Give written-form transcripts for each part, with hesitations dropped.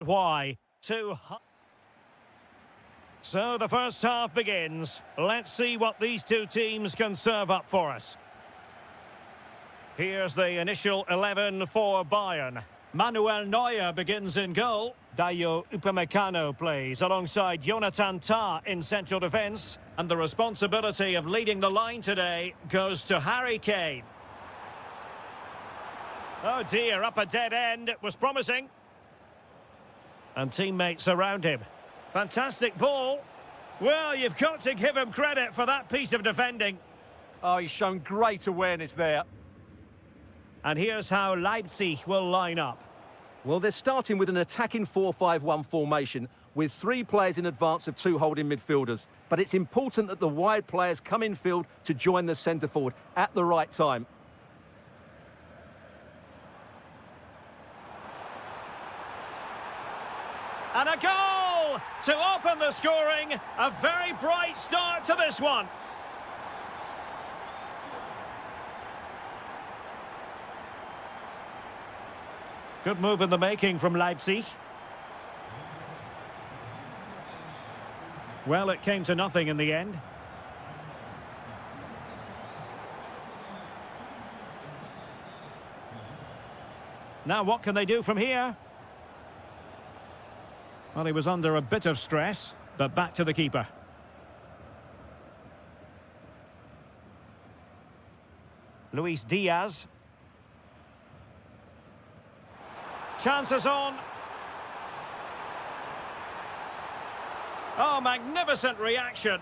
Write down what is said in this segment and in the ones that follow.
Why? So the first half begins. Let's see what these two teams can serve up for us. Here's the initial 11 for Bayern. Manuel Neuer begins in goal. Dayo Upamecano plays alongside Jonathan Tah in central defence. And the responsibility of leading the line today goes to Harry Kane. Oh dear, up a dead end. It was promising. And teammates around him. Fantastic ball. Well, you've got to give him credit for that piece of defending. Oh, he's shown great awareness there. And here's how Leipzig will line up. Well, they're starting with an attacking 4-5-1 formation with 3 players in advance of 2 holding midfielders. But it's important that the wide players come in field to join the centre forward at the right time. And a goal to open the scoring. A very bright start to this one. Good move in the making from Leipzig. Well, it came to nothing in the end. Now what can they do from here? Well, he was under a bit of stress, but back to the keeper. Luis Diaz. Chances on. Oh, magnificent reaction.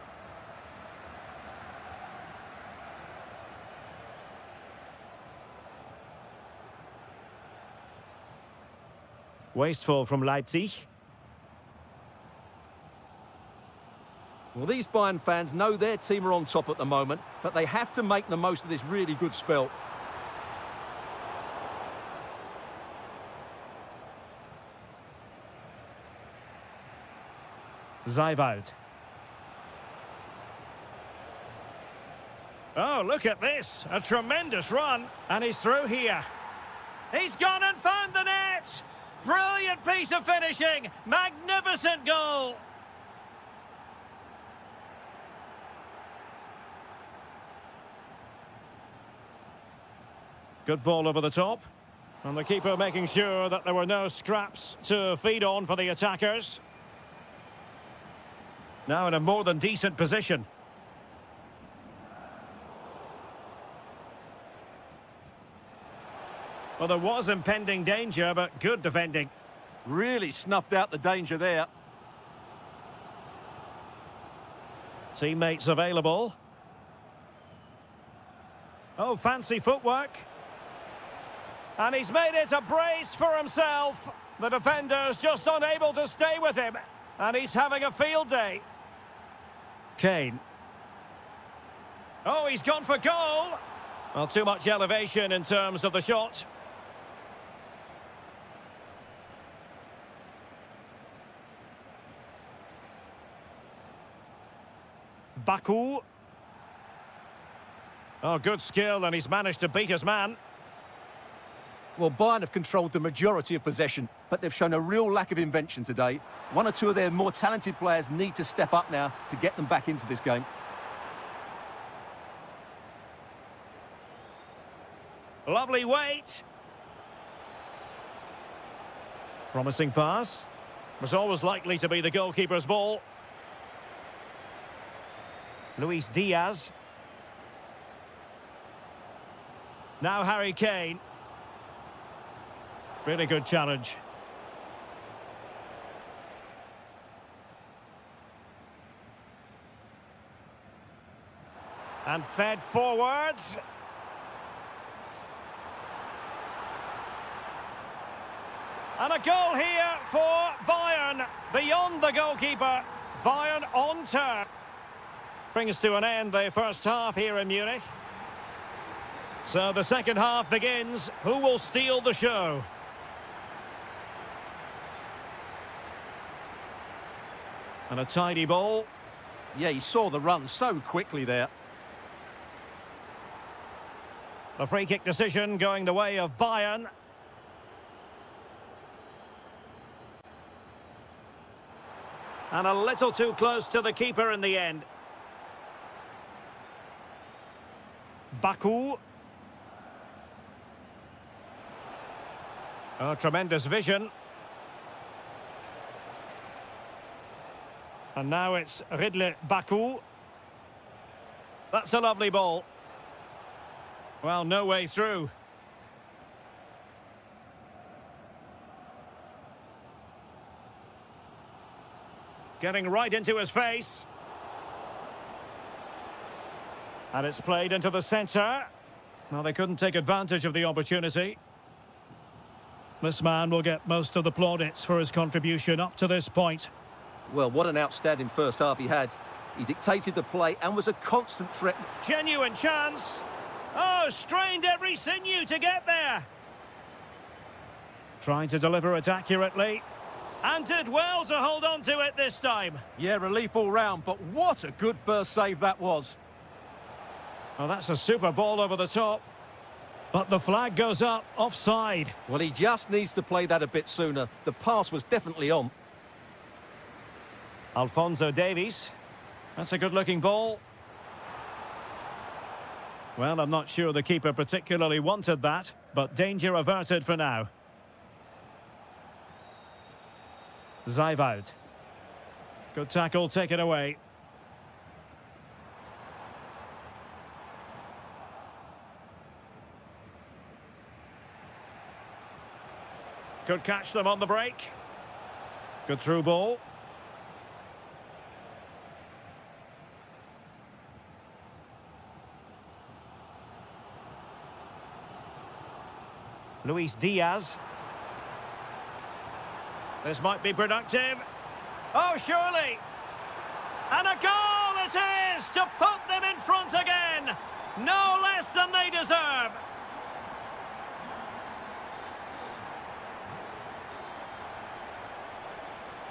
Wasteful from Leipzig. Well, these Bayern fans know their team are on top at the moment, but they have to make the most of this really good spell. Zijvoud. Oh, look at this. A tremendous run. And he's through here. He's gone and found the net. Brilliant piece of finishing. Magnificent goal. Good ball over the top. And the keeper making sure that there were no scraps to feed on for the attackers. Now in a more than decent position. Well, there was impending danger, but good defending. Really snuffed out the danger there. Teammates available. Oh, fancy footwork. And he's made it a brace for himself. The defender's just unable to stay with him. And he's having a field day. Kane. Oh, he's gone for goal. Well, too much elevation in terms of the shot. Baku. Oh, good skill, and he's managed to beat his man. Well, Bayern have controlled the majority of possession, but they've shown a real lack of invention today. One or two of their more talented players need to step up now to get them back into this game. Lovely weight. Promising pass. Was always likely to be the goalkeeper's ball. Luis Diaz. Now Harry Kane. Really good challenge. And fed forwards. And a goal here for Bayern. Beyond the goalkeeper. Bayern on turn. Brings to an end the first half here in Munich. So the second half begins. Who will steal the show? And a tidy ball. Yeah, he saw the run so quickly there. The free kick decision going the way of Bayern. And a little too close to the keeper in the end. Baku. Oh, tremendous vision. And now it's Ridley Baku. That's a lovely ball. Well, no way through. Getting right into his face. And it's played into the centre. Well, they couldn't take advantage of the opportunity. This man will get most of the plaudits for his contribution up to this point. Well, what an outstanding first half he had. He dictated the play and was a constant threat. Genuine chance. Oh, strained every sinew to get there. Trying to deliver it accurately. And did well to hold on to it this time. Yeah, relief all round, but what a good first save that was. Well, that's a super ball over the top. But the flag goes up, offside. Well, he just needs to play that a bit sooner. The pass was definitely on. Alphonso Davies. That's a good-looking ball. Well, I'm not sure the keeper particularly wanted that, but danger averted for now. Zijvoud. Good tackle, taken away. Could catch them on the break. Good through ball. Luis Diaz. This might be productive. Oh, surely. And a goal it is to put them in front again. No less than they deserve.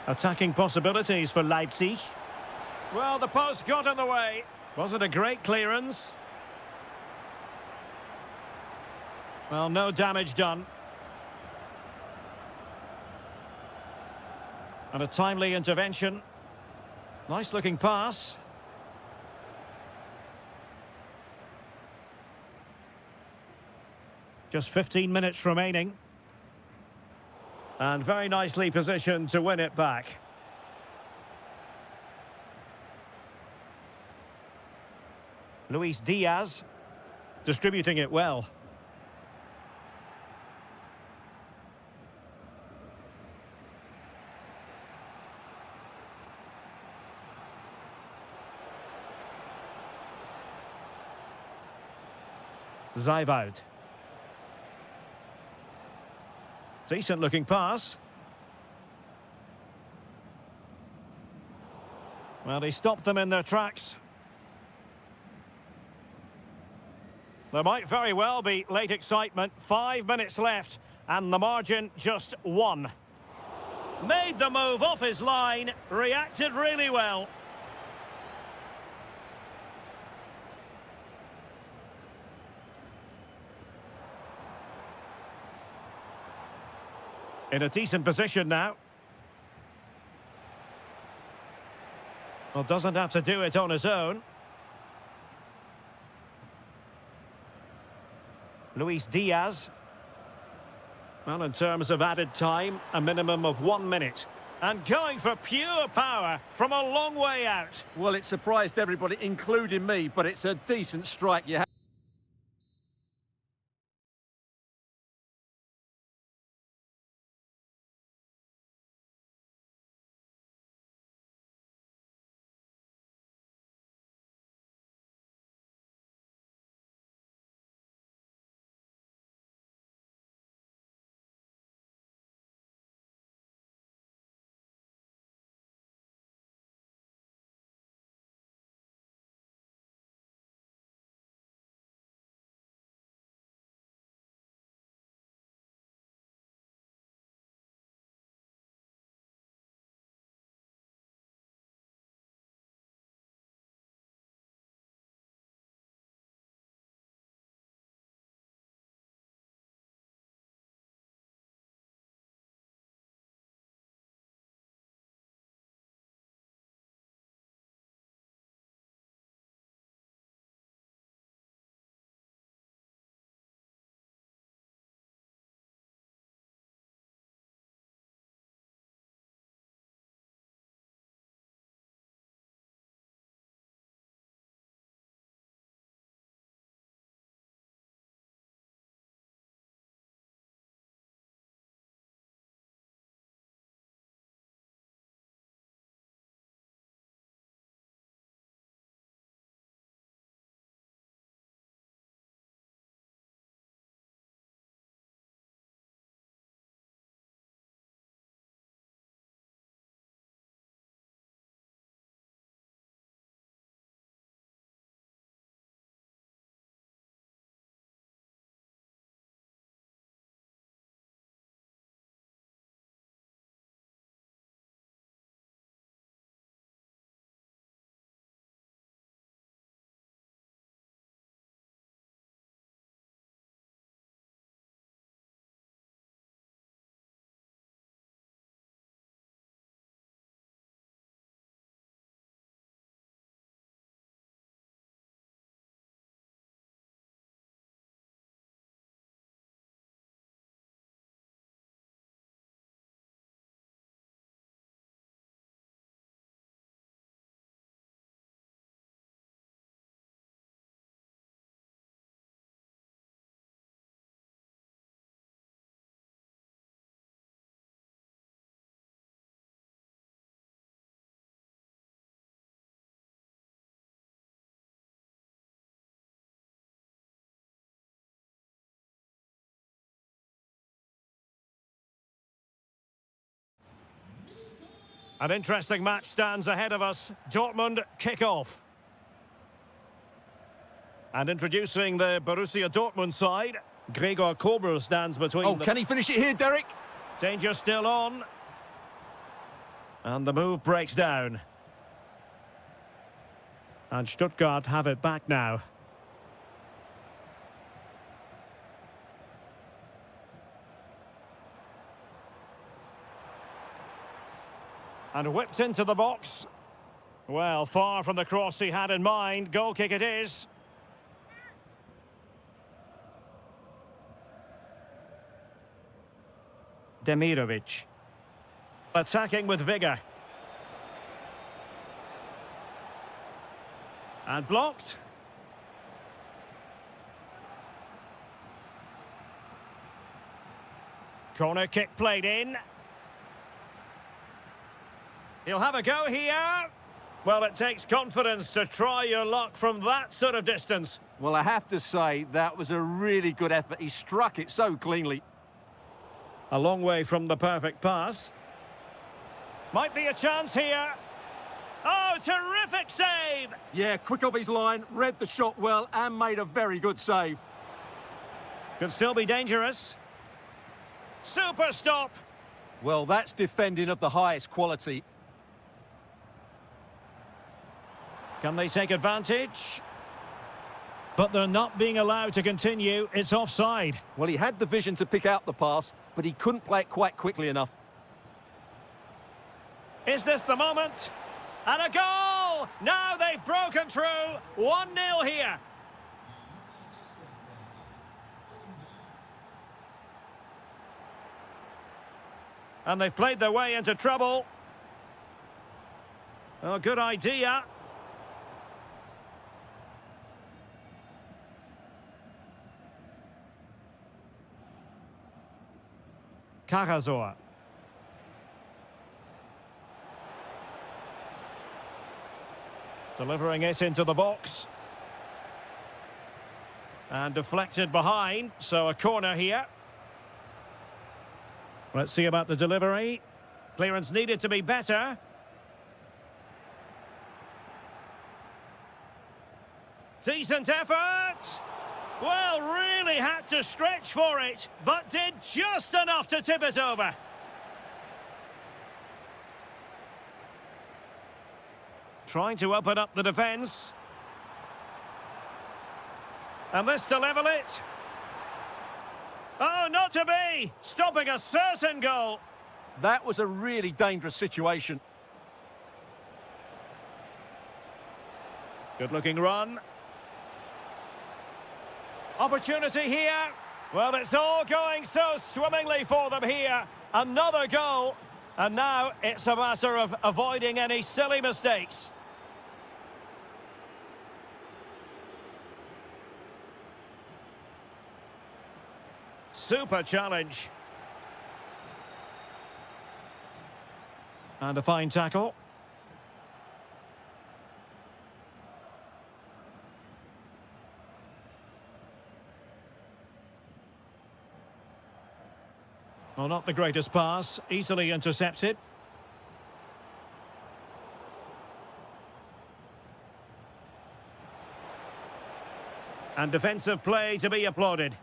Attacking possibilities for Leipzig. Well, the post got in the way. Was it a great clearance? Well, no damage done. And a timely intervention. Nice looking pass. Just 15 minutes remaining. And very nicely positioned to win it back. Luis Diaz distributing it well. Zijvoud. Decent looking pass. Well, he stopped them in their tracks. There might very well be late excitement. 5 minutes left and the margin just 1. Made the move off his line, reacted really well. In a decent position now. Well, doesn't have to do it on his own. Luis Diaz. Well, in terms of added time, a minimum of 1 minute. And going for pure power from a long way out. Well, it surprised everybody, including me, but it's a decent strike you have. An interesting match stands ahead of us. Dortmund kick off. And introducing the Borussia Dortmund side, Gregor Kobel stands between them. Oh, can he finish it here, Derek? Danger still on. And the move breaks down. And Stuttgart have it back now. And whipped into the box. Well, far from the cross he had in mind. Goal kick it is. Demirovic. Attacking with vigour. And blocked. Corner kick played in. He'll have a go here. Well, it takes confidence to try your luck from that sort of distance. Well, I have to say, that was a really good effort. He struck it so cleanly. A long way from the perfect pass. Might be a chance here. Oh, terrific save! Yeah, quick off his line, read the shot well, and made a very good save. Could still be dangerous. Super stop! Well, that's defending of the highest quality. Can they take advantage? But they're not being allowed to continue. It's offside. Well, he had the vision to pick out the pass, but he couldn't play it quite quickly enough. Is this the moment? And a goal! Now they've broken through. 1-0 here. And they've played their way into trouble. Oh, good idea. Karazor. Delivering it into the box. And deflected behind, so a corner here. Let's see about the delivery. Clearance needed to be better. Decent effort. Well, really had to stretch for it, but did just enough to tip it over. Trying to open up the defence. And this to level it. Oh, not to be! Stopping a certain goal. That was a really dangerous situation. Good-looking run. Opportunity here. Well, it's all going so swimmingly for them here. Another goal. And now it's a matter of avoiding any silly mistakes. Super challenge. And a fine tackle. Well, not the greatest pass, easily intercepted. And defensive play to be applauded.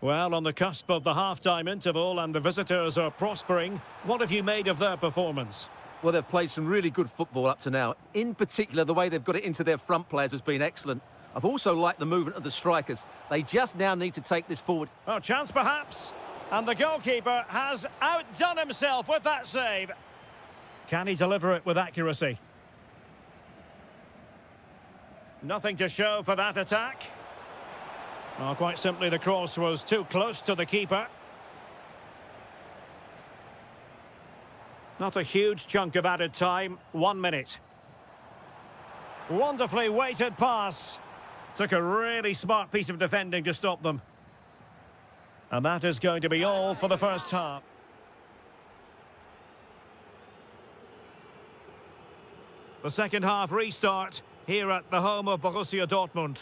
Well, on the cusp of the half-time interval and the visitors are prospering, what have you made of their performance? Well, they've played some really good football up to now. In particular, the way they've got it into their front players has been excellent. I've also liked the movement of the strikers. They just now need to take this forward. Oh, chance perhaps. And the goalkeeper has outdone himself with that save. Can he deliver it with accuracy? Nothing to show for that attack. Well, quite simply, the cross was too close to the keeper. Not a huge chunk of added time. 1 minute. Wonderfully weighted pass. Took a really smart piece of defending to stop them. And that is going to be all for the first half. The second half restart here at the home of Borussia Dortmund.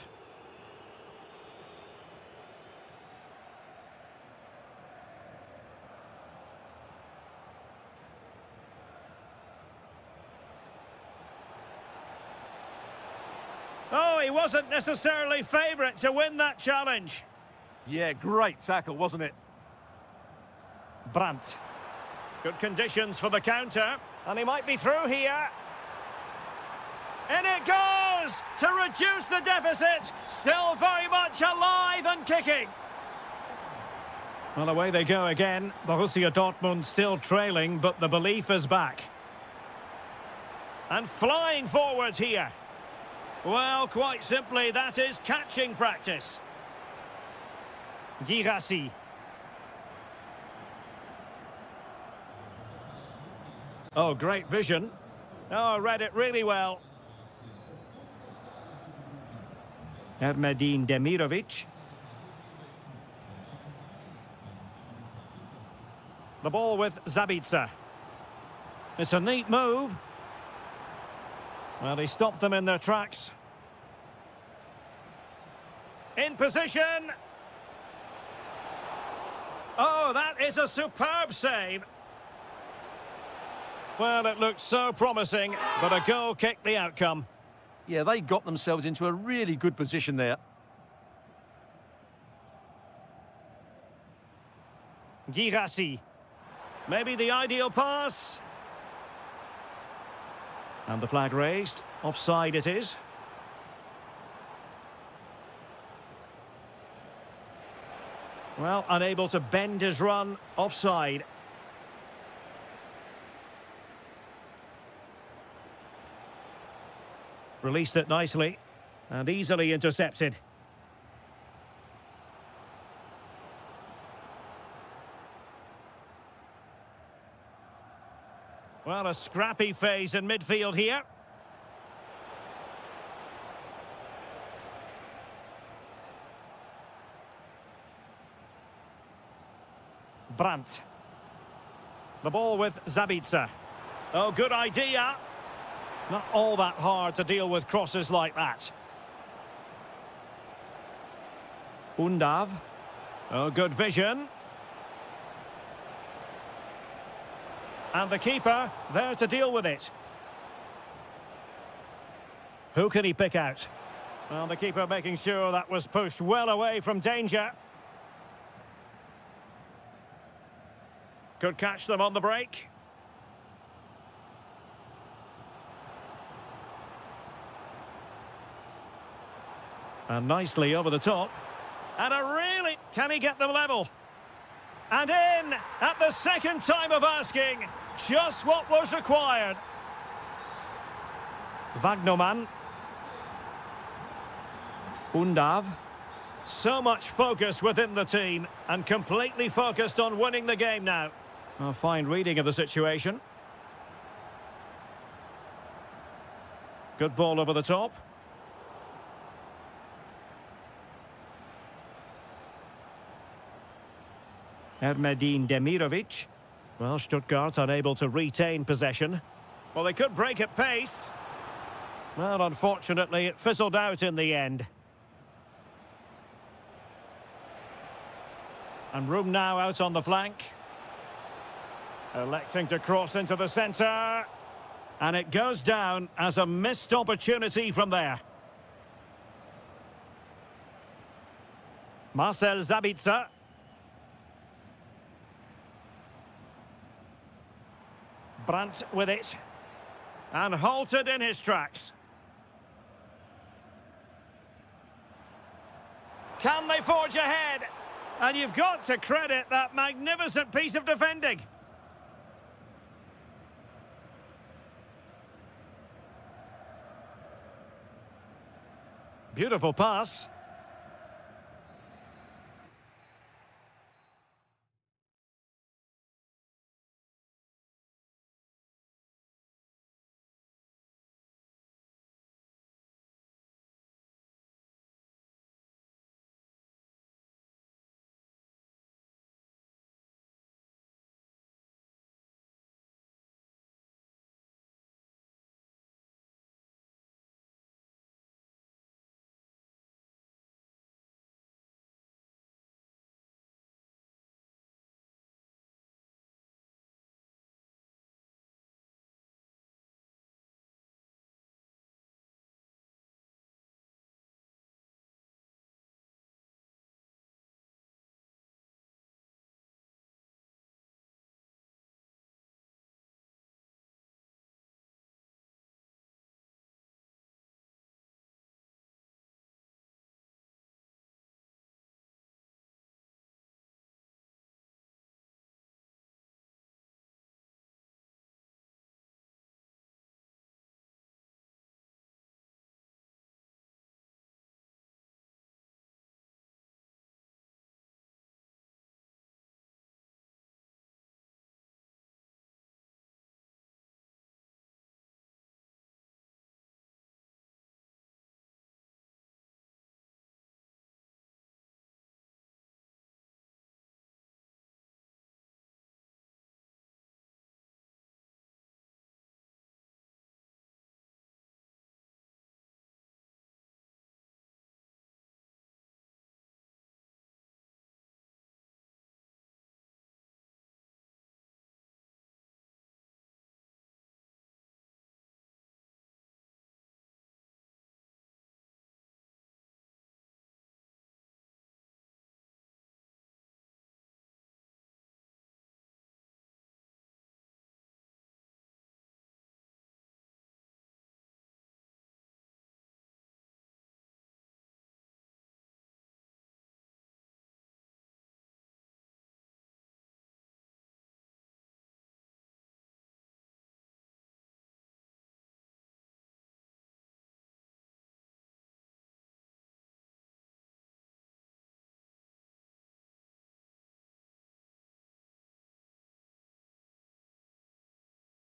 Oh, he wasn't necessarily favourite to win that challenge. Yeah, great tackle, wasn't it? Brandt. Good conditions for the counter. And he might be through here. In it goes to reduce the deficit. Still very much alive and kicking. Well, away they go again. Borussia Dortmund still trailing, but the belief is back. And flying forwards here. Well, quite simply, that is catching practice. Girassi. Oh, great vision. Oh, read it really well. Ermedin Demirovic. The ball with Zabitzer. It's a neat move. Well, he stopped them in their tracks. In position. Oh, that is a superb save. Well, it looked so promising, but a goal kicked the outcome. Yeah, they got themselves into a really good position there. Girassi. Maybe the ideal pass. And the flag raised. Offside it is. Well, unable to bend his run. Offside. Released it nicely. And easily intercepted. Well, a scrappy phase in midfield here. Brandt. The ball with Zabitzer. Oh, good idea. Not all that hard to deal with crosses like that. Undav. Oh, good vision. And the keeper there to deal with it. Who can he pick out? Well, the keeper making sure that was pushed well away from danger. Could catch them on the break. And nicely over the top. And a really... Can he get them level? And in at the second time of asking. Just what was required. Wagnerman. Undav. So much focus within the team. And completely focused on winning the game now. A fine reading of the situation. Good ball over the top. Ermedin Demirovic. Well, Stuttgart unable to retain possession. Well, they could break at pace. Well, unfortunately, it fizzled out in the end. And room now out on the flank. Electing to cross into the centre. And it goes down as a missed opportunity from there. Marcel Zabitzer. Brandt with it. And halted in his tracks. Can they forge ahead? And you've got to credit that magnificent piece of defending. Beautiful pass.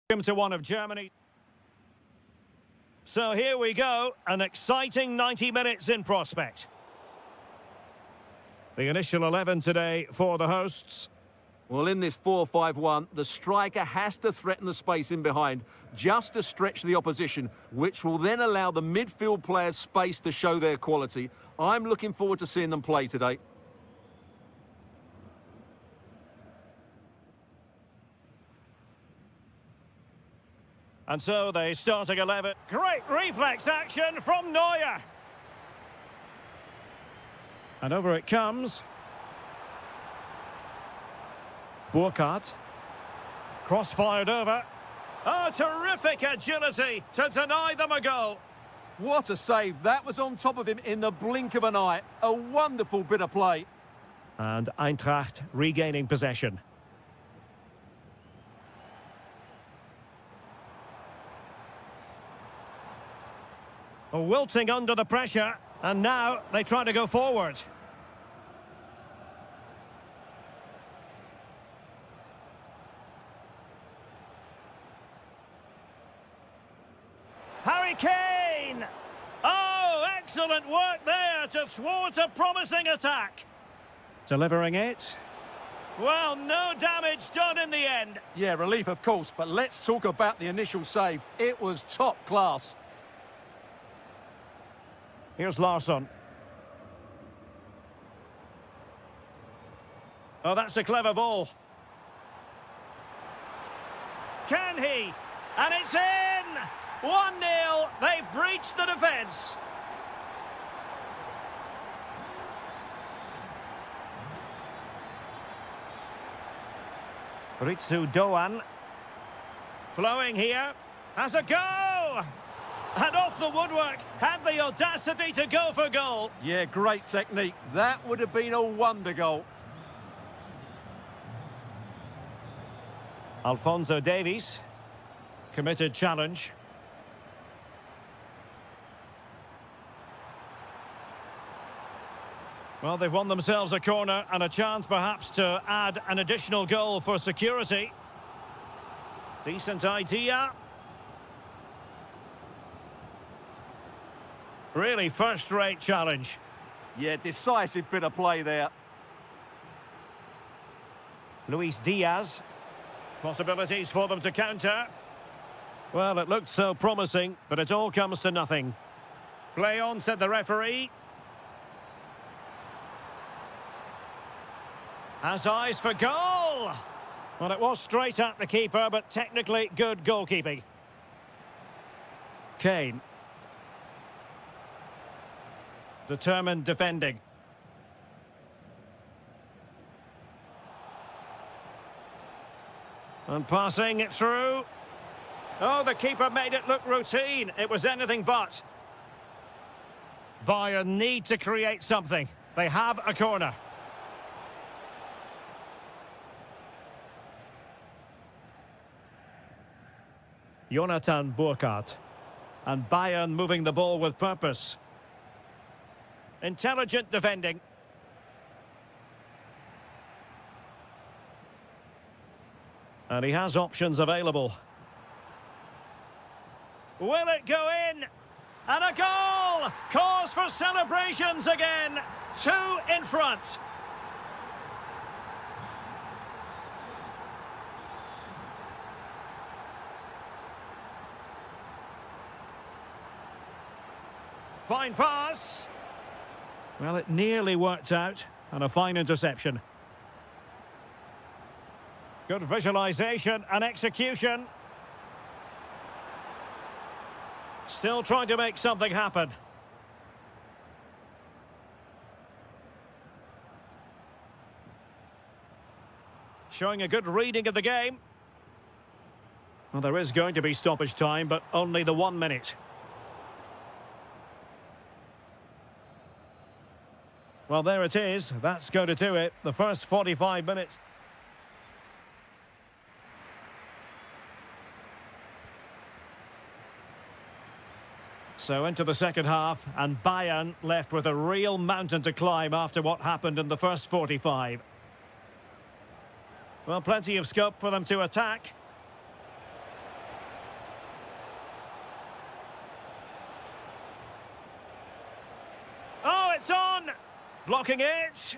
To one of Germany. So here we go, an exciting 90 minutes in prospect. The initial 11 today for the hosts. Well, in this 4-5-1, the striker has to threaten the space in behind, just to stretch the opposition, which will then allow the midfield players space to show their quality. I'm looking forward to seeing them play today. And so they starting 11. Great reflex action from Neuer. And over it comes. Burkhardt. Cross-fired over. Oh, terrific agility to deny them a goal. What a save. That was on top of him in the blink of an eye. A wonderful bit of play. And Eintracht regaining possession. Wilting under the pressure, and now they try to go forward. Harry Kane! Oh, excellent work there to thwart a promising attack. Delivering it. Well, no damage done in the end. Yeah, relief of course, but let's talk about the initial save. It was top class. Here's Larsson. Oh, that's a clever ball. Can he? And it's in! 1-0. They breached the defence. Ritsu Doan. Flowing here. Has a go! And off the woodwork, had the audacity to go for goal. Yeah, great technique. That would have been a wonder goal. Alphonso Davies. Committed challenge. Well, they've won themselves a corner and a chance perhaps to add an additional goal for security. Decent idea. Really first-rate challenge. Yeah, decisive bit of play there. Luis Diaz. Possibilities for them to counter. Well, it looked so promising, but it all comes to nothing. Play on, said the referee. Has eyes for goal! Well, it was straight at the keeper, but technically good goalkeeping. Kane. Determined defending. And passing it through. Oh, the keeper made it look routine. It was anything but. Bayern need to create something. They have a corner. Jonathan Burkhardt. And Bayern moving the ball with purpose. Intelligent defending. And he has options available. Will it go in? And a goal! Cause for celebrations again. 2 in front. Fine pass. Well, it nearly worked out, and a fine interception. Good visualization and execution. Still trying to make something happen. Showing a good reading of the game. Well, there is going to be stoppage time, but only the 1 minute. Well, there it is. That's going to do it. The first 45 minutes. So into the second half, and Bayern left with a real mountain to climb after what happened in the first 45. Well, plenty of scope for them to attack. Blocking it.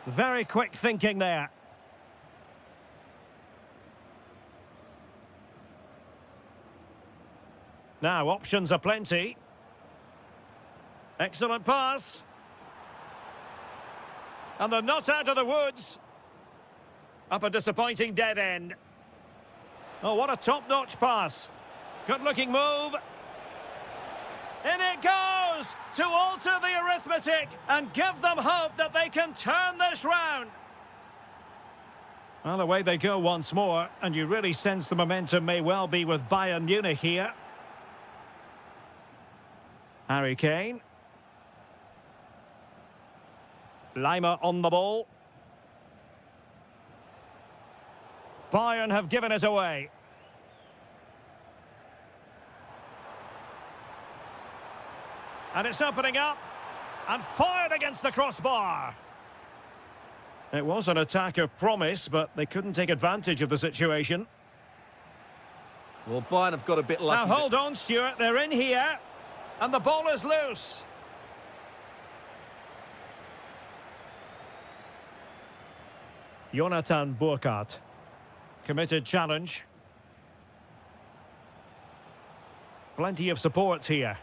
Very quick thinking there. Now, options are plenty. Excellent pass. And they're not out of the woods. Up a disappointing dead end. Oh, what a top-notch pass. Good-looking move. In it goes to alter the arithmetic and give them hope that they can turn this round. Well, away they go once more, and you really sense the momentum may well be with Bayern Munich here. Harry Kane. Lima on the ball. Bayern have given it away. And it's opening up and fired against the crossbar. It was an attack of promise, but they couldn't take advantage of the situation. Well, Bayern have got a bit lucky. Now hold on, Stuart, they're in here. And the ball is loose. Jonathan Burkhardt. Committed challenge. Plenty of support here.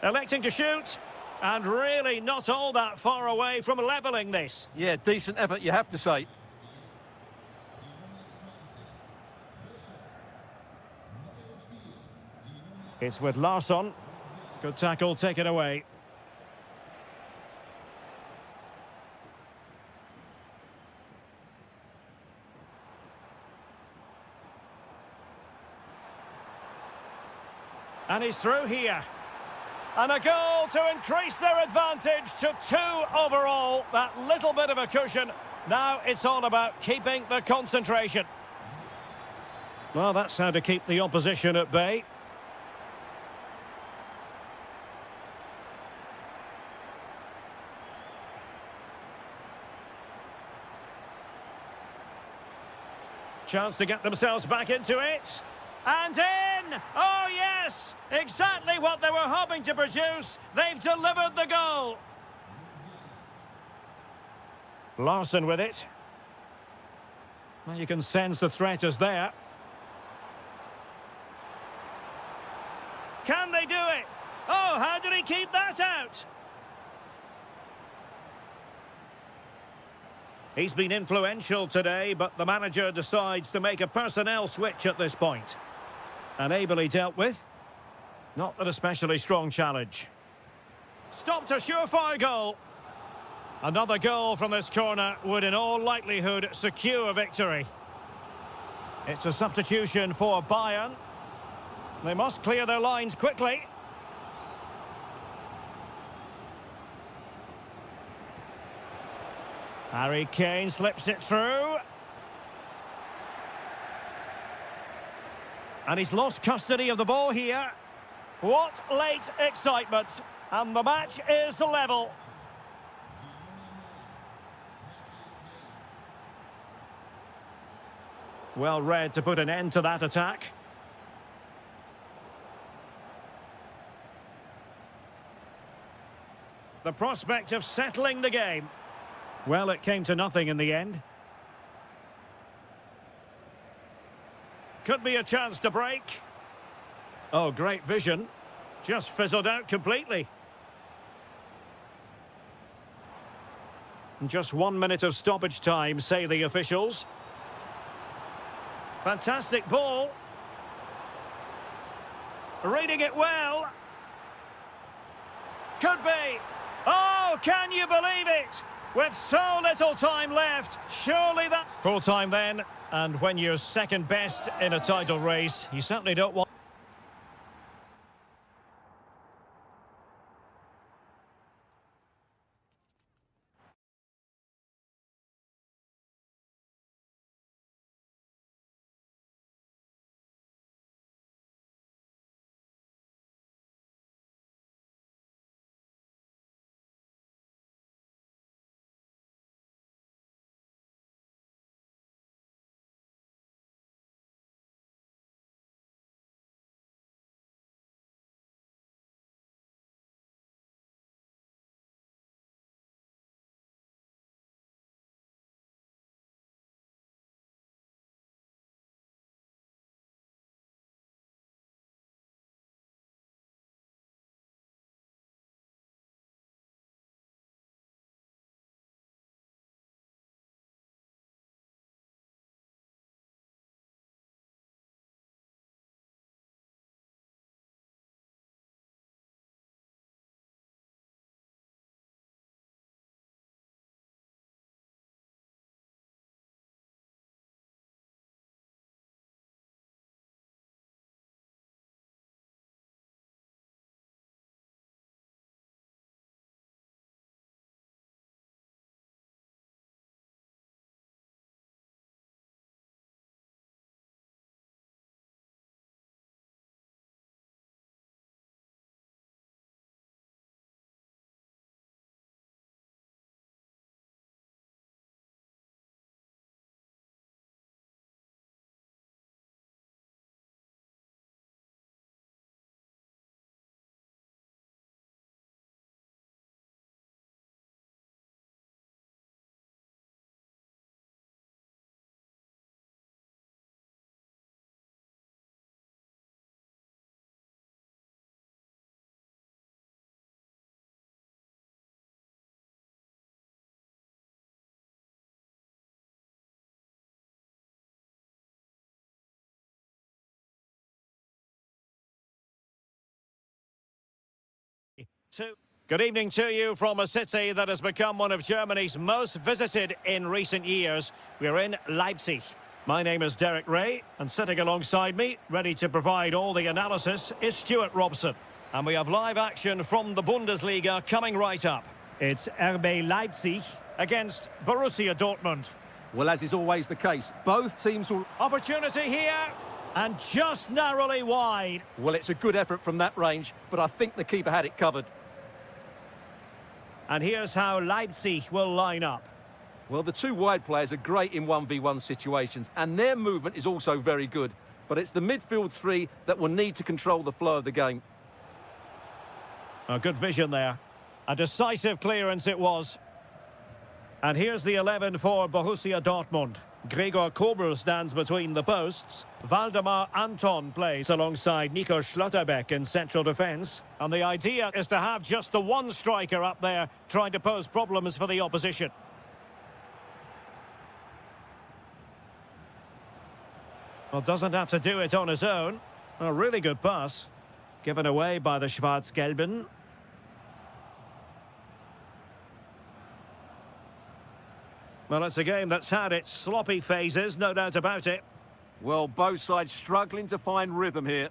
Electing to shoot. And really not all that far away from levelling this. Yeah, decent effort, you have to say. It's with Larsson. Good tackle taken away. And he's through here. And a goal to increase their advantage to 2 overall. That little bit of a cushion. Now it's all about keeping the concentration. Well, that's how to keep the opposition at bay. Chance to get themselves back into it. And in! Oh, yes! Exactly what they were hoping to produce. They've delivered the goal. Larsson with it. Well, you can sense the threat is there. Can they do it? Oh, how did he keep that out? He's been influential today, but the manager decides to make a personnel switch at this point. And ably dealt with. Not an especially strong challenge. Stopped a surefire goal. Another goal from this corner would in all likelihood secure victory. It's a substitution for Bayern. They must clear their lines quickly. Harry Kane slips it through. And he's lost custody of the ball here. What late excitement. And the match is level. Well read to put an end to that attack. The prospect of settling the game. Well, it came to nothing in the end. Could be a chance to break. Oh, great vision. Just fizzled out completely. Just 1 minute of stoppage time, say the officials. Fantastic ball. Reading it well. Could be. Oh, can you believe it? With so little time left, surely that... Full time then, and when you're second best in a title race, you certainly don't want... Good evening to you from a city that has become one of Germany's most visited in recent years. We're in Leipzig. My name is Derek Ray, and sitting alongside me, ready to provide all the analysis, is Stuart Robson. And we have live action from the Bundesliga coming right up. It's RB Leipzig against Borussia Dortmund. Well, as is always the case, both teams will... Opportunity here, and just narrowly wide. Well, it's a good effort from that range, but I think the keeper had it covered. And here's how Leipzig will line up. Well, the two wide players are great in 1v1 situations, and their movement is also very good. But it's the midfield three that will need to control the flow of the game. A good vision there. A decisive clearance it was. And here's the 11 for Borussia Dortmund. Gregor Kobel stands between the posts. Waldemar Anton plays alongside Nico Schlotterbeck in central defence. And the idea is to have just the one striker up there trying to pose problems for the opposition. Well, doesn't have to do it on his own. A really good pass. Given away by the Schwarz-Gelben. Well, it's a game that's had its sloppy phases, no doubt about it. Well, both sides struggling to find rhythm here.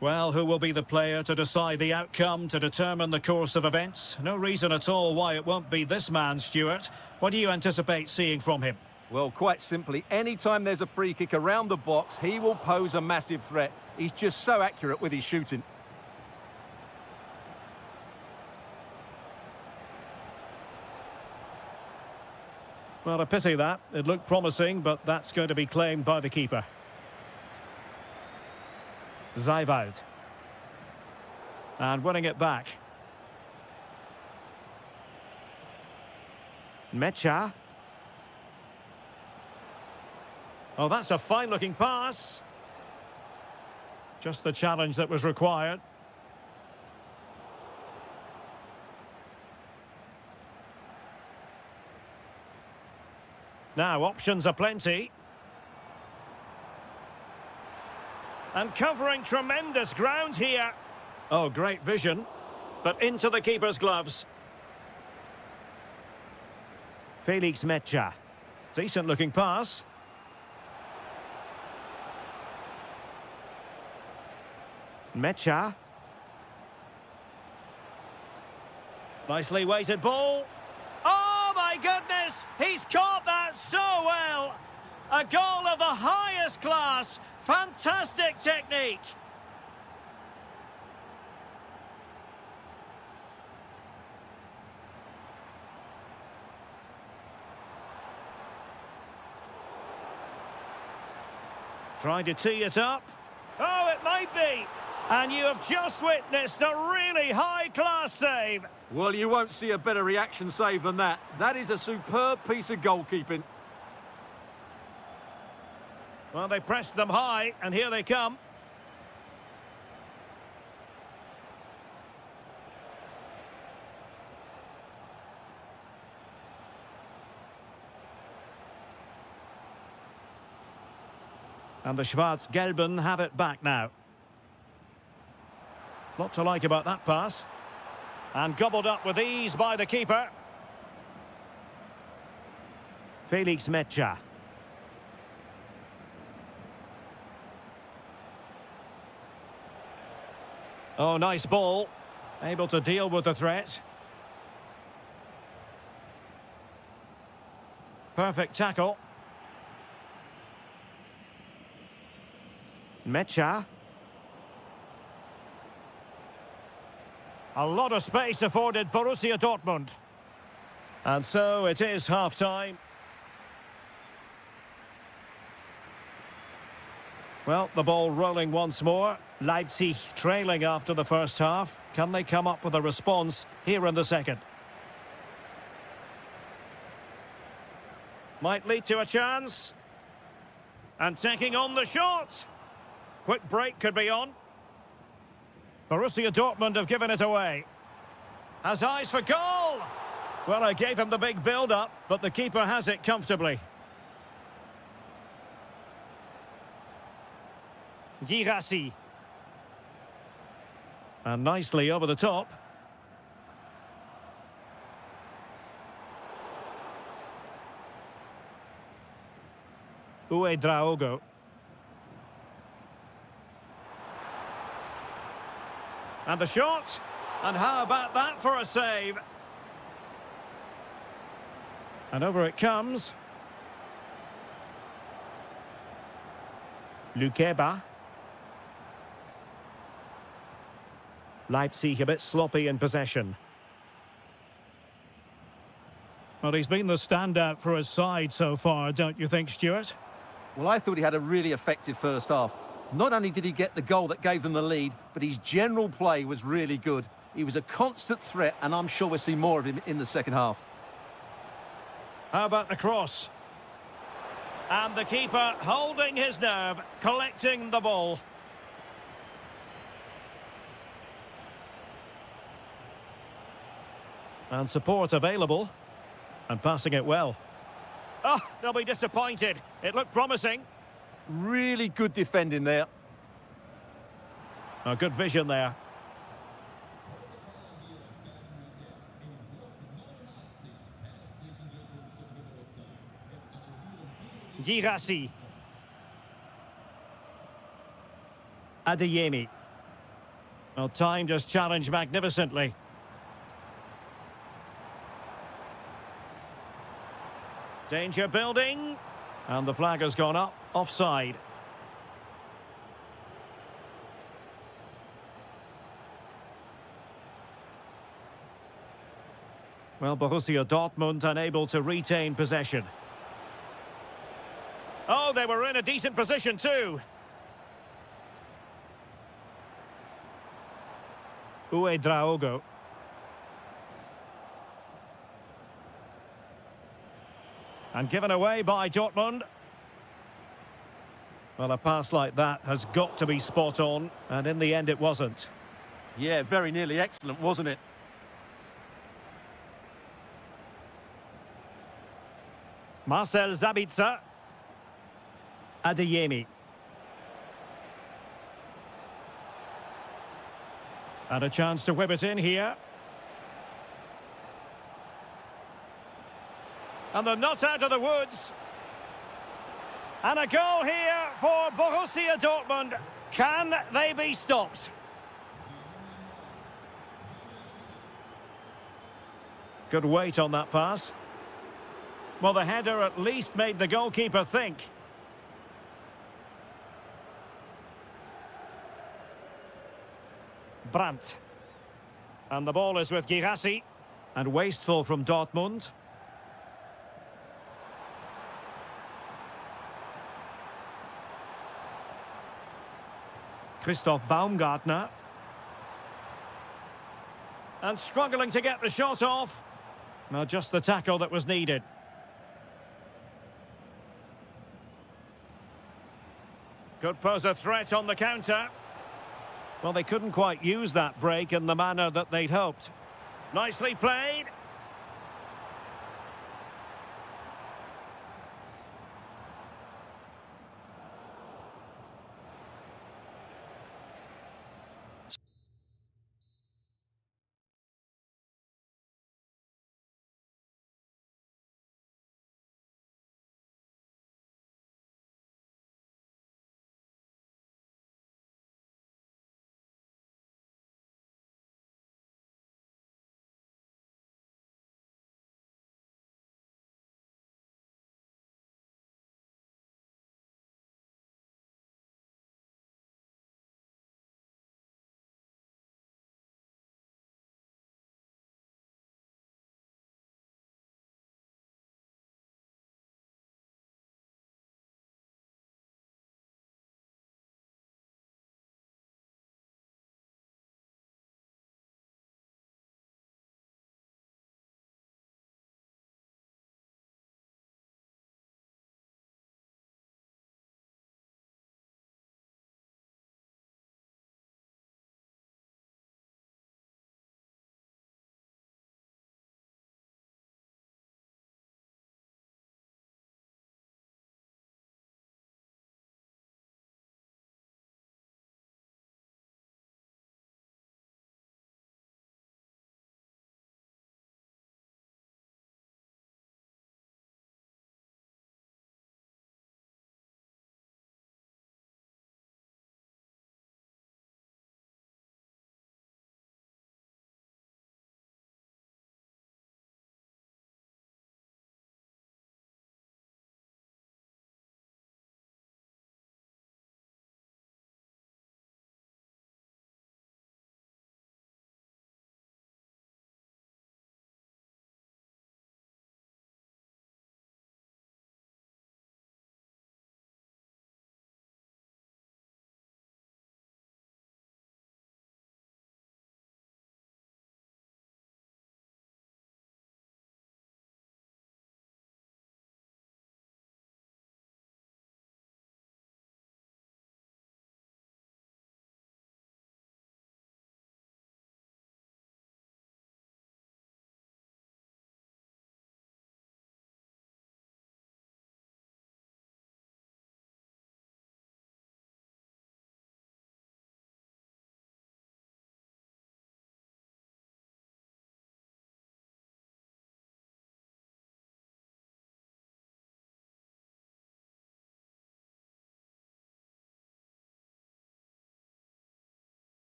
Well, who will be the player to decide the outcome, to determine the course of events? No reason at all why it won't be this man, Stuart. What do you anticipate seeing from him? Well, quite simply, anytime there's a free kick around the box, he will pose a massive threat. He's just so accurate with his shooting. Well, a pity that. It looked promising, but that's going to be claimed by the keeper. Zeiwald. And winning it back. Mecha. Oh, that's a fine-looking pass. Just the challenge that was required. Now, options are plenty. And covering tremendous ground here. Oh, great vision. But into the keeper's gloves. Felix Mecha. Decent-looking pass. Mecha. Nicely weighted ball. Oh, my goodness! He's caught that so well! A goal of the highest class. Fantastic technique. Trying to tee it up. Oh, it might be. And you have just witnessed a really high-class save. Well, you won't see a better reaction save than that. That is a superb piece of goalkeeping. Well, they pressed them high, and here they come. And the Schwarz-Gelben have it back now. Lot to like about that pass. And gobbled up with ease by the keeper. Felix Mecha. Oh, nice ball. Able to deal with the threat. Perfect tackle. Mecha. A lot of space afforded Borussia Dortmund. And so it is half-time. Well, the ball rolling once more. Leipzig trailing after the first half. Can they come up with a response here in the second? Might lead to a chance. And taking on the shot. Quick break could be on. Borussia Dortmund have given it away. Has eyes for goal! Well, I gave him the big build-up, but the keeper has it comfortably. Girassi. And nicely over the top. Draogo. And the shot. And how about that for a save? And over it comes. Lukeba. Leipzig a bit sloppy in possession. Well, he's been the standout for his side so far, don't you think, Stuart? Well, I thought he had a really effective first half. Not only did he get the goal that gave them the lead, but his general play was really good. He was a constant threat, and I'm sure we'll see more of him in the second half. How about the cross? And the keeper holding his nerve, collecting the ball. And support available. And passing it well. Oh, they'll be disappointed. It looked promising. Really good defending there. A good vision there. Girassi. Adeyemi. Well, time just challenged magnificently. Danger building. And the flag has gone up. Offside. Well, Borussia Dortmund unable to retain possession. Oh, they were in a decent position too. Draogo. And given away by Dortmund. Well, a pass like that has got to be spot on, and in the end it wasn't. Yeah, very nearly excellent, wasn't it? Marcel Sabitzer. Adeyemi. And a chance to whip it in here. And they're not out of the woods. And a goal here for Borussia Dortmund. Can they be stopped? Good weight on that pass. Well, the header at least made the goalkeeper think. Brandt. And the ball is with Girassi. And wasteful from Dortmund. Christoph Baumgartner. And struggling to get the shot off. Well, just the tackle that was needed. Could pose a threat on the counter. Well, they couldn't quite use that break in the manner that they'd hoped. Nicely played.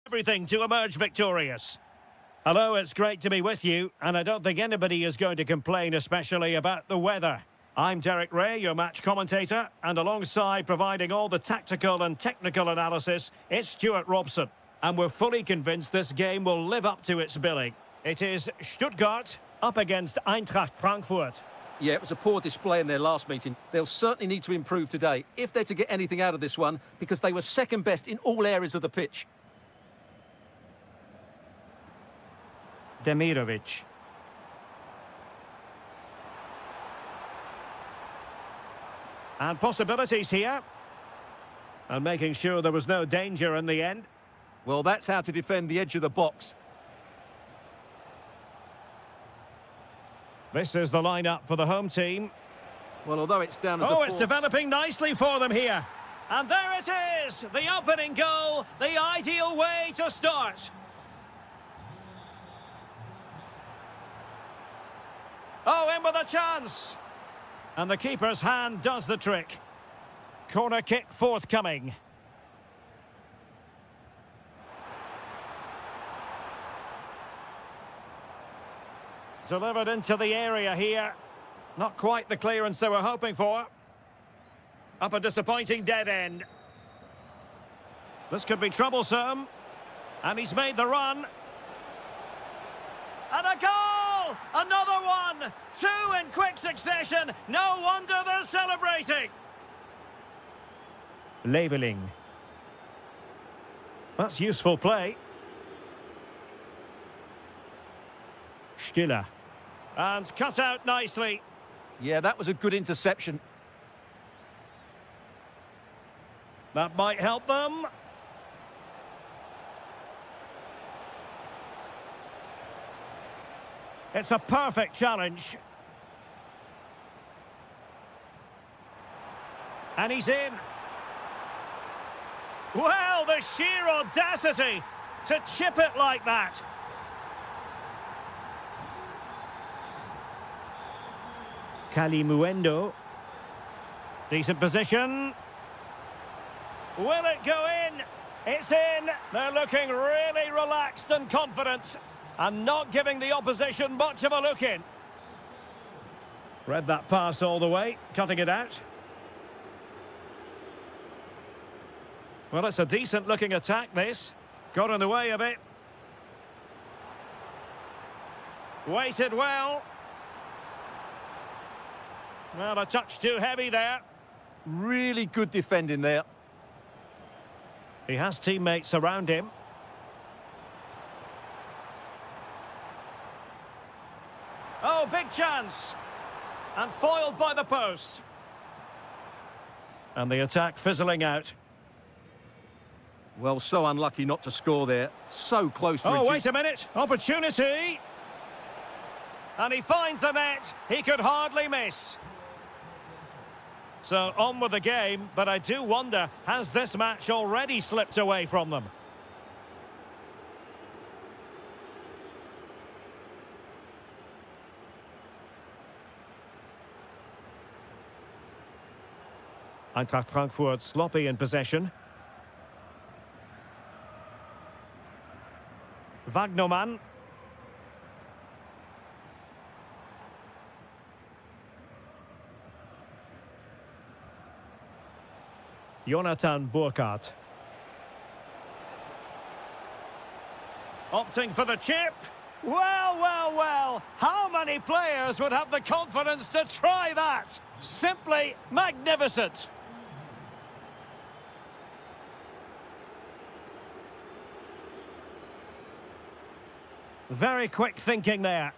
Everything to emerge victorious. Hello, it's great to be with you, and I don't think anybody is going to complain, especially about the weather. I'm Derek Ray, your match commentator, and alongside providing all the tactical and technical analysis, it's Stuart Robson. And we're fully convinced this game will live up to its billing. It is Stuttgart up against Eintracht Frankfurt. Yeah, it was a poor display in their last meeting. They'll certainly need to improve today, if they're to get anything out of this one, because they were second best in all areas of the pitch. Demirovic. And possibilities here. And making sure there was no danger in the end. Well, that's how to defend the edge of the box. This is the lineup for the home team. Well, although it's down as it's developing nicely for them here. And there it is, the opening goal, the ideal way to start. Oh, in with a chance. And the keeper's hand does the trick. Corner kick forthcoming. Delivered into the area here. Not quite the clearance they were hoping for. Up a disappointing dead end. This could be troublesome. And he's made the run. And a goal! Another one! Two in quick succession. No wonder they're celebrating. Leveling. That's useful play. Stiller. And cut out nicely. Yeah, that was a good interception. That might help them. It's a perfect challenge. And he's in. Well, the sheer audacity to chip it like that. Calimuendo. Decent position. Will it go in? It's in. They're looking really relaxed and confident and not giving the opposition much of a look in. Read that pass all the way, cutting it out. Well, it's a decent looking attack, this. Got in the way of it. Weighted well. Well, a touch too heavy there. Really good defending there. He has teammates around him. Oh, big chance. And foiled by the post. And the attack fizzling out. Well, so unlucky not to score there. So close to Oh, wait a minute. Opportunity. And he finds the net. He could hardly miss. So on with the game, but I do wonder, has this match already slipped away from them? Eintracht Frankfurt sloppy in possession. Wagnerman. Jonathan Burkhardt. Opting for the chip. Well, well, well. How many players would have the confidence to try that? Simply magnificent. Very quick thinking there.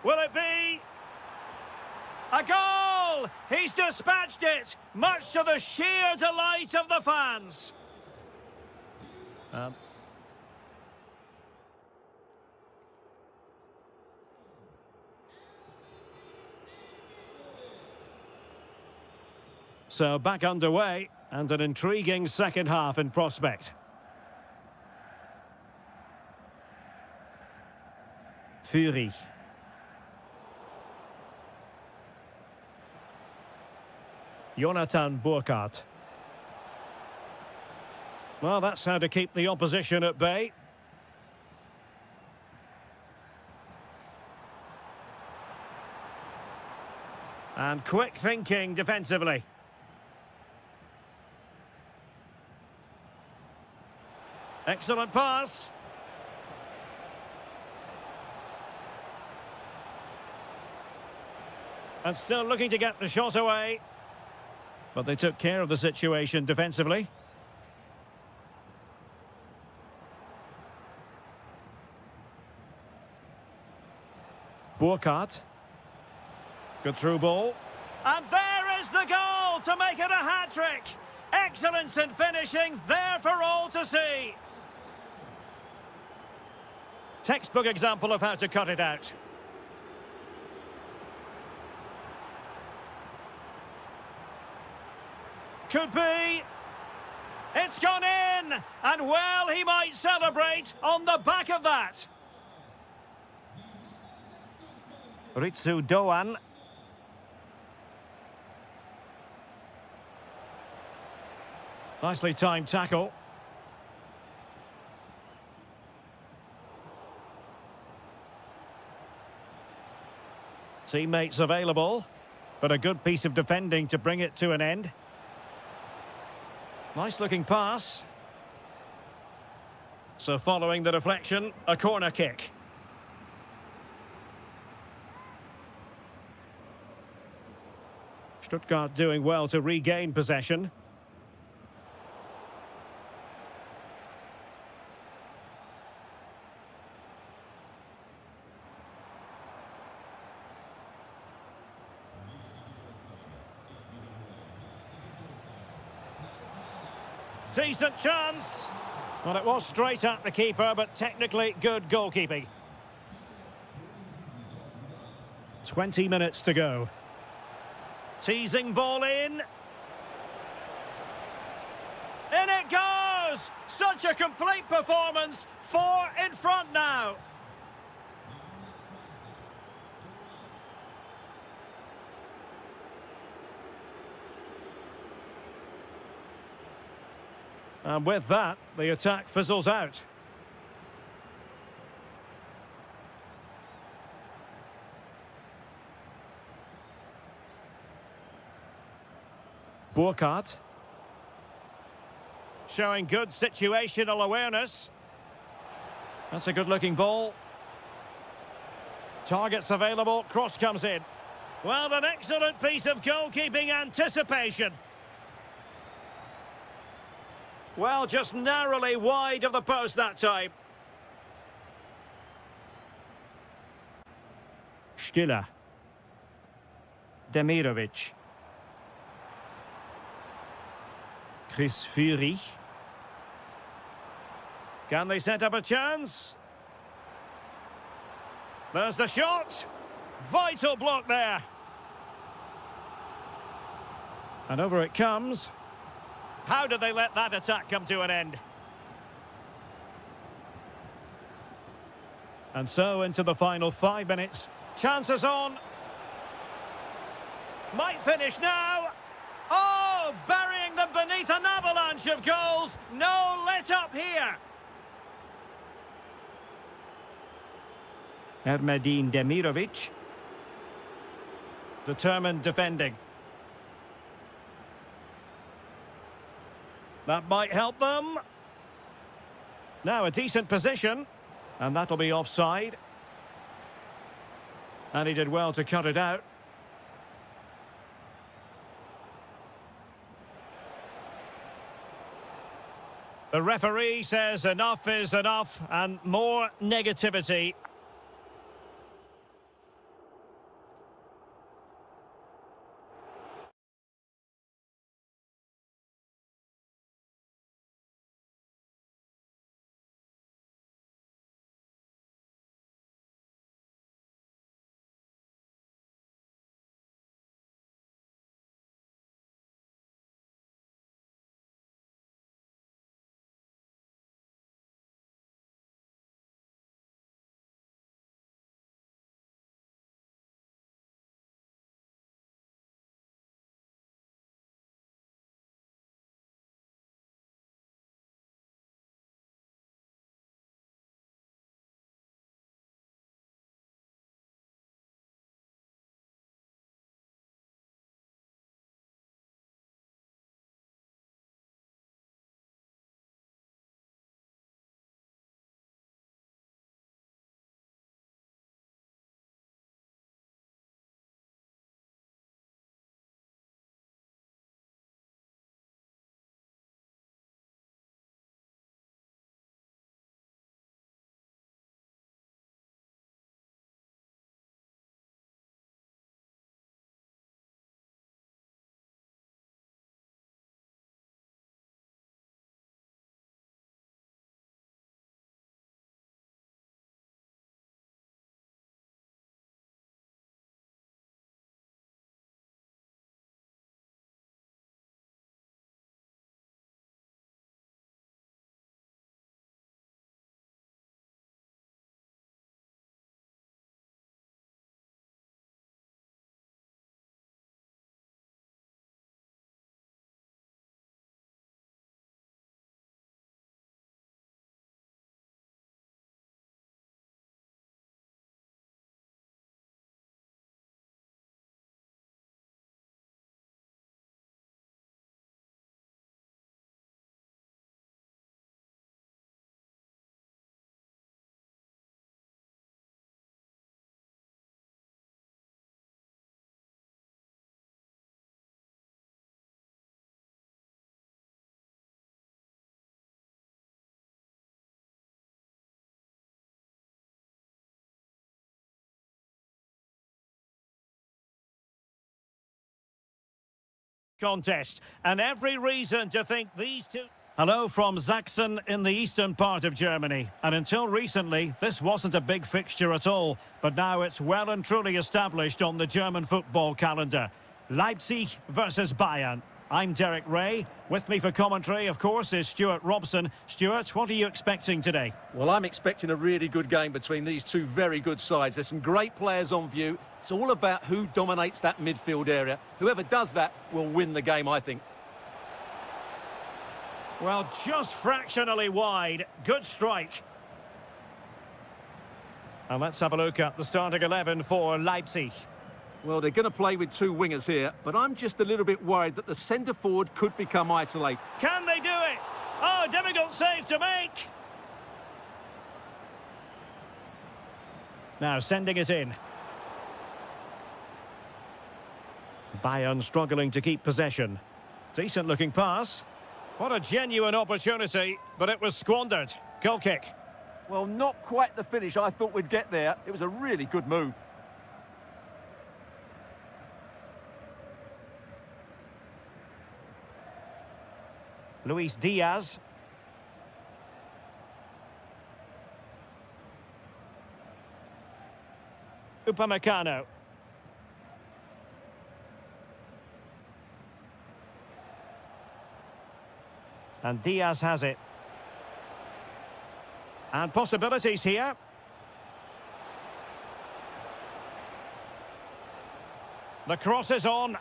Will it be a goal? He's dispatched it, much to the sheer delight of the fans. So back underway, and an intriguing second half in prospect. Fury. Jonathan Burkhardt. Well, that's how to keep the opposition at bay. And quick thinking defensively. Excellent pass. And still looking to get the shot away. But they took care of the situation defensively. Burkhardt. Good through ball. And there is the goal to make it a hat-trick. Excellence in finishing, there for all to see. Textbook example of how to cut it out. Could be. It's gone in. And well, he might celebrate on the back of that. Ritsu Doan. Nicely timed tackle. Teammates available, but a good piece of defending to bring it to an end. Nice looking pass. So following the deflection, a corner kick. Stuttgart doing well to regain possession. Decent chance. Well, it was straight at the keeper, but technically good goalkeeping. 20 minutes to go. Teasing ball in. In it goes! Such a complete performance. 4 in front now. And with that, the attack fizzles out. Burkhardt. Showing good situational awareness. That's a good-looking ball. Targets available, cross comes in. Well, an excellent piece of goalkeeping anticipation. Well, just narrowly wide of the post that time. Stiller. Demirovic. Chris Fury. Can they set up a chance? There's the shot. Vital block there. And over it comes. How did they let that attack come to an end? And so into the final 5 minutes. Chances on. Might finish now. Oh, burying them beneath an avalanche of goals. No let up here. Ermedin Demirovic. Determined defending. That might help them. Now a decent position. And that'll be offside. And he did well to cut it out. The referee says enough is enough and more negativity. contest, and every reason to think these two... Hello from Sachsen in the eastern part of Germany, and until recently this wasn't a big fixture at all, but now it's well and truly established on the German football calendar. Leipzig versus Bayern. I'm Derek Ray. With me for commentary, of course, is Stuart Robson. Stuart, what are you expecting today? Well, I'm expecting a really good game between these two very good sides. There's some great players on view. It's all about who dominates that midfield area. Whoever does that will win the game, I think. Well, just fractionally wide. Good strike. And let's have a look at the starting 11 for Leipzig. Well, they're going to play with two wingers here, but I'm just a little bit worried that the centre-forward could become isolated. Can they do it? Oh, difficult save to make. Now sending it in. Bayern struggling to keep possession. Decent looking pass. What a genuine opportunity, but it was squandered. Goal kick. Well, not quite the finish I thought we'd get there. It was a really good move. Luis Diaz. Upamecano. And Diaz has it. And possibilities here. The cross is on.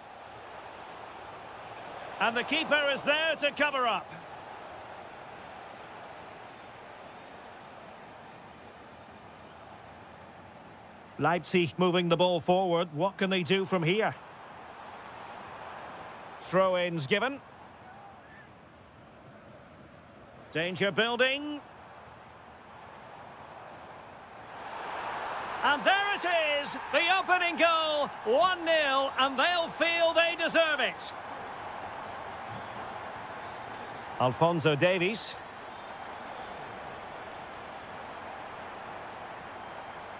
And the keeper is there to cover up. Leipzig moving the ball forward. What can they do from here? Throw-ins given. Danger building. And there it is, the opening goal, 1-0, and they'll feel they deserve it. Alphonso Davies.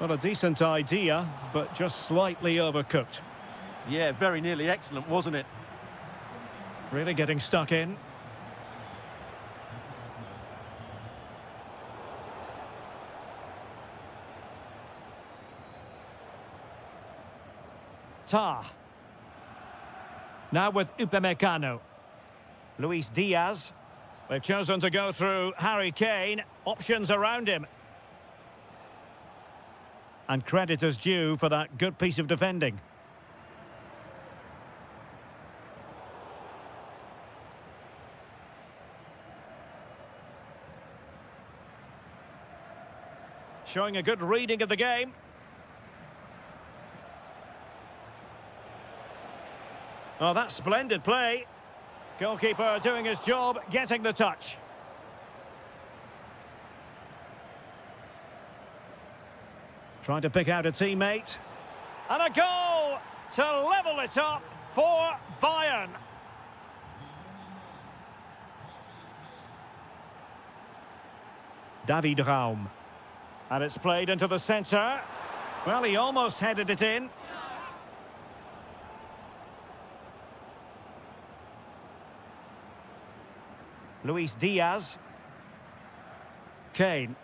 Well, a decent idea, but just slightly overcooked. Yeah, very nearly excellent, wasn't it? Really getting stuck in. Tar. Now with Upamecano. Luis Diaz. They've chosen to go through Harry Kane. Options around him. And credit is due for that good piece of defending. Showing a good reading of the game. Oh, that's splendid play. Goalkeeper doing his job, getting the touch. Trying to pick out a teammate. And a goal to level it up for Bayern. David Raum. And it's played into the centre. Well, he almost headed it in. Luis Diaz. Kane.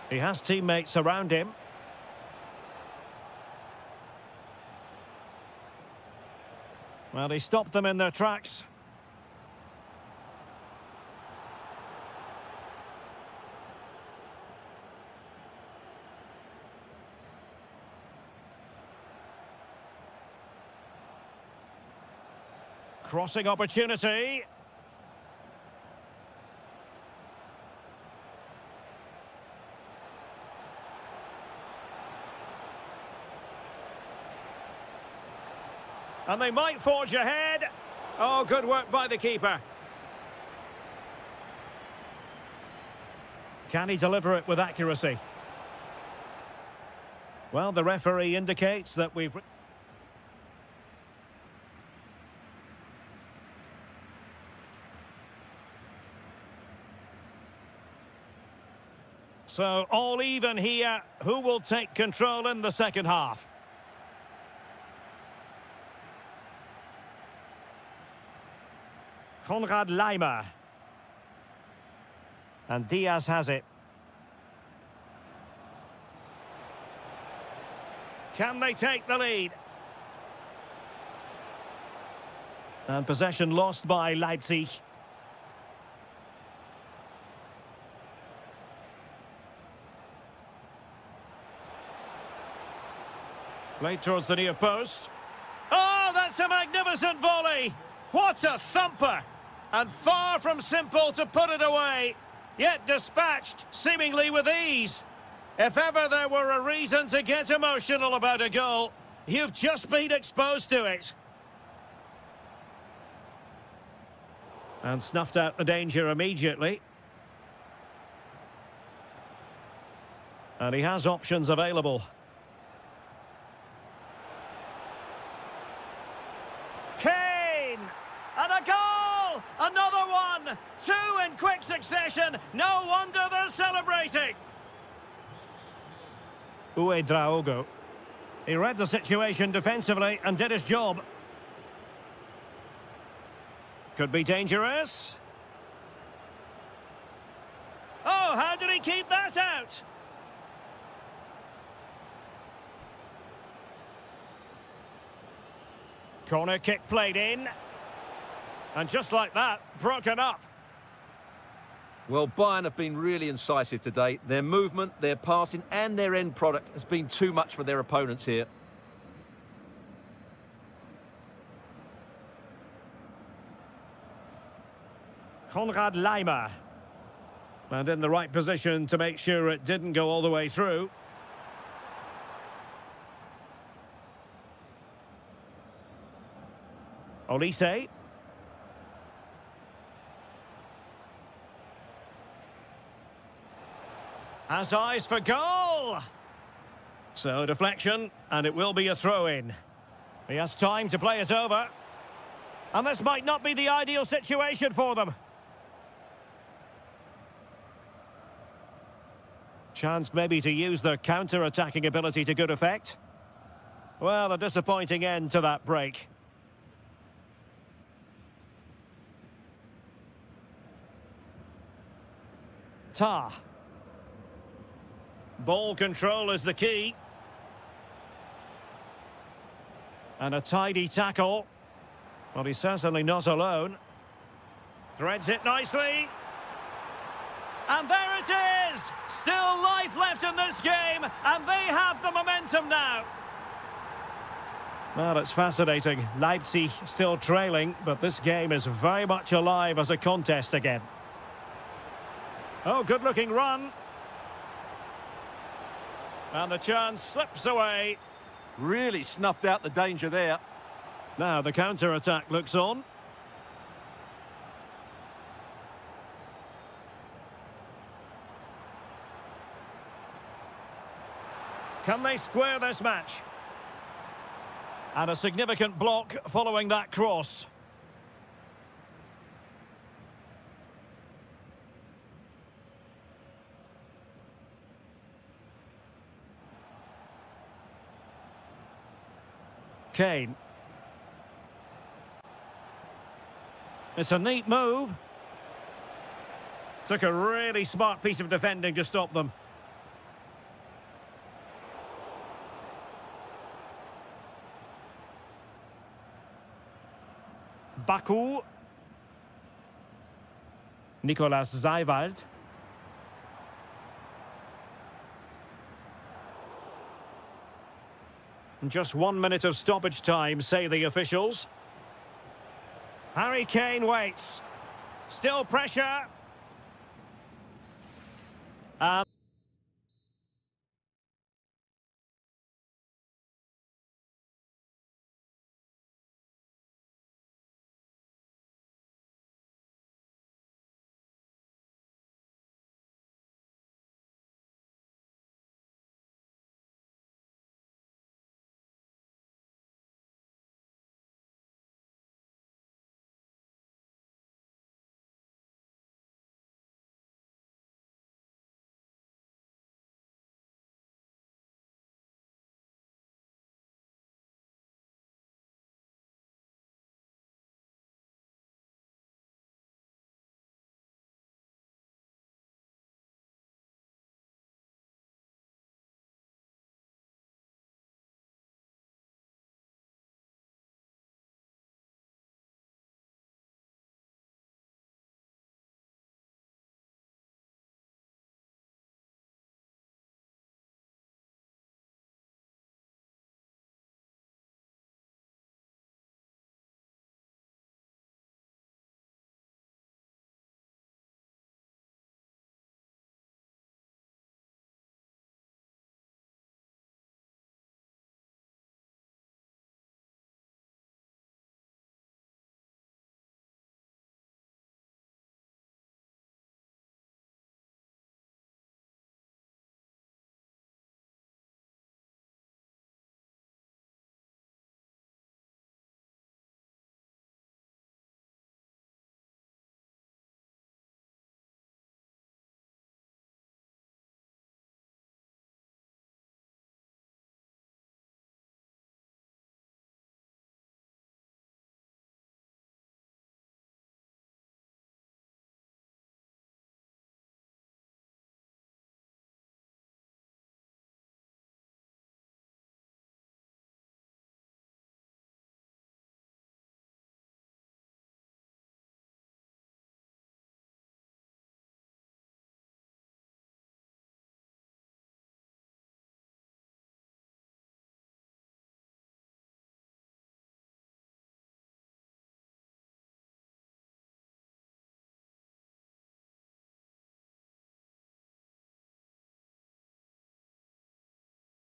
He has teammates around him. Well, he stopped them in their tracks. Crossing opportunity. And they might forge ahead. Oh, good work by the keeper. Can he deliver it with accuracy? Well, the referee indicates that we've... So, all even here. Who will take control in the second half? Konrad Leimer. And Diaz has it. Can they take the lead? And possession lost by Leipzig. Played towards the near post. Oh, that's a magnificent volley! What a thumper! And far from simple to put it away, yet dispatched seemingly with ease. If ever there were a reason to get emotional about a goal, you've just been exposed to it. And snuffed out the danger immediately. And he has options available. Kane! And a goal! Another one! Two in quick succession. No wonder they're celebrating. Draogo. He read the situation defensively and did his job. Could be dangerous. Oh, how did he keep that out? Corner kick played in. And just like that, broken up. Well, Bayern have been really incisive today. Their movement, their passing and their end product has been too much for their opponents here. Konrad Leimer. And in the right position to make sure it didn't go all the way through. Olise. Has eyes for goal. So deflection, and it will be a throw-in. He has time to play it over. And this might not be the ideal situation for them. Chance maybe to use their counter-attacking ability to good effect. Well, a disappointing end to that break. Tah. Ball control is the key. And a tidy tackle. Well, he's certainly not alone. Threads it nicely. And there it is! Still life left in this game, and they have the momentum now. Well, it's fascinating. Leipzig still trailing, but this game is very much alive as a contest again. Oh, good-looking run. And the chance slips away. Really snuffed out the danger there. Now the counter-attack looks on. Can they square this match? And a significant block following that cross. Kane. It's a neat move. Took a really smart piece of defending to stop them. Baku. Nicolas Seiwald. Just 1 minute of stoppage time, say the officials. Harry Kane waits. Still pressure.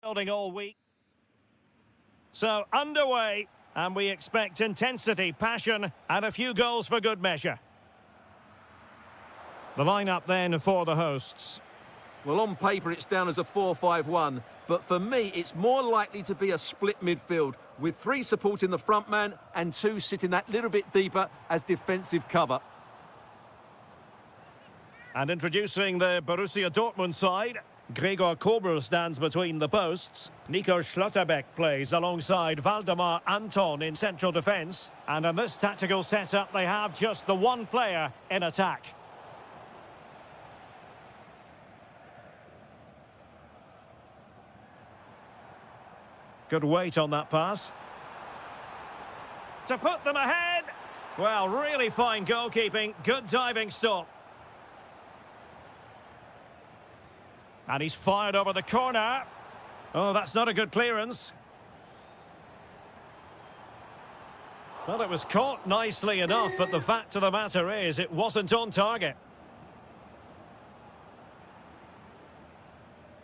Building all week. So underway, and we expect intensity, passion, and a few goals for good measure. The lineup then for the hosts. Well, on paper it's down as a 4-5-1, but for me it's more likely to be a split midfield with 3 supporting the front man and 2 sitting that little bit deeper as defensive cover. And introducing the Borussia Dortmund side, Gregor Kobel stands between the posts. Nico Schlotterbeck plays alongside Valdemar Anton in central defence. And in this tactical setup, they have just the one player in attack. Good weight on that pass. To put them ahead. Well, really fine goalkeeping. Good diving stop. And he's fired over the corner. Oh, that's not a good clearance. Well, it was caught nicely enough, but the fact of the matter is it wasn't on target.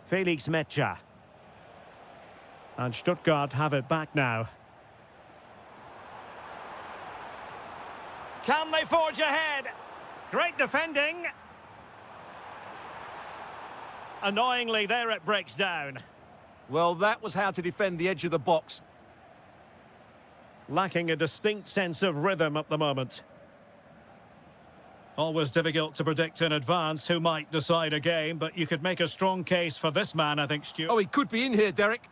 Felix Metscher. And Stuttgart have it back now. Can they forge ahead? Great defending. Annoyingly, there it breaks down. Well, that was how to defend the edge of the box. Lacking a distinct sense of rhythm at the moment. Always difficult to predict in advance who might decide a game, but you could make a strong case for this man, I think, Stuart. Oh, he could be in here, Derek.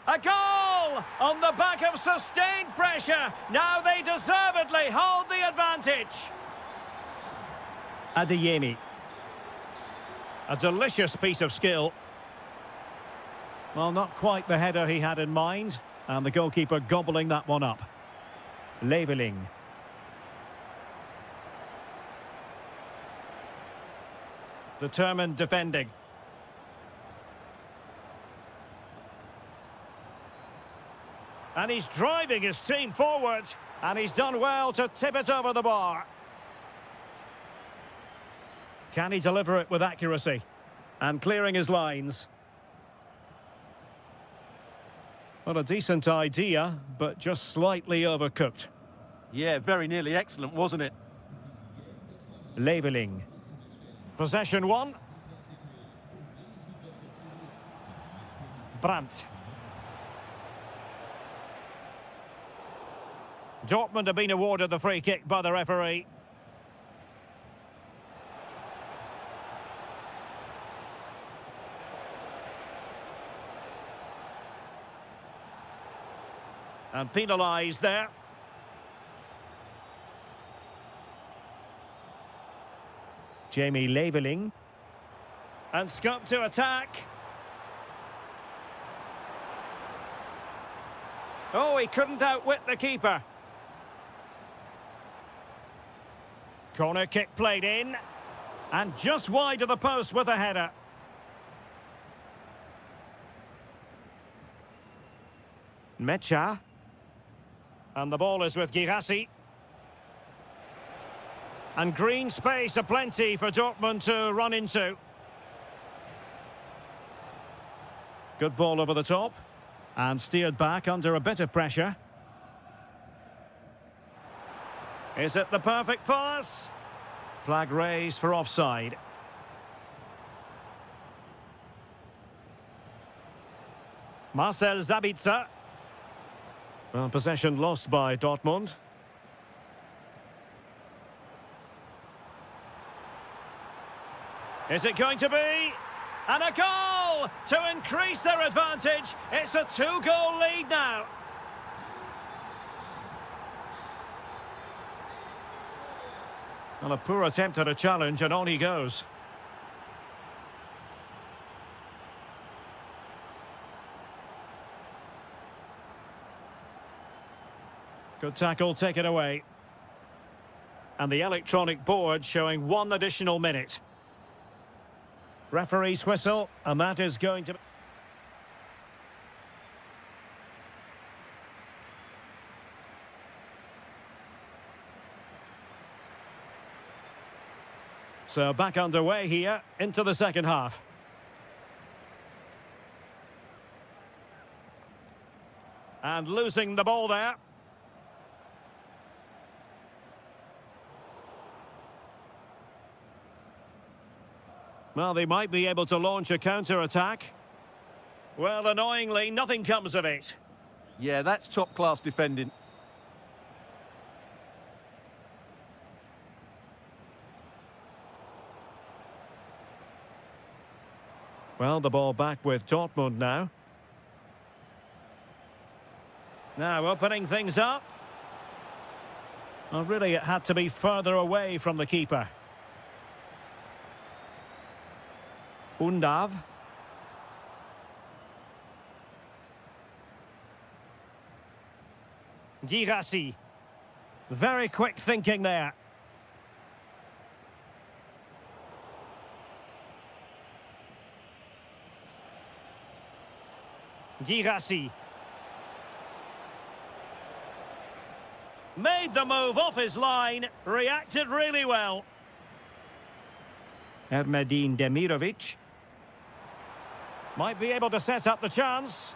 A goal! On the back of sustained pressure. Now they deservedly hold the advantage. Adeyemi. A delicious piece of skill. Well, not quite the header he had in mind. And the goalkeeper gobbling that one up. Leveling. Determined defending. And he's driving his team forward. And he's done well to tip it over the bar. Can he deliver it with accuracy? And clearing his lines. Well, a decent idea, but just slightly overcooked. Yeah, very nearly excellent, wasn't it? Leveling. Possession 1. Brandt. Dortmund have been awarded the free kick by the referee. And penalised there. Jamie Leveling. And scope to attack. Oh, he couldn't outwit the keeper. Corner kick played in. And just wide of the post with a header. Metscher. And the ball is with Girassi. And green space aplenty for Dortmund to run into. Good ball over the top. And steered back under a bit of pressure. Is it the perfect pass? Flag raised for offside. Marcel Sabitzer. Well, possession lost by Dortmund. Is it going to be? And a goal to increase their advantage. It's a 2-goal lead now. Well, a poor attempt at a challenge, and on he goes. Good tackle taken away. And the electronic board showing 1 additional minute. Referee's whistle, and that is going to... So back underway here into the second half. And losing the ball there. Well, they might be able to launch a counter-attack. Well, annoyingly, nothing comes of it. Yeah, that's top-class defending. Well, the ball back with Dortmund now. Now opening things up. Well, really, it had to be further away from the keeper. Undav. Girassi. Very quick thinking there. Girassi. Made the move off his line, reacted really well. Ermedin Demirovic. Might be able to set up the chance.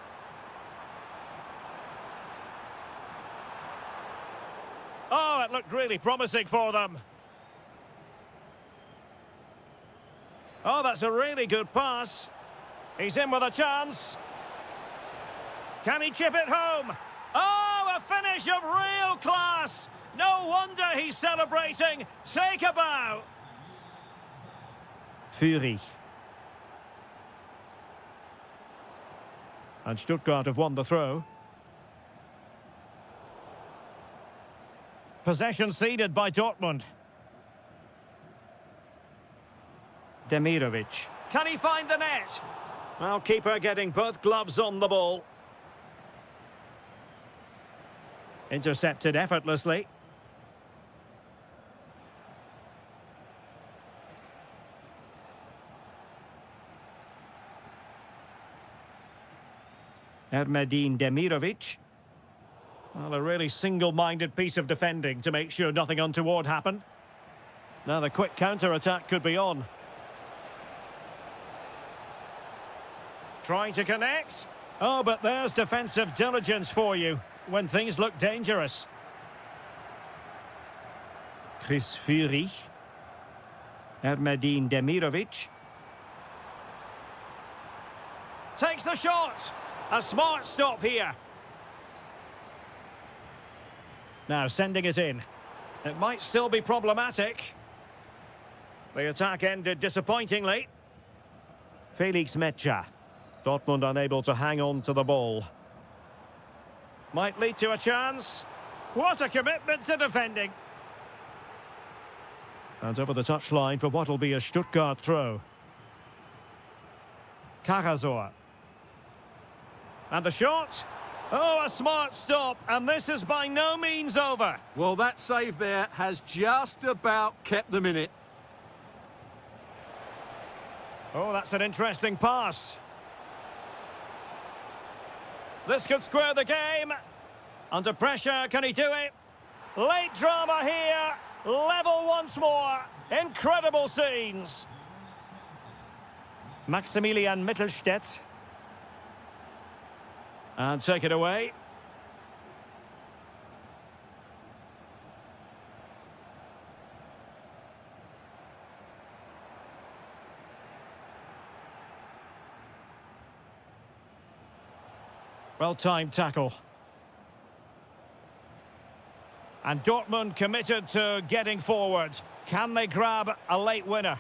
Oh, it looked really promising for them. Oh, that's a really good pass. He's in with a chance. Can he chip it home? Oh, a finish of real class. No wonder he's celebrating. Take a bow. Fury. And Stuttgart have won the throw. Possession ceded by Dortmund. Demirovic. Can he find the net? Well, keeper getting both gloves on the ball. Intercepted effortlessly. Ermedin Demirovic. Well, a really single-minded piece of defending to make sure nothing untoward happened. Now the quick counter-attack could be on. Trying to connect. Oh, but there's defensive diligence for you when things look dangerous. Chris Fury. Ermedin Demirovic. Takes the shot. A smart stop here. Now sending it in. It might still be problematic. The attack ended disappointingly. Felix Mecha. Dortmund unable to hang on to the ball. Might lead to a chance. What a commitment to defending. And over the touchline for what will be a Stuttgart throw. Karasor. And the shot. Oh, a smart stop, and this is by no means over. Well, that save there has just about kept them in it. Oh, that's an interesting pass. This could square the game. Under pressure, can he do it? Late drama here. Level once more. Incredible scenes. Maximilian Mittelstädt. And take it away. Well-timed tackle. And Dortmund committed to getting forward. Can they grab a late winner?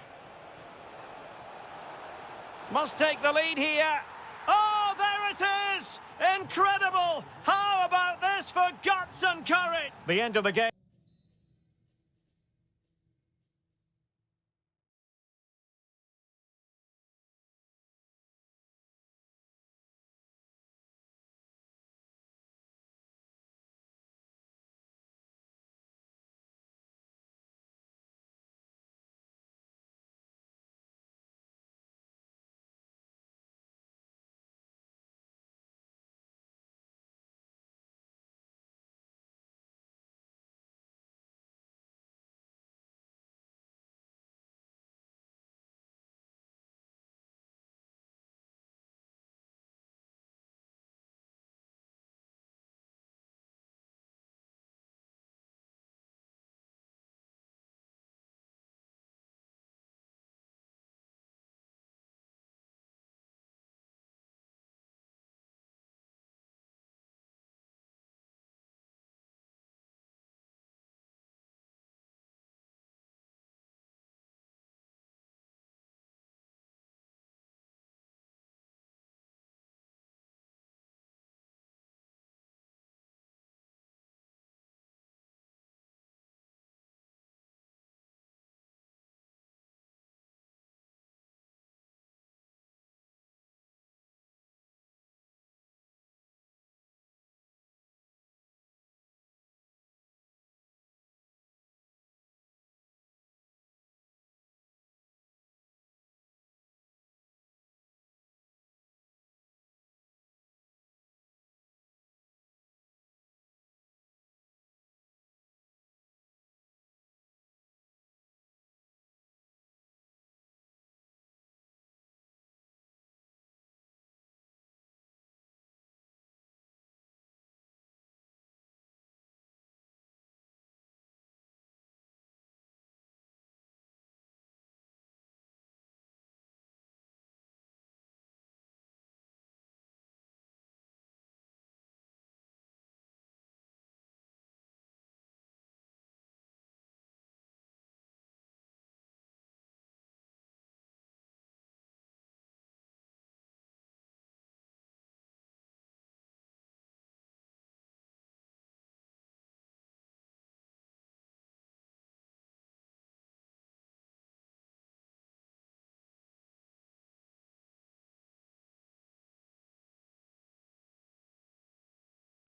Must take the lead here. Oh, there it is! Incredible! How about this for guts and courage? The end of the game.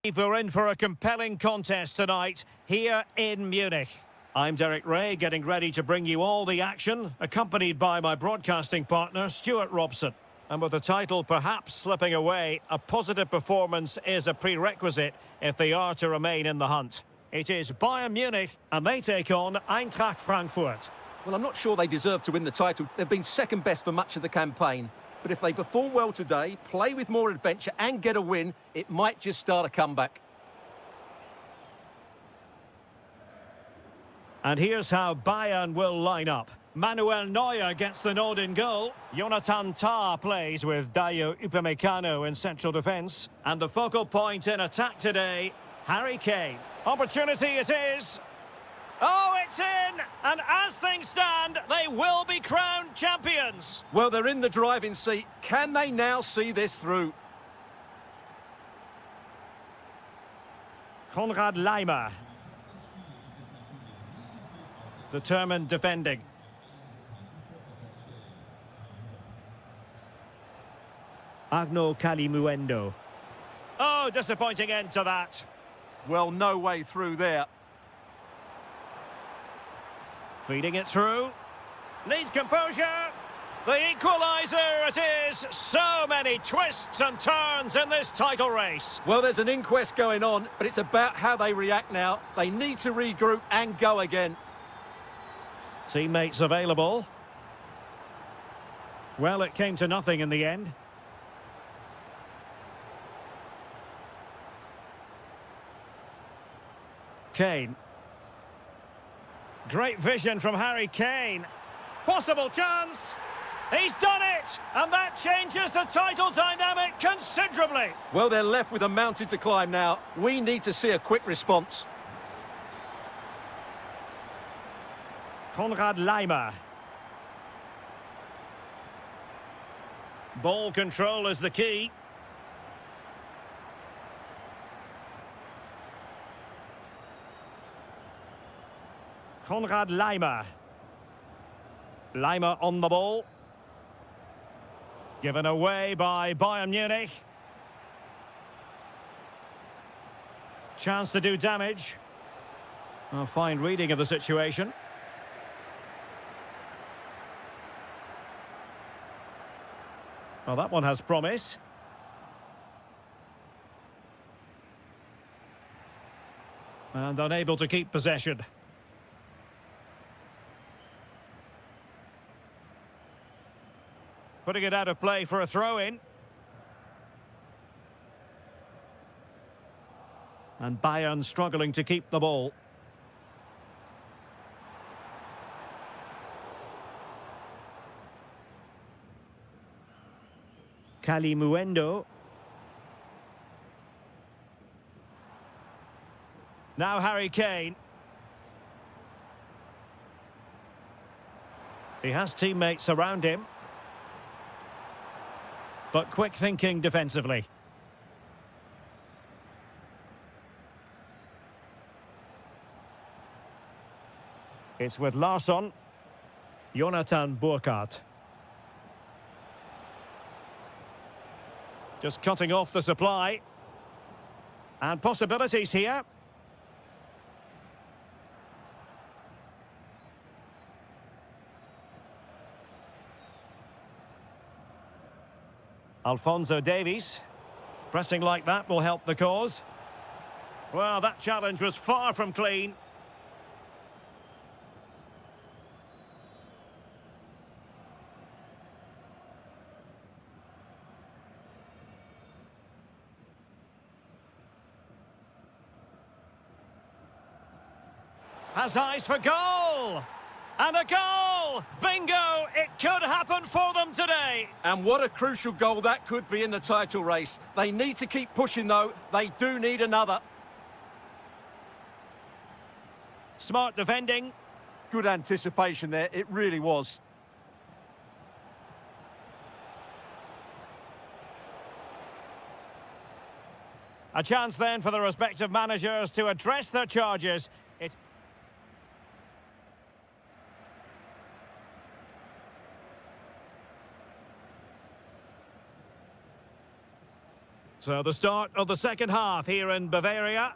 We're in for a compelling contest tonight here in Munich. I'm Derek Ray, getting ready to bring you all the action, accompanied by my broadcasting partner, Stuart Robson. And with the title perhaps slipping away, a positive performance is a prerequisite if they are to remain in the hunt. It is Bayern Munich, and they take on Eintracht Frankfurt. Well, I'm not sure they deserve to win the title. They've been second best for much of the campaign. But if they perform well today, play with more adventure and get a win, it might just start a comeback. And here's how Bayern will line up. Manuel Neuer gets the nod in goal. Jonathan Tah plays with Dayo Upamecano in central defence. And the focal point in attack today, Harry Kane. Opportunity it is. Oh, it's in! And as things stand, they will be crowned champions. Well, they're in the driving seat. Can they now see this through? Konrad Laimer. Determined defending. Agno Kalimuendo. Oh, disappointing end to that. Well, no way through there. Feeding it through. Needs composure. The equaliser it is. So many twists and turns in this title race. Well, there's an inquest going on, but it's about how they react now. They need to regroup and go again. Teammates available. Well, it came to nothing in the end. Kane. Great vision from Harry Kane. Possible chance. He's done it! And that changes the title dynamic considerably. Well, they're left with a mountain to climb now. We need to see a quick response. Konrad Laimer. Ball control is the key. Konrad Laimer. Laimer on the ball. Given away by Bayern Munich. Chance to do damage. A fine reading of the situation. Well, that one has promise. And unable to keep possession. Putting it out of play for a throw-in. And Bayern struggling to keep the ball. Kalimuendo. Now Harry Kane. He has teammates around him. But quick thinking defensively. It's with Larsson. Jonathan Burkhardt. Just cutting off the supply. And possibilities here. Alphonso Davies. Pressing like that will help the cause. Well, that challenge was far from clean. Has eyes for goal! And a goal! Bingo! It could happen for them today. And what a crucial goal that could be in the title race. They need to keep pushing, though. They do need another. Smart defending. Good anticipation there. It really was. A chance then for the respective managers to address their charges. So the start of the second half here in Bavaria.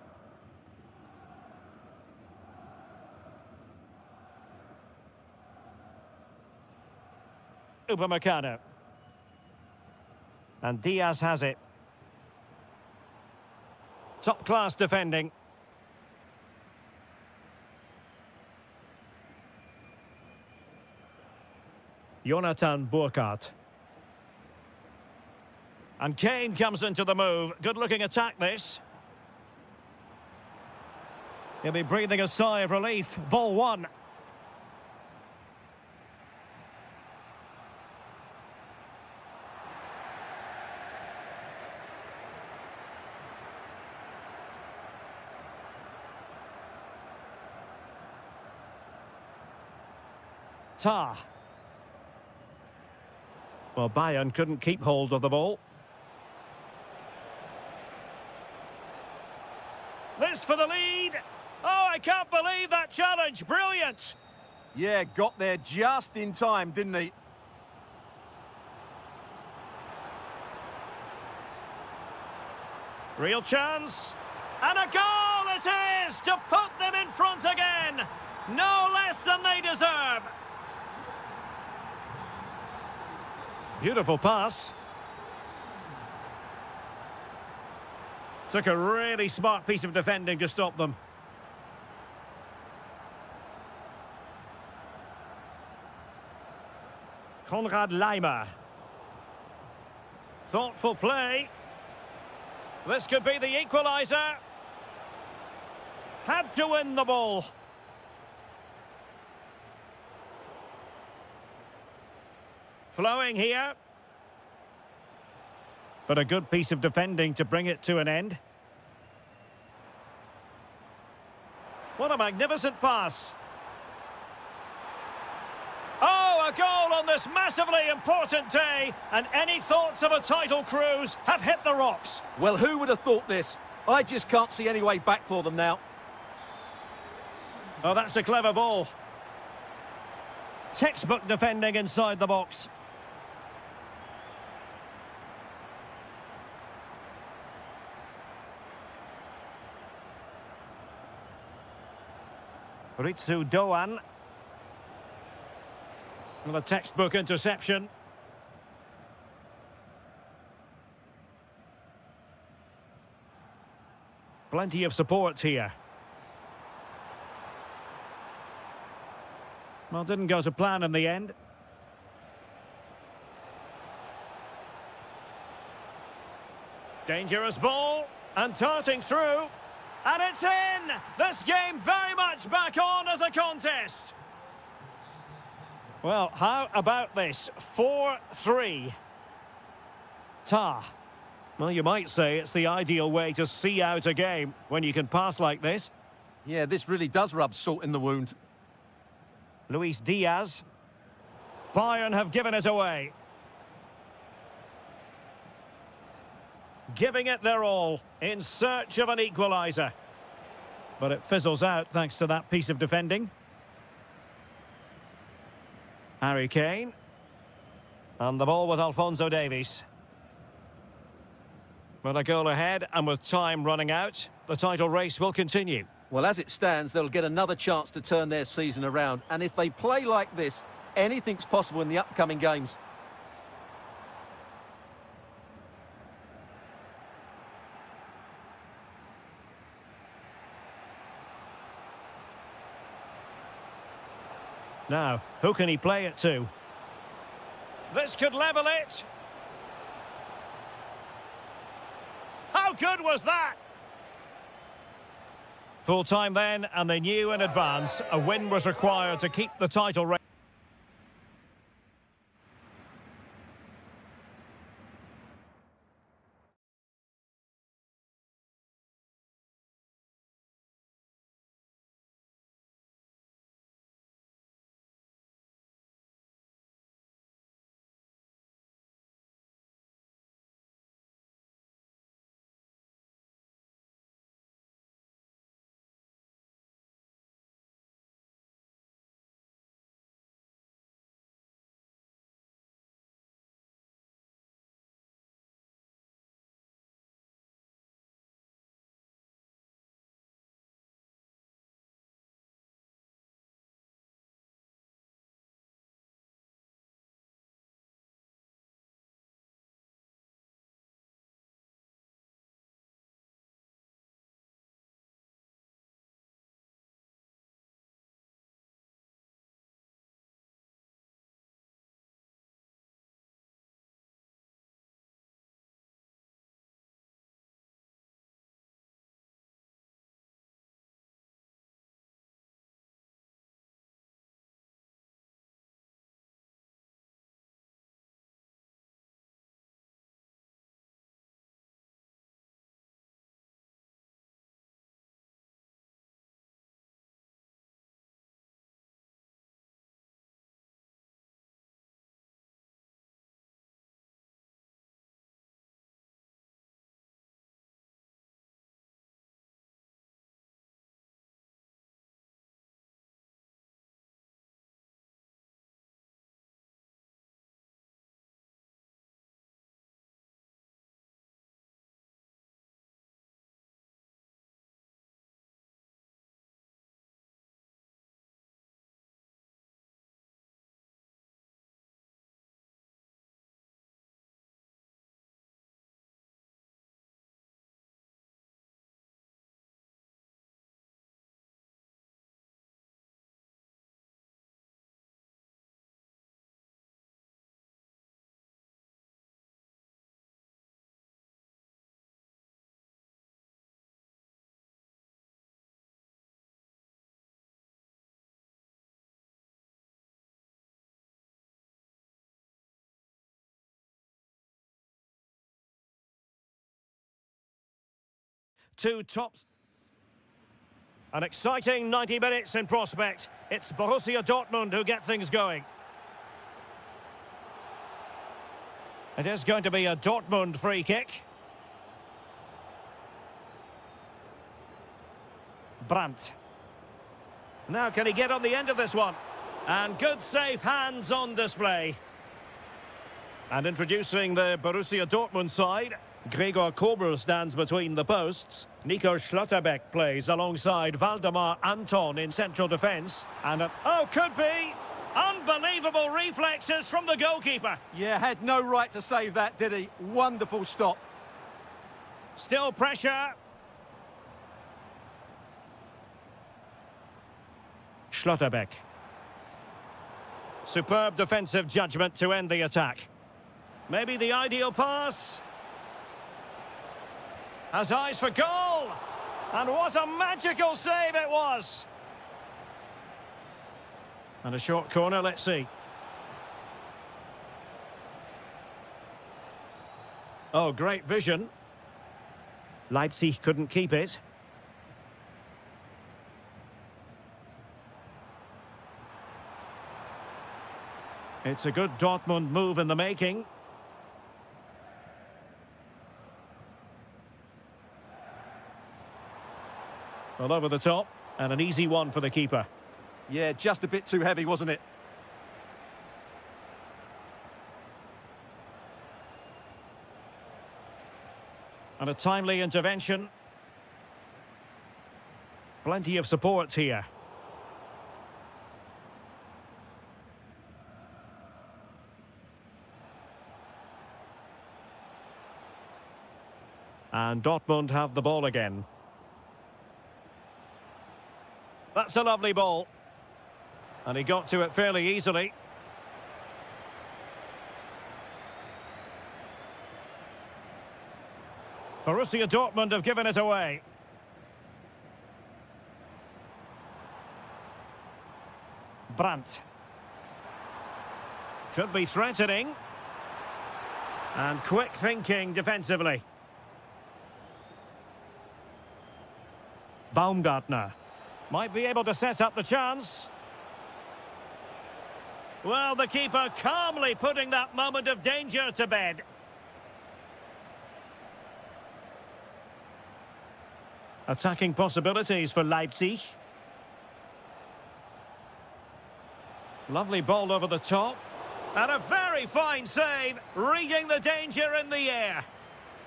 Upamecano. And Diaz has it. Top-class defending. Jonathan Burkhardt. And Kane comes into the move. Good-looking attack, this. He'll be breathing a sigh of relief. Ball one. Tar. Well, Bayern couldn't keep hold of the ball. This for the lead. Oh, I can't believe that challenge. Brilliant. Yeah, got there just in time, didn't he? Real chance. And a goal it is to put them in front again. No less than they deserve. Beautiful pass. Took a really smart piece of defending to stop them. Konrad Laimer. Thoughtful play. This could be the equaliser. Had to win the ball. Flowing here. But a good piece of defending to bring it to an end. What a magnificent pass. Oh, a goal on this massively important day. And any thoughts of a title cruise have hit the rocks. Well, who would have thought this? I just can't see any way back for them now. Oh, that's a clever ball. Textbook defending inside the box. Ritsu Doan. Well, a textbook interception. Plenty of support here. Well, didn't go to plan in the end. Dangerous ball. And darting through. And it's in! This game very much back on as a contest. Well, how about this? 4-3. Tar. Well, you might say it's the ideal way to see out a game when you can pass like this. Yeah, this really does rub salt in the wound. Luis Diaz. Bayern have given it away. Giving it their all in search of an equaliser. But it fizzles out thanks to that piece of defending. Harry Kane. And the ball with Alphonso Davies. With a goal ahead and with time running out, the title race will continue. Well, as it stands, they'll get another chance to turn their season around. And if they play like this, anything's possible in the upcoming games. Now, who can he play it to? This could level it. How good was that? Full time then, and they knew in advance a win was required to keep the title race. two tops. An exciting 90 minutes in prospect. It's Borussia Dortmund who get things going. It is going to be a Dortmund free kick. Brandt. Now can he get on the end of this one? And good safe hands on display. And introducing the Borussia Dortmund side, Gregor Kobel stands between the posts. Nico Schlotterbeck plays alongside Valdemar Anton in central defence. And could be! Unbelievable reflexes from the goalkeeper. Yeah, had no right to save that, did he? Wonderful stop. Still pressure. Schlotterbeck. Superb defensive judgment to end the attack. Maybe the ideal pass. Has eyes for goal. And what a magical save it was. And a short corner, let's see. Oh, great vision. Leipzig couldn't keep it. It's a good Dortmund move in the making. Well, over the top, and an easy one for the keeper. Yeah, just a bit too heavy, wasn't it? And a timely intervention. Plenty of support here. And Dortmund have the ball again. That's a lovely ball. And he got to it fairly easily. Borussia Dortmund have given it away. Brandt. Could be threatening. And quick thinking defensively. Baumgartner. Might be able to set up the chance. Well, the keeper calmly putting that moment of danger to bed. Attacking possibilities for Leipzig. Lovely ball over the top. And a very fine save, reading the danger in the air.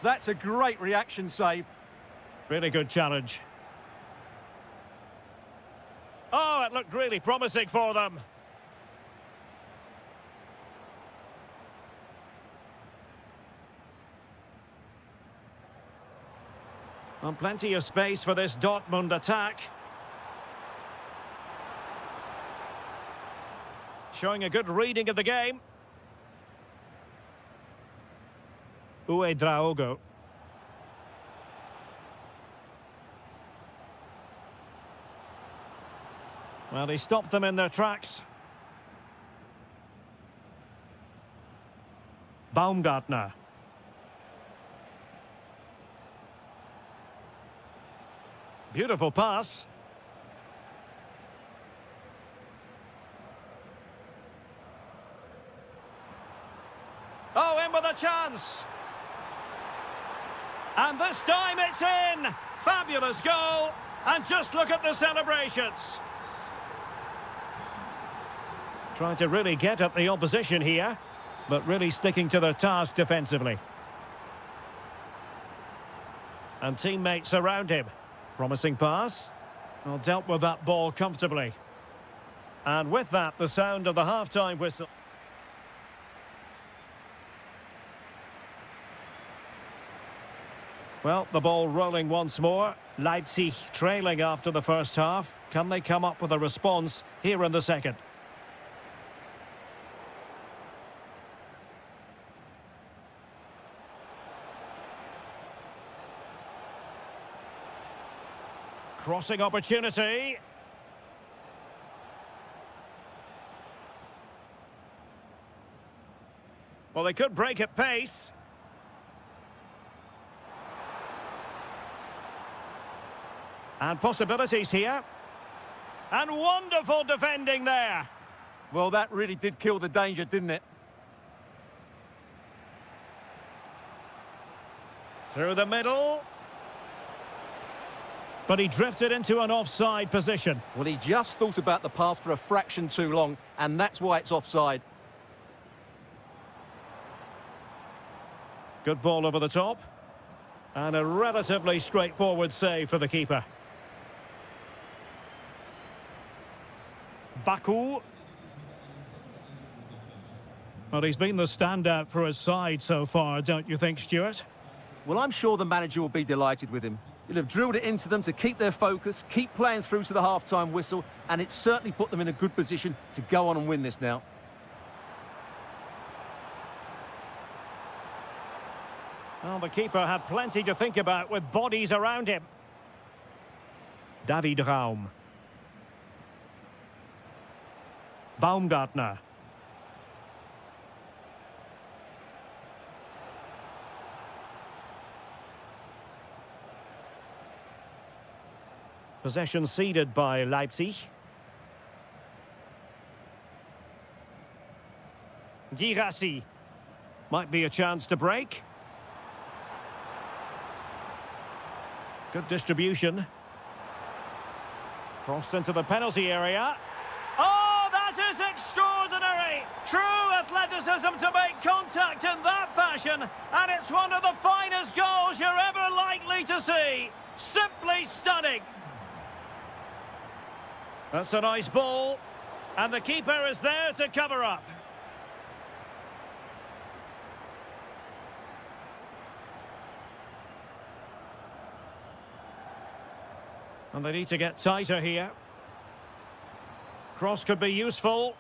That's a great reaction save. Really good challenge. Oh, it looked really promising for them. And plenty of space for this Dortmund attack. Showing a good reading of the game. Uedraogo. Well, he stopped them in their tracks. Baumgartner. Beautiful pass. Oh, in with a chance. And this time it's in. Fabulous goal. And just look at the celebrations. Trying to really get at the opposition here, but really sticking to their task defensively. And teammates around him. Promising pass. Well, dealt with that ball comfortably. And with that, the sound of the half-time whistle. Well, the ball rolling once more. Leipzig trailing after the first half. Can they come up with a response here in the second? Crossing opportunity. Well, they could break at pace. And possibilities here. And wonderful defending there. Well, that really did kill the danger, didn't it? Through the middle. But he drifted into an offside position. Well, he just thought about the pass for a fraction too long, and that's why it's offside. Good ball over the top. And a relatively straightforward save for the keeper. Baku. Well, he's been the standout for his side so far, don't you think, Stuart? Well, I'm sure the manager will be delighted with him. He'll have drilled it into them to keep their focus, keep playing through to the half-time whistle, and it's certainly put them in a good position to go on and win this now. Well, the keeper had plenty to think about with bodies around him. David Raum. Baumgartner. Possession ceded by Leipzig. Girassi. Might be a chance to break. Good distribution. Crossed into the penalty area. Oh, that is extraordinary! True athleticism to make contact in that fashion, and it's one of the finest goals you're ever likely to see. Simply stunning. That's a nice ball, and the keeper is there to cover up. And they need to get tighter here. Cross could be useful.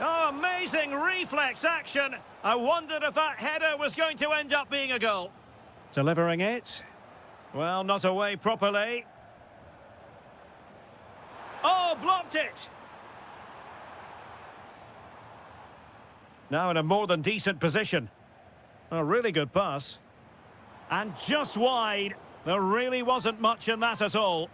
Oh, amazing reflex action. I wondered if that header was going to end up being a goal. Delivering it. Well, not away properly. Oh, blocked it. Now in a more than decent position. A really good pass. And just wide. There really wasn't much in that at all.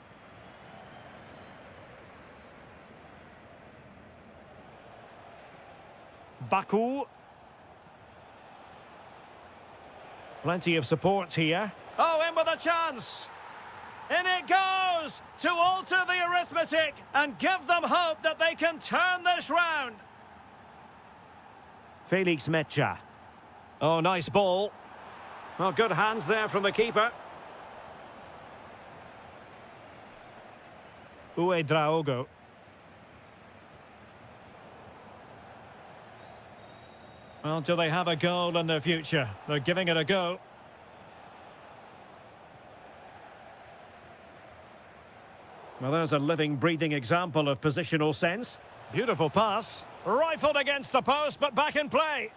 Baku. Plenty of support here. Oh, in with a chance. In it goes to alter the arithmetic and give them hope that they can turn this round. Felix Mecha. Oh, nice ball. Well, good hands there from the keeper. Draogo. Well, do they have a goal in their future? They're giving it a go. Well, there's a living, breathing example of positional sense. Beautiful pass. Rifled against the post, but back in play.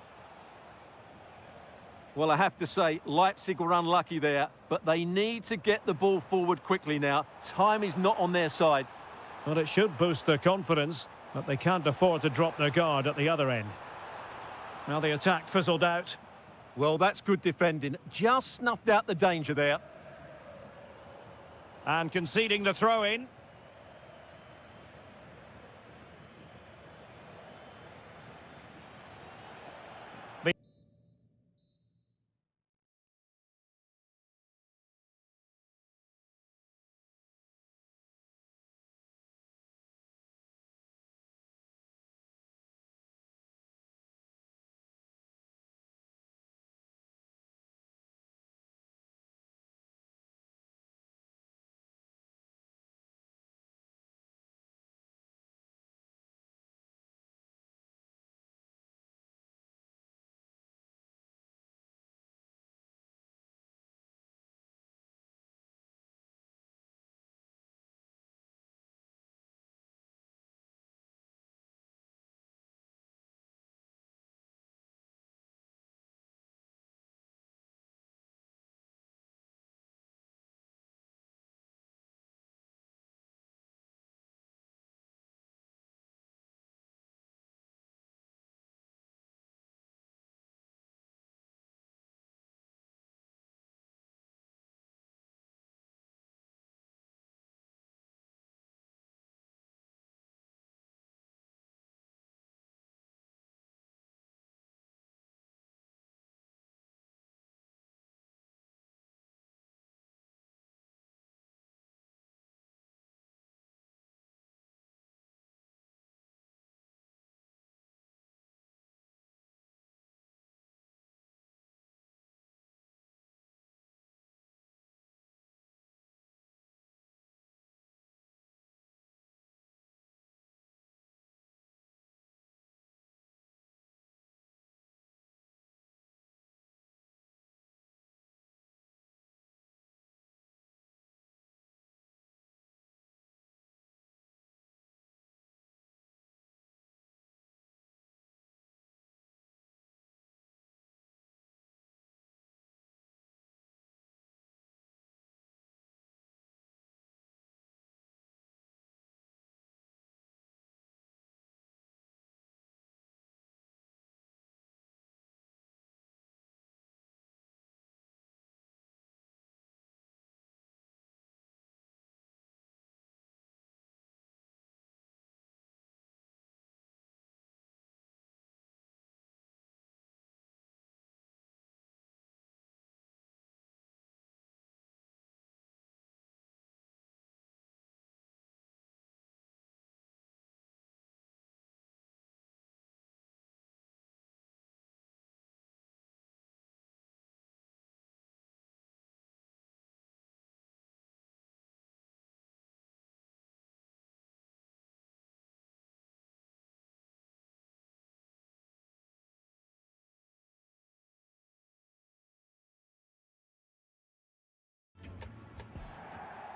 Well, I have to say, Leipzig were unlucky there, but they need to get the ball forward quickly now. Time is not on their side. Well, it should boost their confidence, but they can't afford to drop their guard at the other end. Now the attack fizzled out. Well, that's good defending. Just snuffed out the danger there. And conceding the throw-in.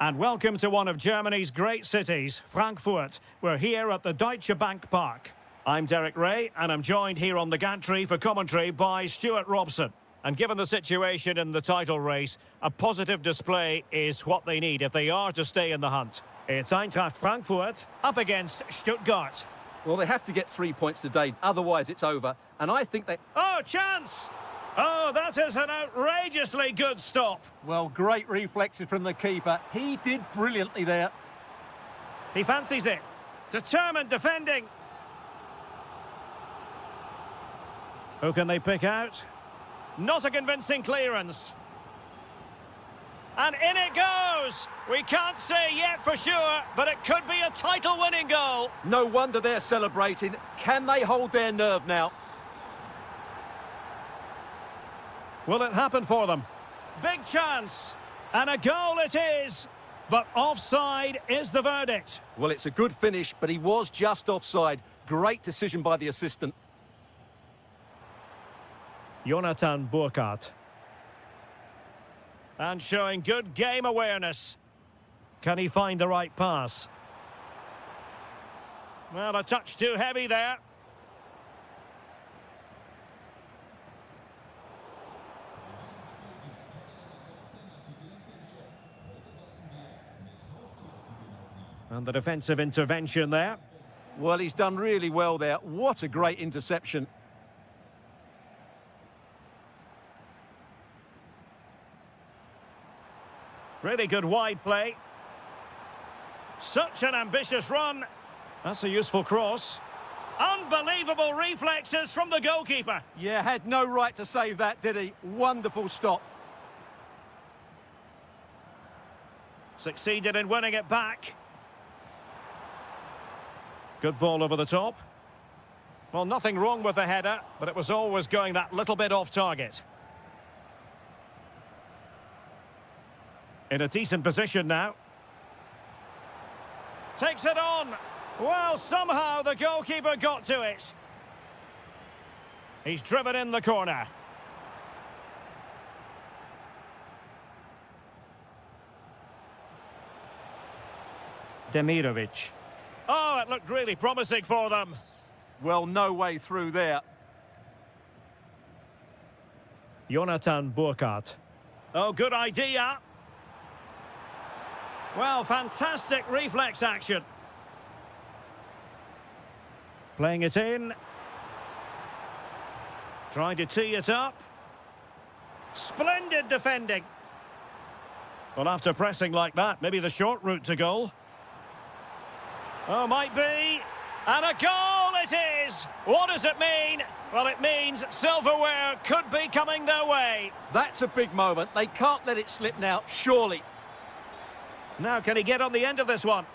And welcome to one of Germany's great cities, Frankfurt. We're here at the Deutsche Bank Park. I'm Derek Ray, and I'm joined here on the gantry for commentary by Stuart Robson. And given the situation in the title race, a positive display is what they need if they are to stay in the hunt. It's Eintracht Frankfurt up against Stuttgart. Well, they have to get 3 points today, otherwise it's over. And I think they... Oh, chance! Oh, that is an outrageously good stop. Well, great reflexes from the keeper. He did brilliantly there. He fancies it. Determined defending. Who can they pick out? Not a convincing clearance. And in it goes! We can't say yet for sure, but it could be a title-winning goal. No wonder they're celebrating. Can they hold their nerve now? Will it happen for them? Big chance. And a goal it is. But offside is the verdict. Well, it's a good finish, but he was just offside. Great decision by the assistant. Jonathan Burkhardt. And showing good game awareness. Can he find the right pass? Well, a touch too heavy there. And the defensive intervention there. Well, he's done really well there. What a great interception. Really good wide play. Such an ambitious run. That's a useful cross. Unbelievable reflexes from the goalkeeper. Yeah, had no right to save that, did he? Wonderful stop. Succeeded in winning it back. Good ball over the top. Well, nothing wrong with the header, but it was always going that little bit off target. In a decent position now. Takes it on. Well, somehow the goalkeeper got to it. He's driven in the corner. Demirovic. Oh, it looked really promising for them. Well, no way through there. Jonathan Burkhardt. Oh, good idea. Well, fantastic reflex action. Playing it in. Trying to tee it up. Splendid defending. Well, after pressing like that, maybe the short route to goal. Oh, might be. And a goal it is! What does it mean? Well, it means silverware could be coming their way. That's a big moment. They can't let it slip now, surely. Now, can he get on the end of this one?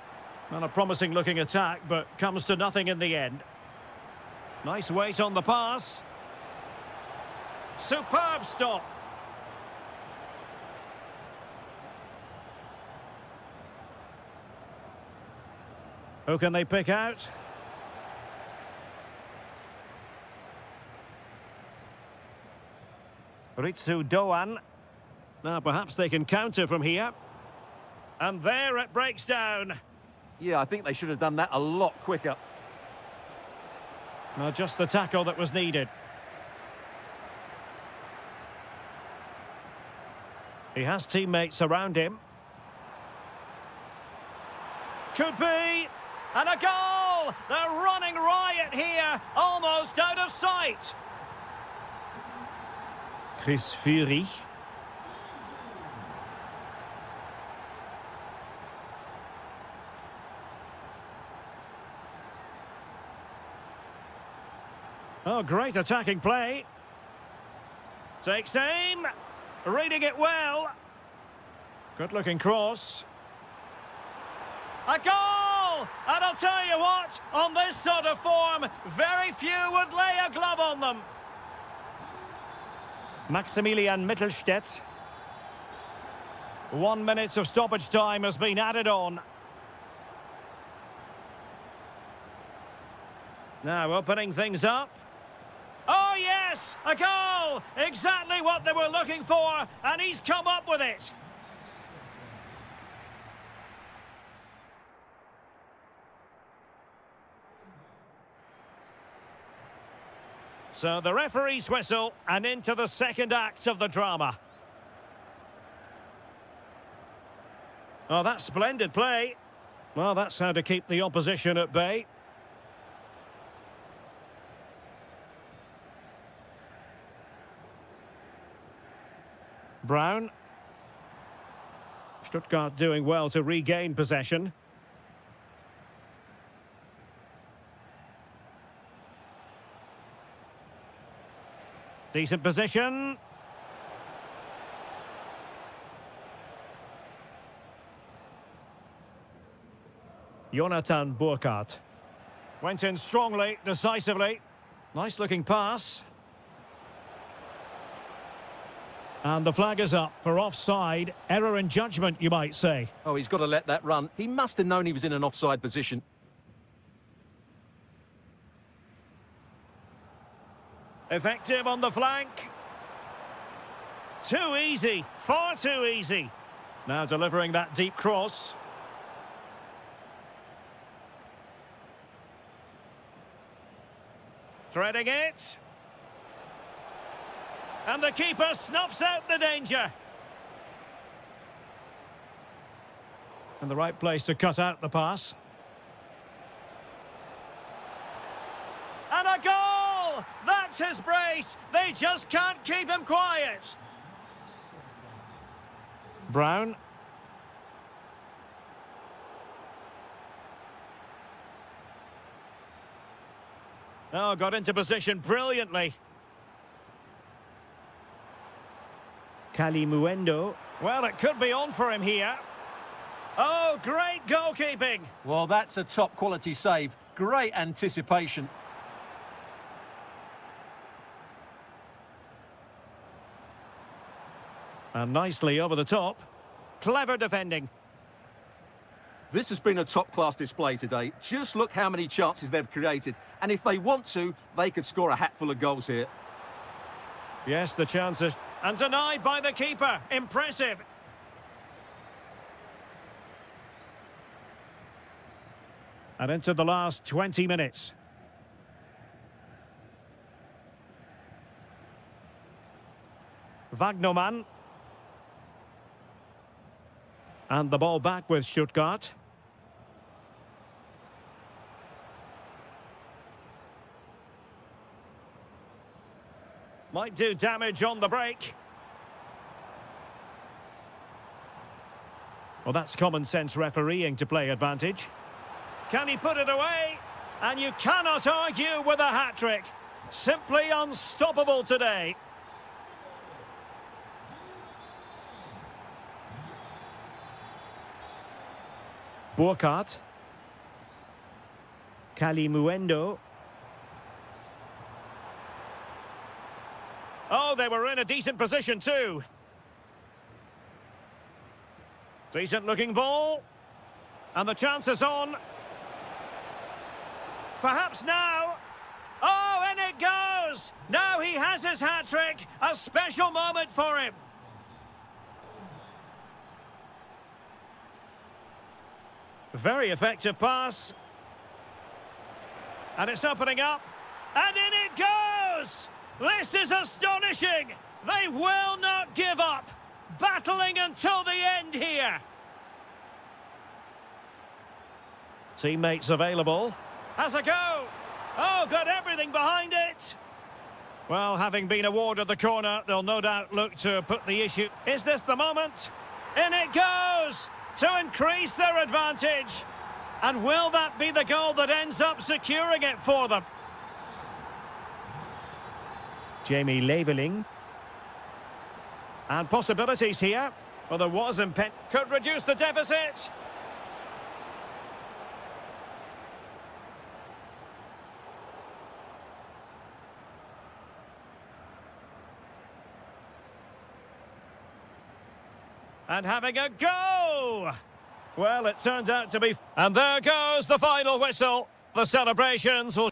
Not a promising looking attack, but comes to nothing in the end. Nice weight on the pass. Superb stop. Who can they pick out? Ritsu Doan. Now, perhaps they can counter from here. And there it breaks down. Yeah, I think they should have done that a lot quicker. Now, just the tackle that was needed. He has teammates around him. Could be. And a goal! They're running riot here, almost out of sight. Chris Fury. Oh, great attacking play. Takes aim. Reading it well. Good-looking cross. A goal! And I'll tell you what, on this sort of form, very few would lay a glove on them. Maximilian Mittelstädt. 1 minute of stoppage time has been added on. Now opening things up. Oh yes, a goal! Exactly what they were looking for, and he's come up with it. So the referee's whistle and into the second act of the drama. Oh, that's splendid play. Well, that's how to keep the opposition at bay. Brown. Stuttgart doing well to regain possession. Decent position. Jonathan Burkhardt. Went in strongly, decisively. Nice looking pass. And the flag is up for offside. Error in judgment, you might say. Oh, he's got to let that run. He must have known he was in an offside position. Effective on the flank. Too easy, far too easy. Now delivering that deep cross. Threading it. And the keeper snuffs out the danger. And the right place to cut out the pass. And a goal! That's his brace. They just can't keep him quiet. Brown. Oh, got into position brilliantly. Kalimuendo. Well, it could be on for him here. Oh, great goalkeeping. Well, that's a top-quality save. Great anticipation. And nicely over the top. Clever defending. This has been a top-class display today. Just look how many chances they've created. And if they want to, they could score a hatful of goals here. Yes, the chances. And denied by the keeper. Impressive. And into the last 20 minutes. Wagnerman. And the ball back with Stuttgart. Might do damage on the break. Well, that's common sense refereeing to play advantage. Can he put it away? And you cannot argue with a hat-trick. Simply unstoppable today. Burkhardt. Kalimuendo. Oh, they were in a decent position too. Decent looking ball. And the chance is on. Perhaps now. Oh, and it goes! Now he has his hat-trick. A special moment for him. Very effective pass. And it's opening up. And in it goes! This is astonishing! They will not give up! Battling until the end here! Teammates available. Has a go! Oh, got everything behind it! Well, having been awarded the corner, they'll no doubt look to put the issue. Is this the moment? In it goes! To increase their advantage. And will that be the goal that ends up securing it for them? Jamie Leveling. And possibilities here. Well, there was impending. Could reduce the deficit. And having a go! Well, it turns out to be... And there goes the final whistle. The celebrations will...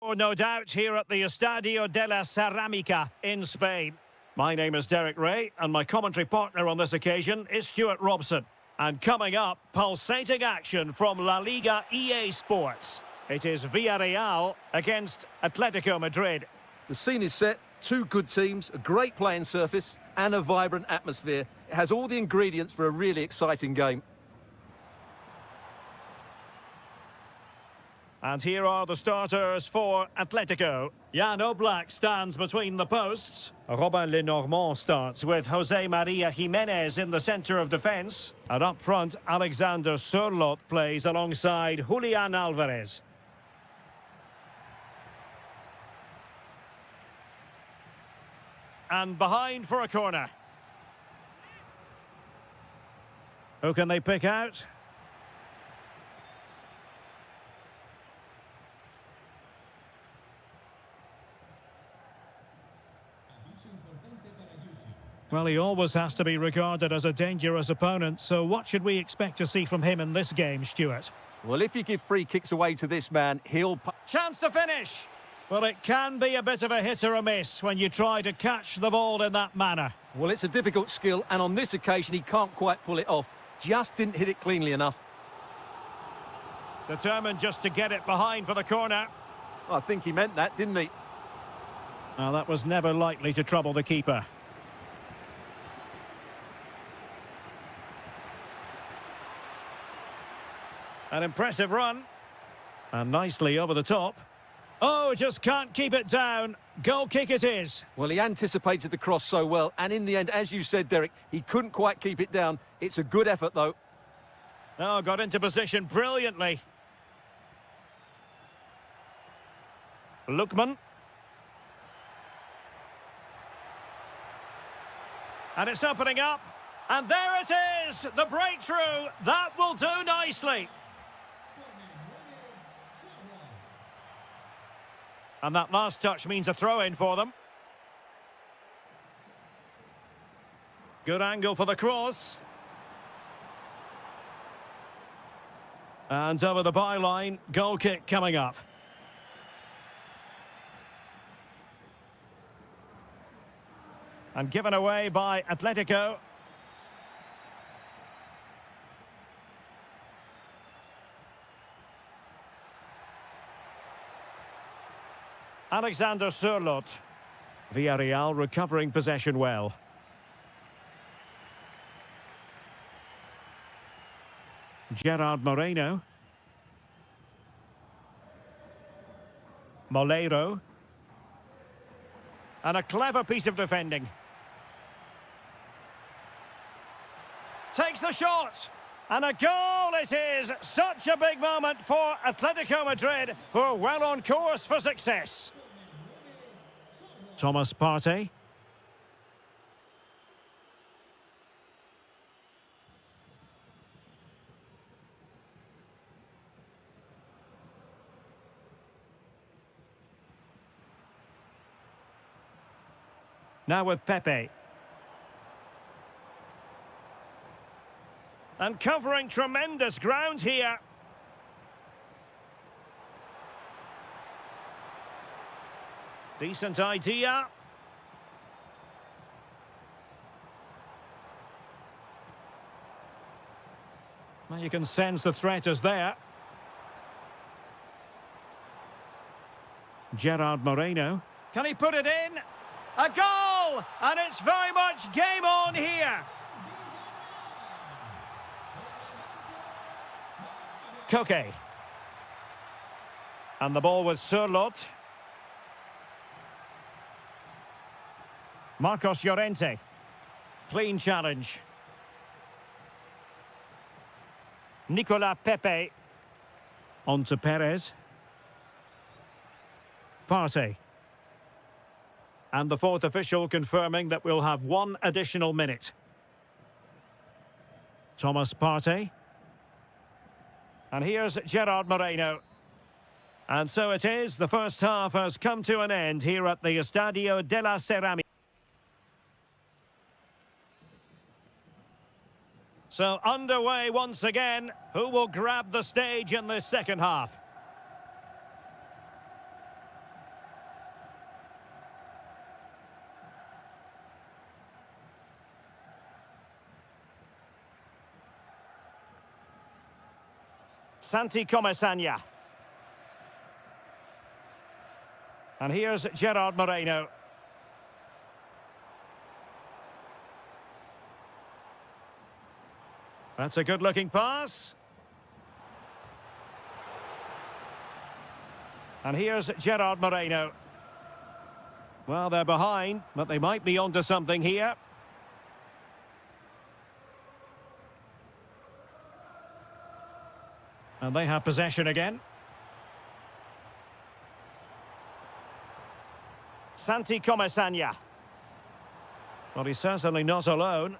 Oh, no doubt here at the Estadio de la Cerámica in Spain. My name is Derek Ray, and my commentary partner on this occasion is Stuart Robson. And coming up, pulsating action from La Liga EA Sports. It is Villarreal against Atletico Madrid. The scene is set, two good teams, a great playing surface and a vibrant atmosphere. It has all the ingredients for a really exciting game. And here are the starters for Atletico. Jan Oblak stands between the posts. Robin Lenormand starts with Jose Maria Jimenez in the centre of defence. And up front, Alexander Sørloth plays alongside Julian Alvarez. And behind for a corner. Who can they pick out? Well, he always has to be regarded as a dangerous opponent, so what should we expect to see from him in this game, Stuart? Well, if you give free kicks away to this man, he'll... Chance to finish! Well, it can be a bit of a hit or a miss when you try to catch the ball in that manner. Well, it's a difficult skill, and on this occasion, he can't quite pull it off. Just didn't hit it cleanly enough. Determined just to get it behind for the corner. I think he meant that, didn't he? Well, that was never likely to trouble the keeper. An impressive run. And nicely over the top. Oh, just can't keep it down. Goal kick it is. Well, he anticipated the cross so well, and in the end, as you said, Derek, he couldn't quite keep it down. It's a good effort, though. Oh, got into position brilliantly. Lookman. And it's opening up. And there it is! The breakthrough! That will do nicely. And that last touch means a throw-in for them. Good angle for the cross. And over the byline, goal kick coming up. And given away by Atletico. Alexander Sørloth. Villarreal recovering possession well. Gerard Moreno. Moleiro. And a clever piece of defending. Takes the shot. And a goal it is. Such a big moment for Atletico Madrid, who are well on course for success. Thomas Partey. Now with Pepe. And covering tremendous ground here. Decent idea. Well, you can sense the threat is there. Gerard Moreno. Can he put it in? A goal! And it's very much game on here. Koke. And the ball with Sørloth. Marcos Llorente. Clean challenge. Nicolas Pepe. On to Perez. Partey. And the fourth official confirming that we'll have one additional minute. Thomas Partey. And here's Gerard Moreno. And so it is, the first half has come to an end here at the Estadio de la Cerámica. So underway once again. Who will grab the stage in this second half? Santi Comesaña. And here's Gerard Moreno. That's a good-looking pass. And here's Gerard Moreno. Well, they're behind, but they might be onto something here. And they have possession again. Santi Comesaña. Well, he's certainly not alone.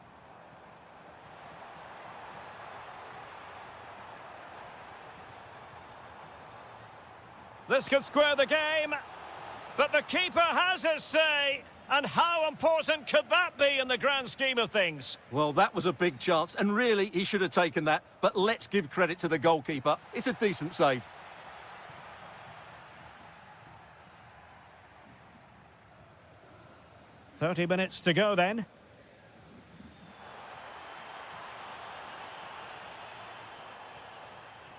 This could square the game, but the keeper has his say. And how important could that be in the grand scheme of things? Well, that was a big chance, and really, he should have taken that. But let's give credit to the goalkeeper. It's a decent save. "30 minutes to go then."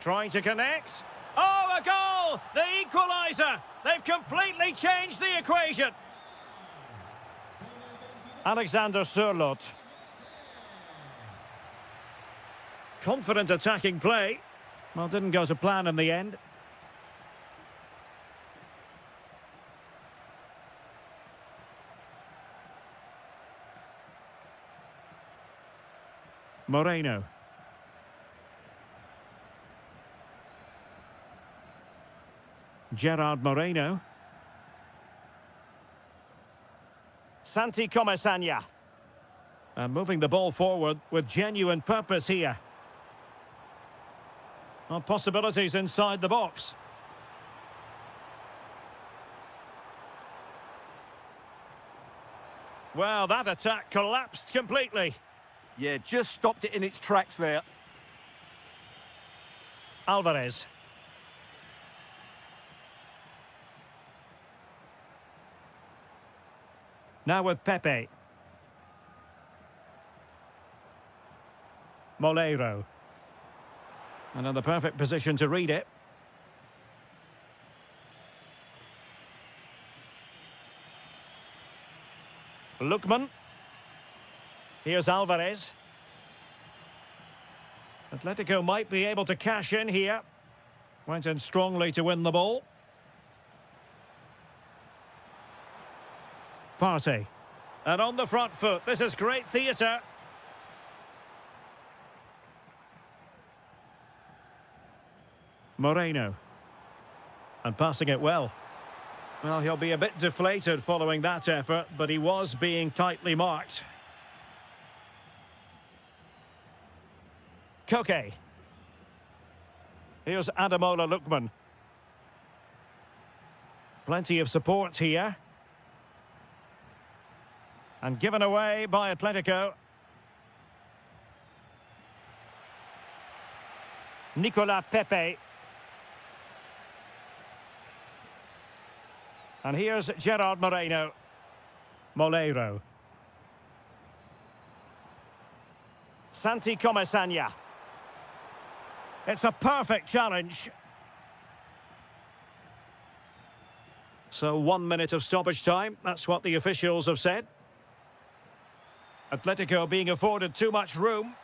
Trying to connect. Oh, a goal! The equaliser! They've completely changed the equation. Alexander Sørloth. Confident attacking play. Well, didn't go to plan in the end. Moreno. Gerard Moreno. Santi Comesaña. And moving the ball forward with genuine purpose here. Well, possibilities inside the box. Well, that attack collapsed completely. Yeah, just stopped it in its tracks there. Alvarez. Now with Pepe. Molero. And in the perfect position to read it. Lookman. Here's Alvarez. Atletico might be able to cash in here. Went in strongly to win the ball. Partey. And on the front foot, this is great theatre. Moreno. And passing it well. Well, he'll be a bit deflated following that effort, but he was being tightly marked. Koke. Here's Ademola Lookman. Plenty of support here. And given away by Atletico. Nicolas Pepe. And here's Gerard Moreno. Molero. Santi Comesaña. It's a perfect challenge. So 1 minute of stoppage time. That's what the officials have said. Atletico being afforded too much room.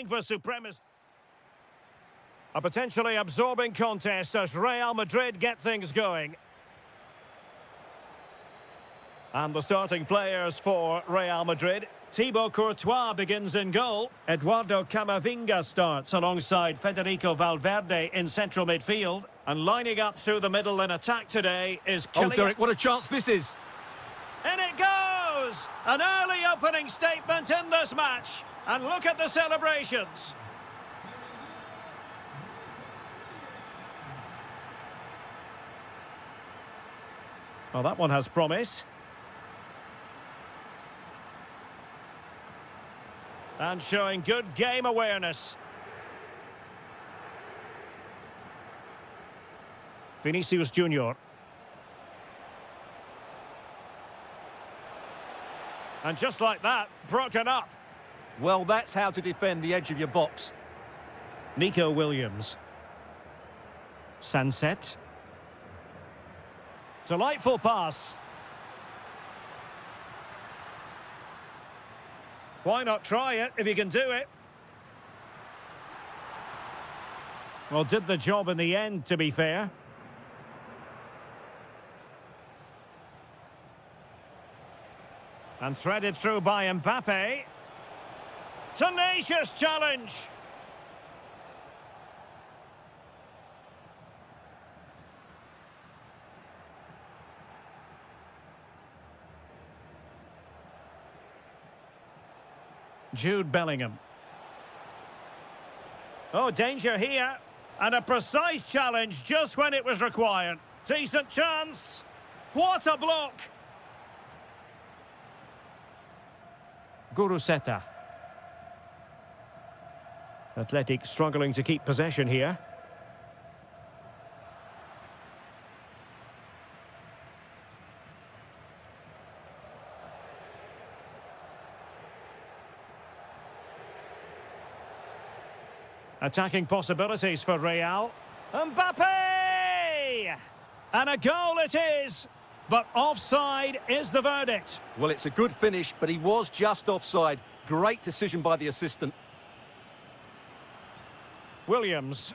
for supremacy. A potentially absorbing contest as Real Madrid get things going. And the starting players for Real Madrid. Thibaut Courtois begins in goal. Eduardo Camavinga starts alongside Federico Valverde in central midfield. And lining up through the middle in attack today is Oh, Kylian... Derek, what a chance this is. In it goes! An early opening statement in this match. And look at the celebrations. Well, that one has promise. And showing good game awareness. Vinicius Junior. And just like that, broken up. Well, that's how to defend the edge of your box. Nico Williams. Sunset. Delightful pass. Why not try it if you can do it? Well, did the job in the end, to be fair. And threaded through by Mbappe. Tenacious challenge. Jude Bellingham. Oh, danger here. And a precise challenge just when it was required. Decent chance. What a block. Guruseta. Athletic struggling to keep possession here. Attacking possibilities for Real. Mbappe! And a goal it is! But offside is the verdict. Well, it's a good finish, but he was just offside. Great decision by the assistant. Williams.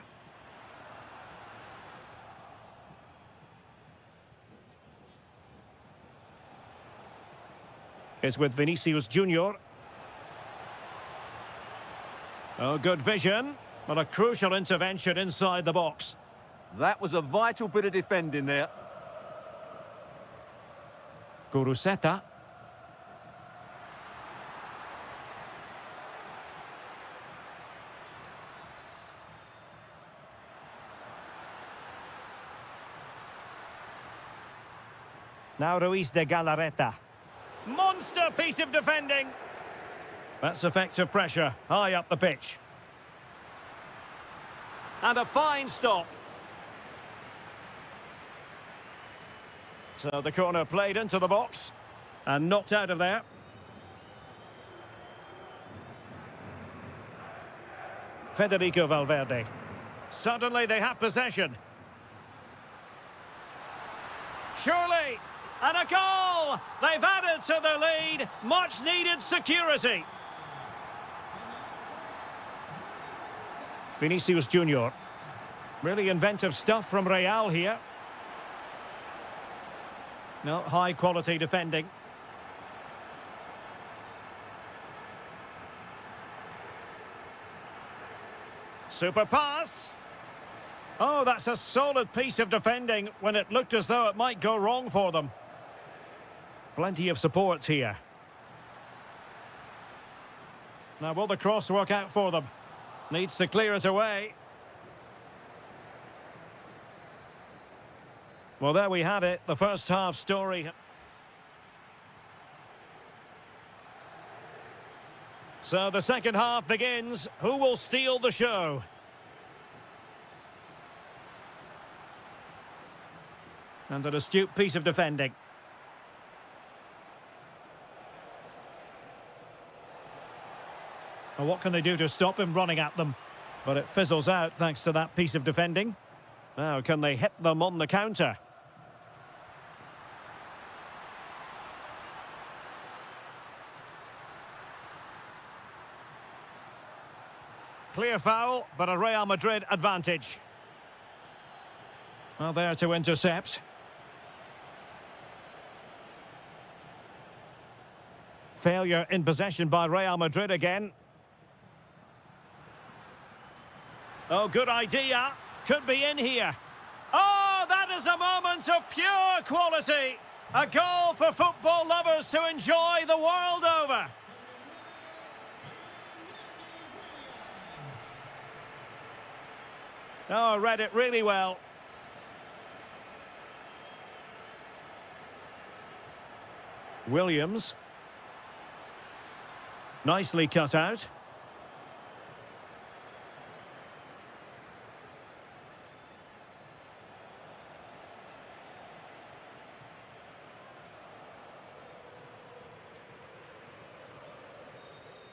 Is with Vinicius Junior. Oh, good vision. But a crucial intervention inside the box. That was a vital bit of defending there. Guruseta. Now Ruiz de Galarreta. Monster piece of defending. That's effective pressure, high up the pitch. And a fine stop. So the corner played into the box and knocked out of there. Federico Valverde. Suddenly they have possession. Surely, and a goal! They've added to their lead. Much needed security. Vinicius Junior. Really inventive stuff from Real here. No, high quality defending. Super pass. Oh, that's a solid piece of defending when it looked as though it might go wrong for them. Plenty of support here. Now, will the cross work out for them? Needs to clear it away. Well, there we had it, the first half story. So the second half begins. Who will steal the show? And an astute piece of defending. Well, what can they do to stop him running at them? But it fizzles out thanks to that piece of defending. Now, can they hit them on the counter? Clear foul, but a Real Madrid advantage. Well, there to intercept. Failure in possession by Real Madrid again. Oh, good idea. Could be in here. Oh, that is a moment of pure quality. A goal for football lovers to enjoy the world over. Oh, read it really well. Williams. Nicely cut out.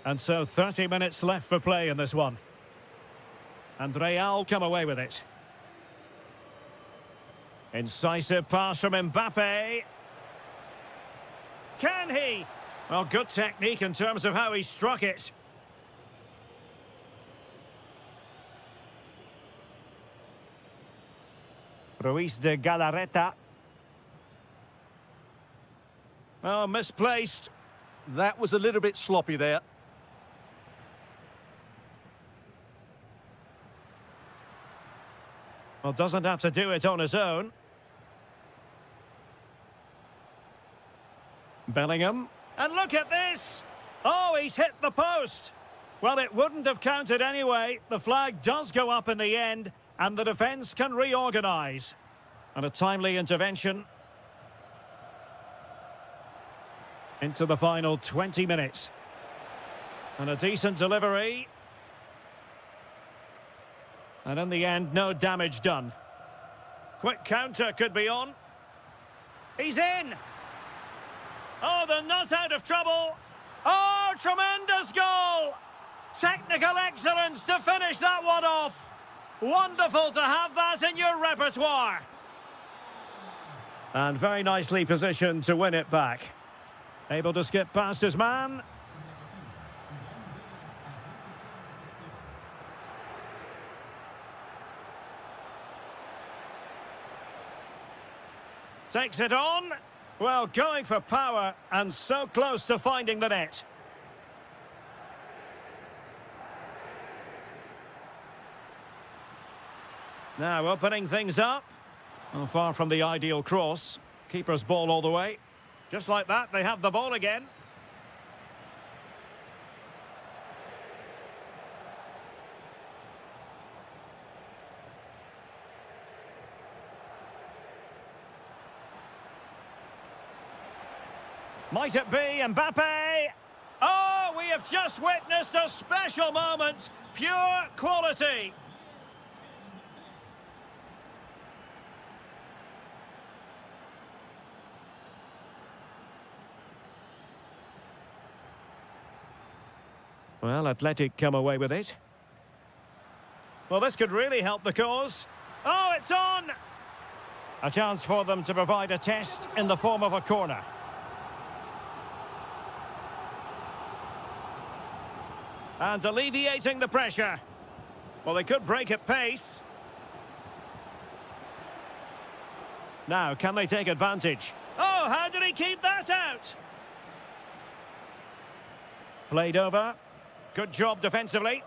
And so 30 minutes left for play in this one. And Real come away with it. Incisive pass from Mbappe. Can he? Well, good technique in terms of how he struck it. Ruiz de Galarreta. Oh, misplaced. That was a little bit sloppy there. Well, doesn't have to do it on his own. Bellingham. And look at this! Oh, he's hit the post! Well, it wouldn't have counted anyway. The flag does go up in the end, and the defence can reorganise. And a timely intervention. Into the final 20 minutes. And a decent delivery. And in the end, no damage done. Quick counter could be on. He's in! Oh, they're not out of trouble. Oh, tremendous goal! Technical excellence to finish that one off. Wonderful to have that in your repertoire. And very nicely positioned to win it back. Able to skip past his man. Takes it on. Well, going for power and so close to finding the net. Now opening things up. Well, far from the ideal cross. Keeper's ball all the way. Just like that, they have the ball again. Might it be Mbappe? Oh, we have just witnessed a special moment. Pure quality. Well, Athletic come away with it. Well, this could really help the cause. Oh, it's on! A chance for them to provide a test in the form of a corner. And alleviating the pressure. Well, they could break at pace. Now, can they take advantage? Oh, how did he keep that out? Played over. Good job defensively.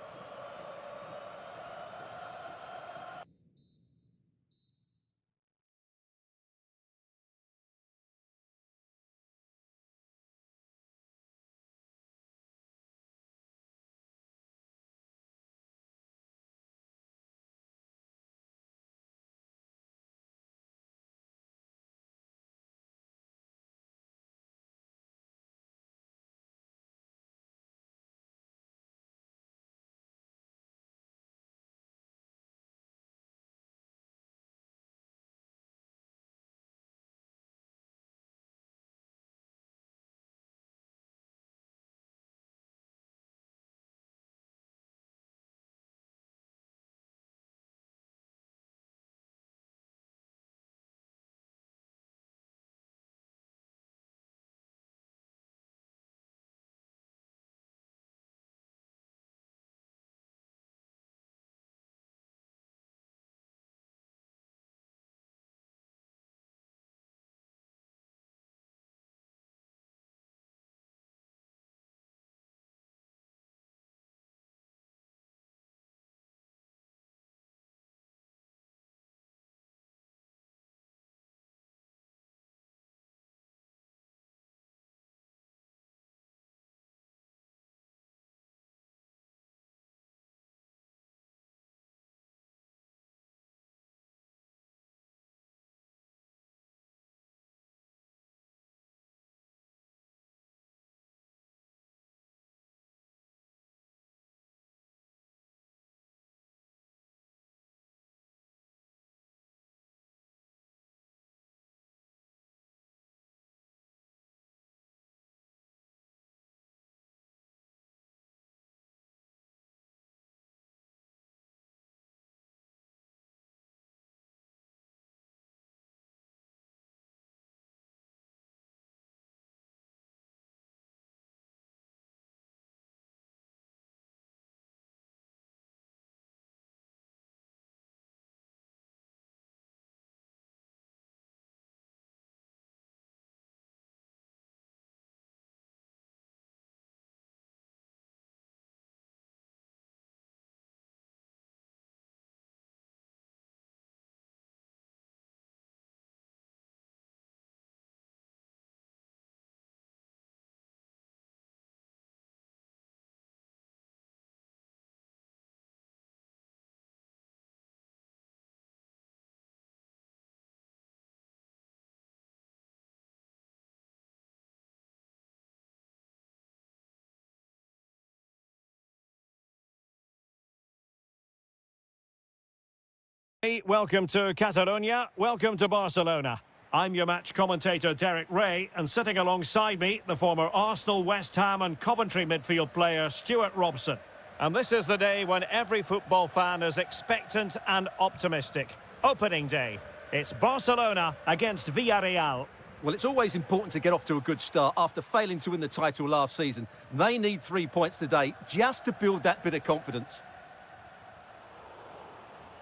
Hey, welcome to Catalonia, welcome to Barcelona. I'm your match commentator Derek Ray, and sitting alongside me, the former Arsenal, West Ham and Coventry midfield player Stuart Robson. And this is the day when every football fan is expectant and optimistic. Opening day. It's Barcelona against Villarreal. Well, it's always important to get off to a good start after failing to win the title last season. They need 3 points today just to build that bit of confidence.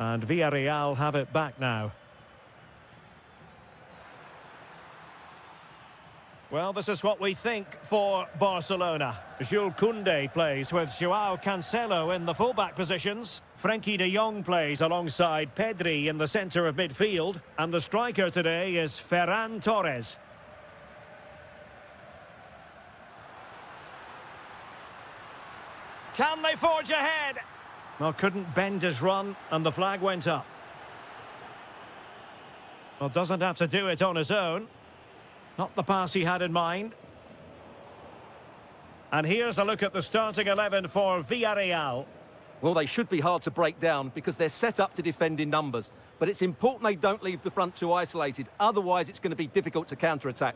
And Villarreal have it back now. Well, this is what we think for Barcelona. Jules Koundé plays with Joao Cancelo in the fullback positions. Frenkie de Jong plays alongside Pedri in the centre of midfield. And the striker today is Ferran Torres. Can they forge ahead? Well, couldn't bend his run, and the flag went up. Well, doesn't have to do it on his own. Not the pass he had in mind. And here's a look at the starting 11 for Villarreal. Well, they should be hard to break down because they're set up to defend in numbers. But it's important they don't leave the front too isolated. Otherwise, it's going to be difficult to counter-attack.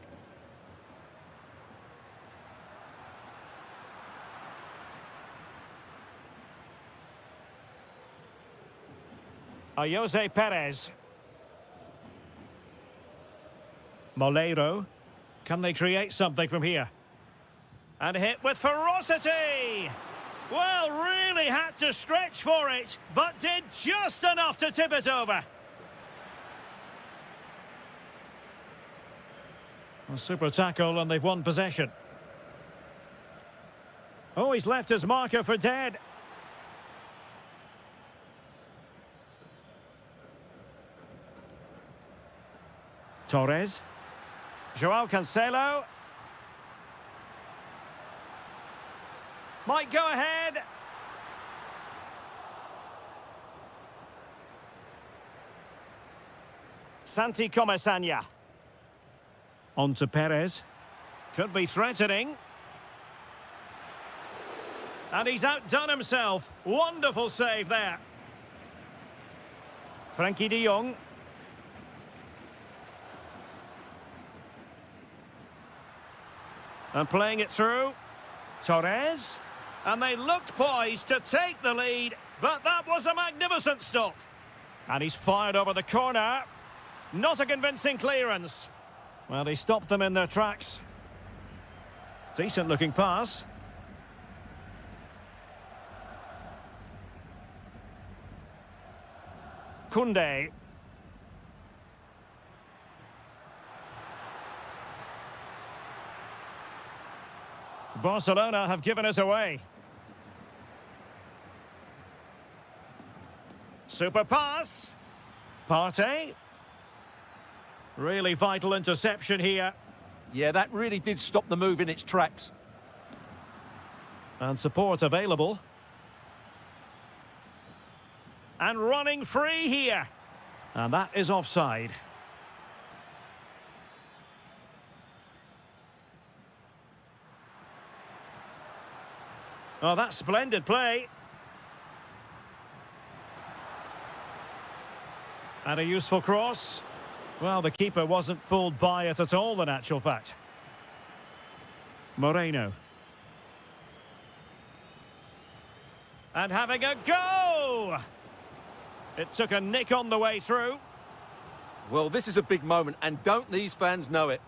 Jose Perez. Moleiro. Can they create something from here? And hit with ferocity! Well, really had to stretch for it, but did just enough to tip it over. A super tackle, and they've won possession. Oh, he's left his marker for dead. Torres. Joao Cancelo. Might go ahead. Santi Comesaña. On to Perez. Could be threatening. And he's outdone himself. Wonderful save there. Frenkie de Jong. And playing it through. Torres. And they looked poised to take the lead, but that was a magnificent stop. And he's fired over the corner. Not a convincing clearance. Well, he stopped them in their tracks. Decent looking pass. Koundé. Barcelona have given us away. Super pass. Partey. Really vital interception here. Yeah, that really did stop the move in its tracks. And support available. And running free here. And that is offside. Oh, that's splendid play. And a useful cross. Well, the keeper wasn't fooled by it at all, in actual fact. Moreno. And having a go! It took a nick on the way through. Well, this is a big moment, and don't these fans know it?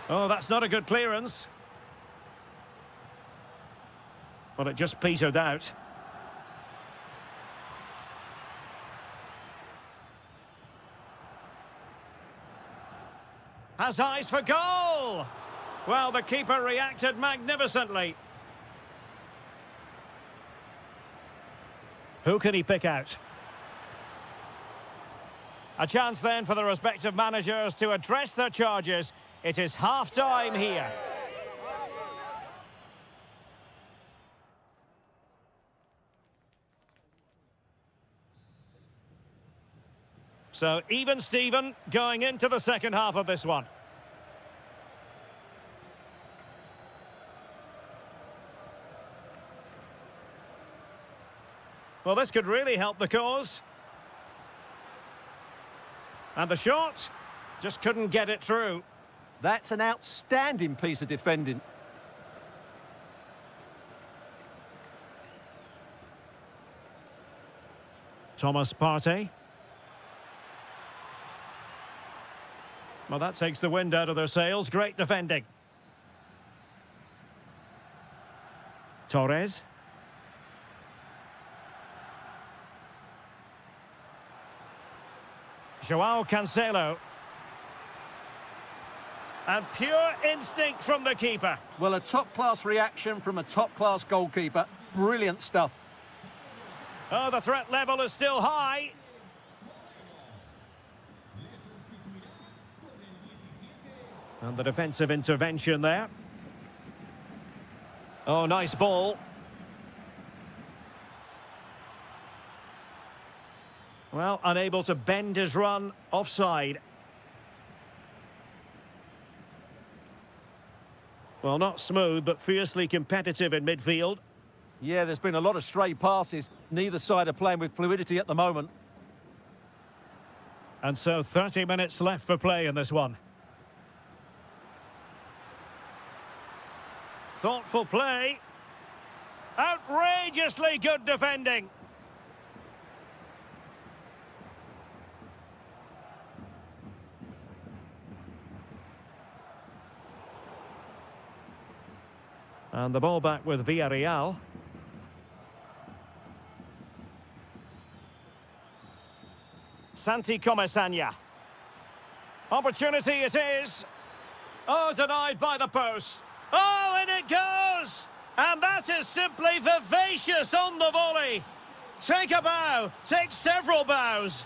Oh, that's not a good clearance. Well, it just petered out. Has eyes for goal! Well, the keeper reacted magnificently. Who can he pick out? A chance then for the respective managers to address their charges. It is half-time here. So, even Steven going into the second half of this one. Well, this could really help the cause. And the shot just couldn't get it through. That's an outstanding piece of defending. Thomas Partey. Well, that takes the wind out of their sails. Great defending. Torres. Joao Cancelo. And pure instinct from the keeper. Well, a top-class reaction from a top-class goalkeeper. Brilliant stuff. Oh, the threat level is still high. And the defensive intervention there. Oh, nice ball. Well, unable to bend his run, offside. Well, not smooth, but fiercely competitive in midfield. Yeah, there's been a lot of stray passes. Neither side are playing with fluidity at the moment. And so 30 minutes left for play in this one. Thoughtful play. Outrageously good defending. And the ball back with Villarreal. Santi Comesaña. Opportunity it is. Oh, denied by the post. Oh, and it goes! And that is simply vivacious on the volley. Take a bow, take several bows.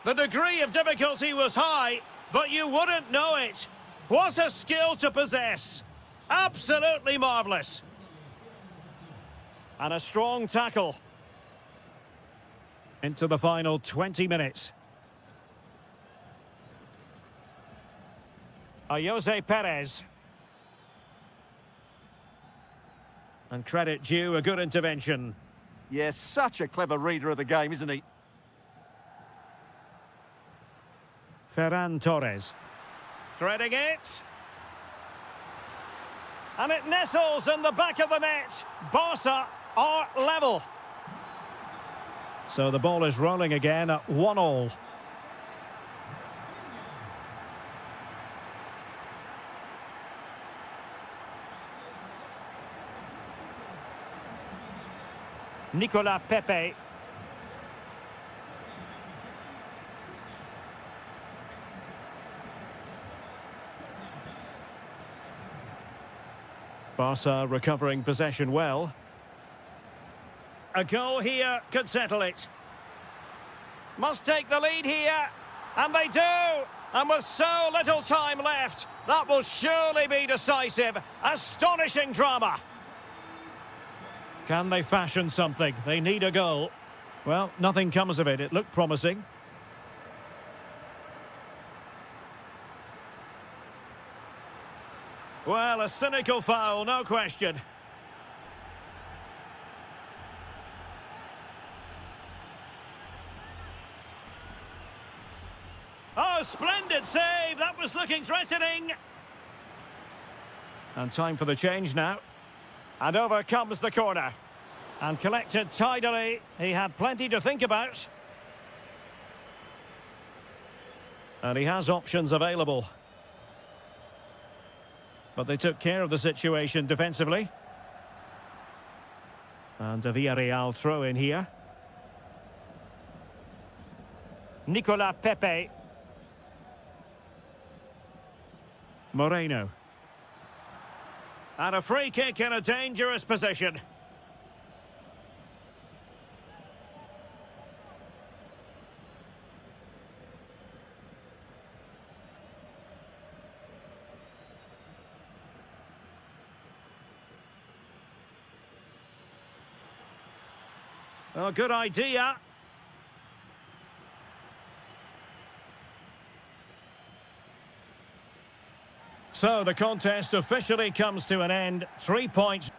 The degree of difficulty was high, but you wouldn't know it. What a skill to possess. Absolutely marvellous. And a strong tackle. Into the final 20 minutes. Jose Perez. And credit due, a good intervention. Yes, such a clever reader of the game, isn't he? Ferran Torres. Threading it. And it nestles in the back of the net. Barca are level. So the ball is rolling again at 1-1. Nicolas Pepe. Barca recovering possession well. A goal here could settle it. Must take the lead here. And they do. And with so little time left, that will surely be decisive. Astonishing drama. Can they fashion something? They need a goal. Well, nothing comes of it. It looked promising. Well, a cynical foul, no question. Oh, splendid save. That was looking threatening. And time for the change now. And over comes the corner. And collected tidily. He had plenty to think about. And he has options available. But they took care of the situation defensively. And a Villarreal throw in here. Nicolas Pepe. Moreno. And a free kick in a dangerous position. Oh, good idea. So the contest officially comes to an end. 3 points.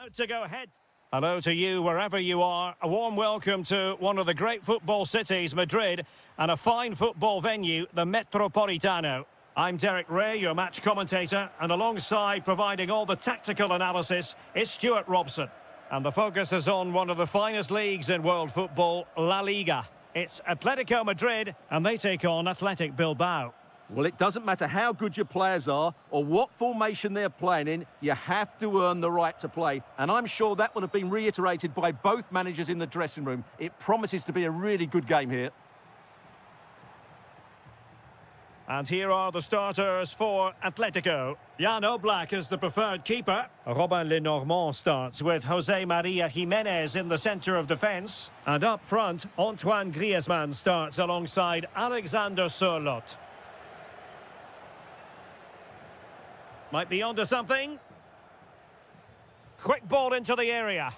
To go ahead. Hello to you wherever you are. A warm welcome to one of the great football cities, Madrid, and a fine football venue, the Metropolitano. I'm Derek Ray, your match commentator, and alongside providing all the tactical analysis is Stuart Robson. And the focus is on one of the finest leagues in world football, La Liga. It's Atletico Madrid, and they take on Athletic Bilbao. Well, it doesn't matter how good your players are or what formation they're playing in, you have to earn the right to play. And I'm sure that would have been reiterated by both managers in the dressing room. It promises to be a really good game here. And here are the starters for Atletico. Jan Oblak is the preferred keeper. Robin Lenormand starts with Jose Maria Jimenez in the centre of defence. And up front, Antoine Griezmann starts alongside Alexander Sørloth. Might be onto something. Quick ball into the area.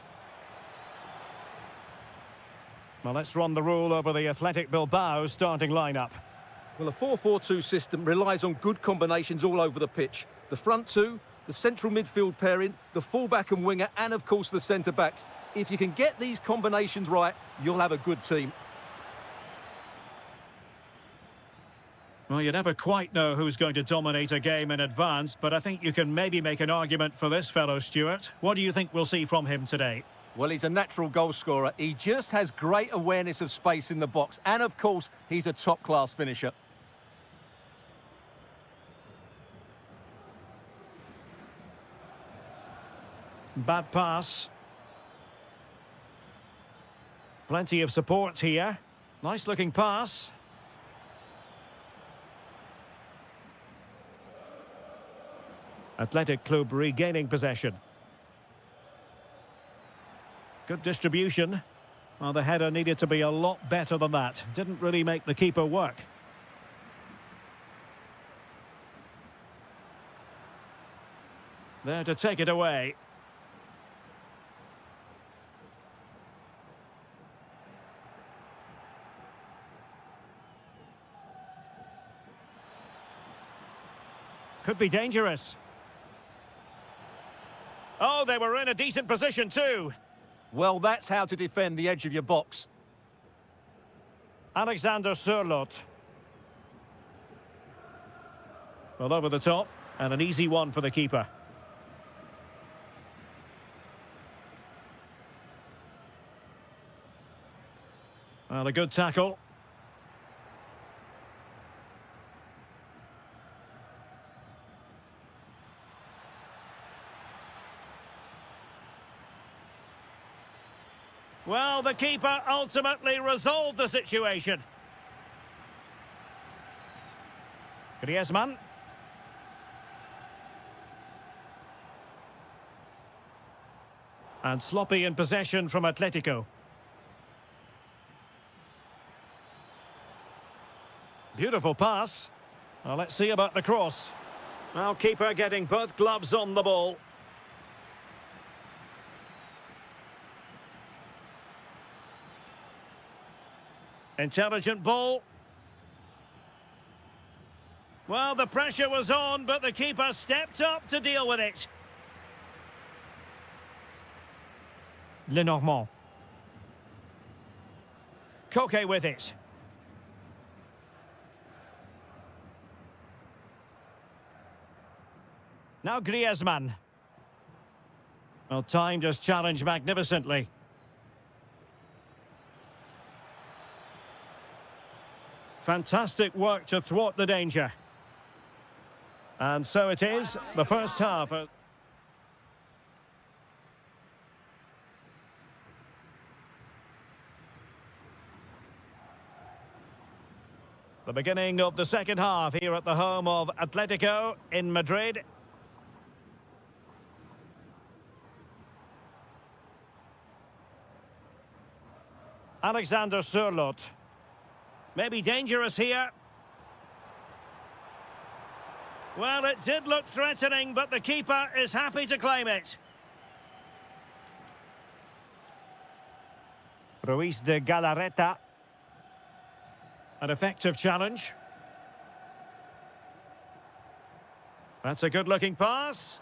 Well, let's run the rule over the Athletic Bilbao starting lineup. Well, a 4-4-2 system relies on good combinations all over the pitch. The front two, the central midfield pairing, the fullback and winger, and of course the centre-backs. If you can get these combinations right, you'll have a good team. Well, you never quite know who's going to dominate a game in advance, but I think you can maybe make an argument for this fellow, Stuart. What do you think we'll see from him today? Well, he's a natural goal scorer. He just has great awareness of space in the box. And, of course, he's a top-class finisher. Bad pass. Plenty of support here. Nice-looking pass. Athletic Club regaining possession. Good distribution. Well, the header needed to be a lot better than that. Didn't really make the keeper work. There to take it away. Could be dangerous. Oh, they were in a decent position too. Well, that's how to defend the edge of your box. Alexander Sørloth. Well, over the top, and an easy one for the keeper. Well, a good tackle. Well, the keeper ultimately resolved the situation. Griezmann. And sloppy in possession from Atletico. Beautiful pass. Well, let's see about the cross. Well, keeper getting both gloves on the ball. Intelligent ball. Well, the pressure was on, but the keeper stepped up to deal with it. Lenormand. Koke with it. Now Griezmann. Well, timed his challenge magnificently. Fantastic work to thwart the danger. And so it is, the first half. The beginning of the second half here at the home of Atletico in Madrid. Alexander Sørloth. Maybe dangerous here. Well, it did look threatening, but the keeper is happy to claim it. Ruiz de Galarreta. An effective challenge. That's a good-looking pass.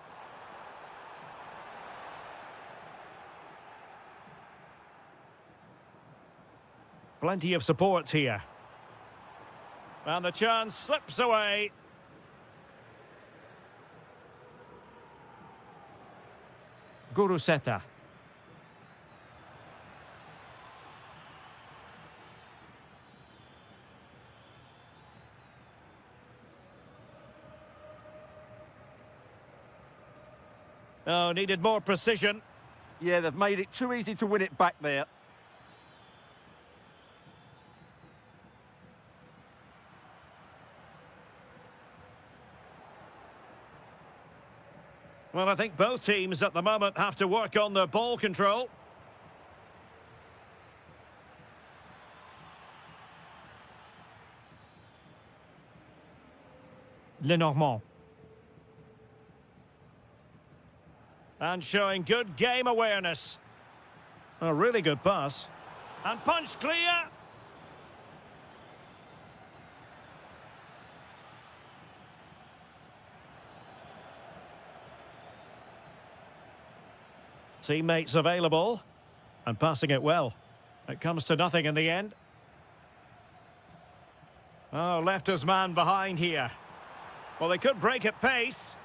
Plenty of support here. And the chance slips away. Guruseta. Oh, needed more precision. Yeah, they've made it too easy to win it back there. Well, I think both teams at the moment have to work on their ball control. Lenormand. And showing good game awareness. A really good pass. And punch clear. Teammates available. And passing it well. It comes to nothing in the end. Oh, left his man behind here. Well, they could break at pace.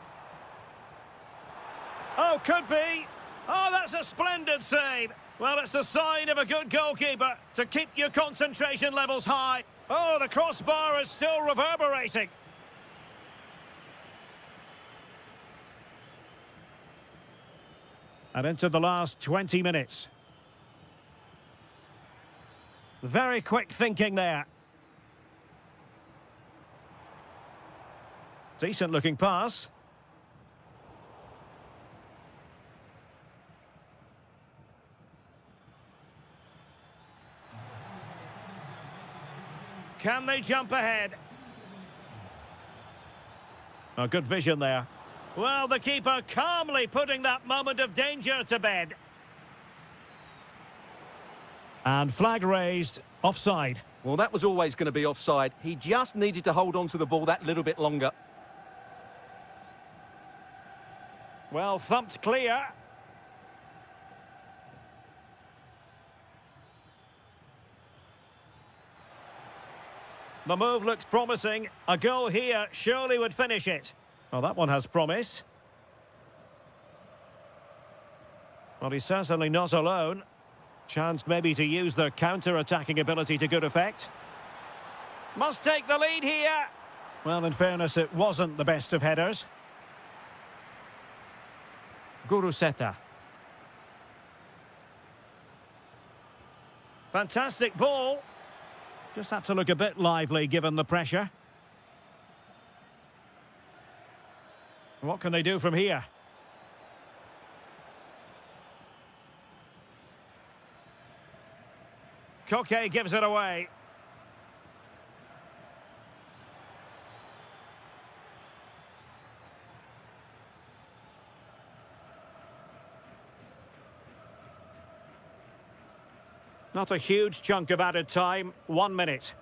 Oh, could be. Oh, that's a splendid save. Well, it's the sign of a good goalkeeper to keep your concentration levels high. Oh, the crossbar is still reverberating. And into the last 20 minutes. Very quick thinking there. Decent looking pass. Can they jump ahead? Oh, good vision there. Well, the keeper calmly putting that moment of danger to bed. And flag raised, offside. Well, that was always going to be offside. He just needed to hold on to the ball that little bit longer. Well, thumped clear. The move looks promising. A goal here surely would finish it. Well, that one has promise. Well, he's certainly not alone. Chance maybe to use their counter-attacking ability to good effect. Must take the lead here. Well, in fairness, it wasn't the best of headers. Guruseta. Fantastic ball. Just had to look a bit lively given the pressure. What can they do from here? Koke gives it away. Not a huge chunk of added time, 1 minute.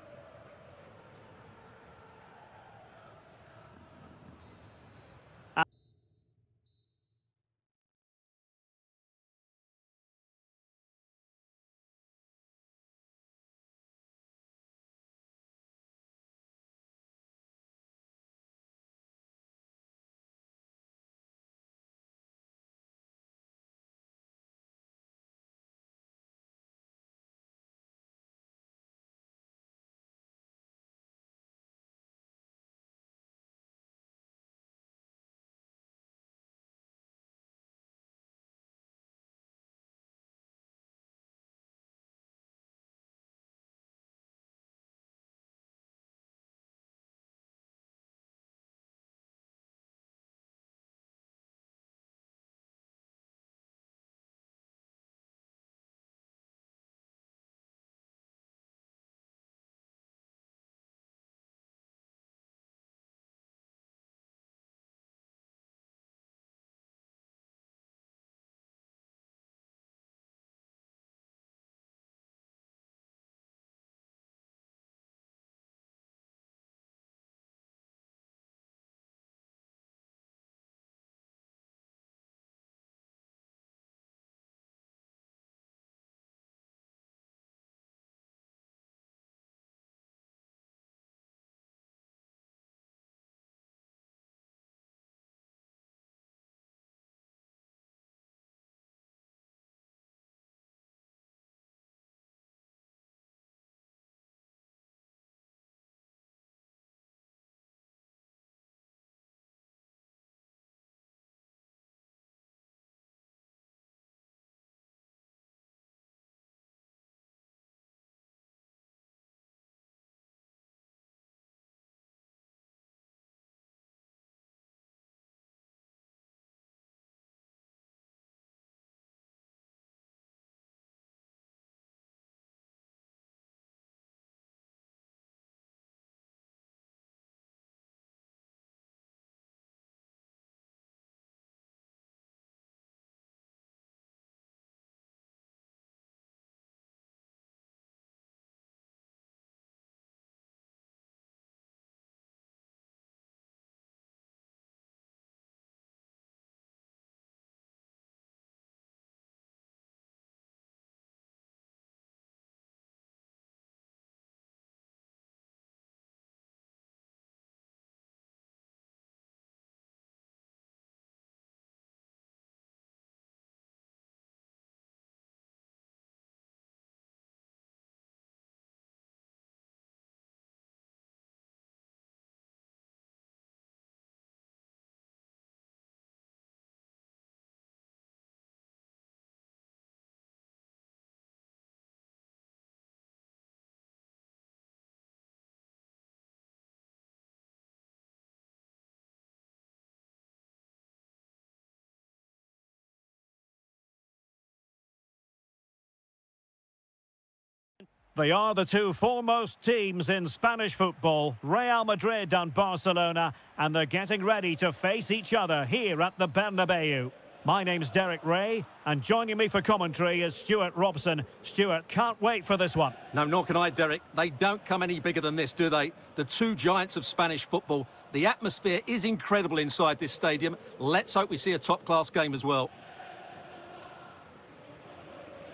They are the two foremost teams in Spanish football, Real Madrid and Barcelona, and they're getting ready to face each other here at the Bernabeu. My name's Derek Ray, and joining me for commentary is Stuart Robson. Stuart, can't wait for this one. No, nor can I, Derek. They don't come any bigger than this, do they? The two giants of Spanish football. The atmosphere is incredible inside this stadium. Let's hope we see a top-class game as well.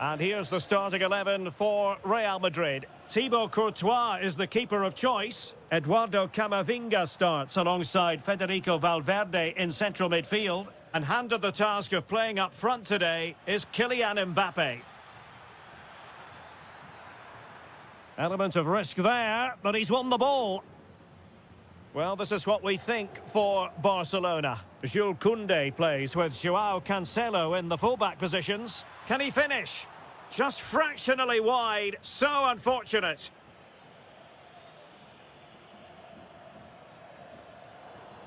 And here's the starting 11 for Real Madrid. Thibaut Courtois is the keeper of choice. Eduardo Camavinga starts alongside Federico Valverde in central midfield. And handed the task of playing up front today is Kylian Mbappe. Element of risk there, but he's won the ball. Well, this is what we think for Barcelona. Jules Koundé plays with Joao Cancelo in the fullback positions. Can he finish? Just fractionally wide. So unfortunate.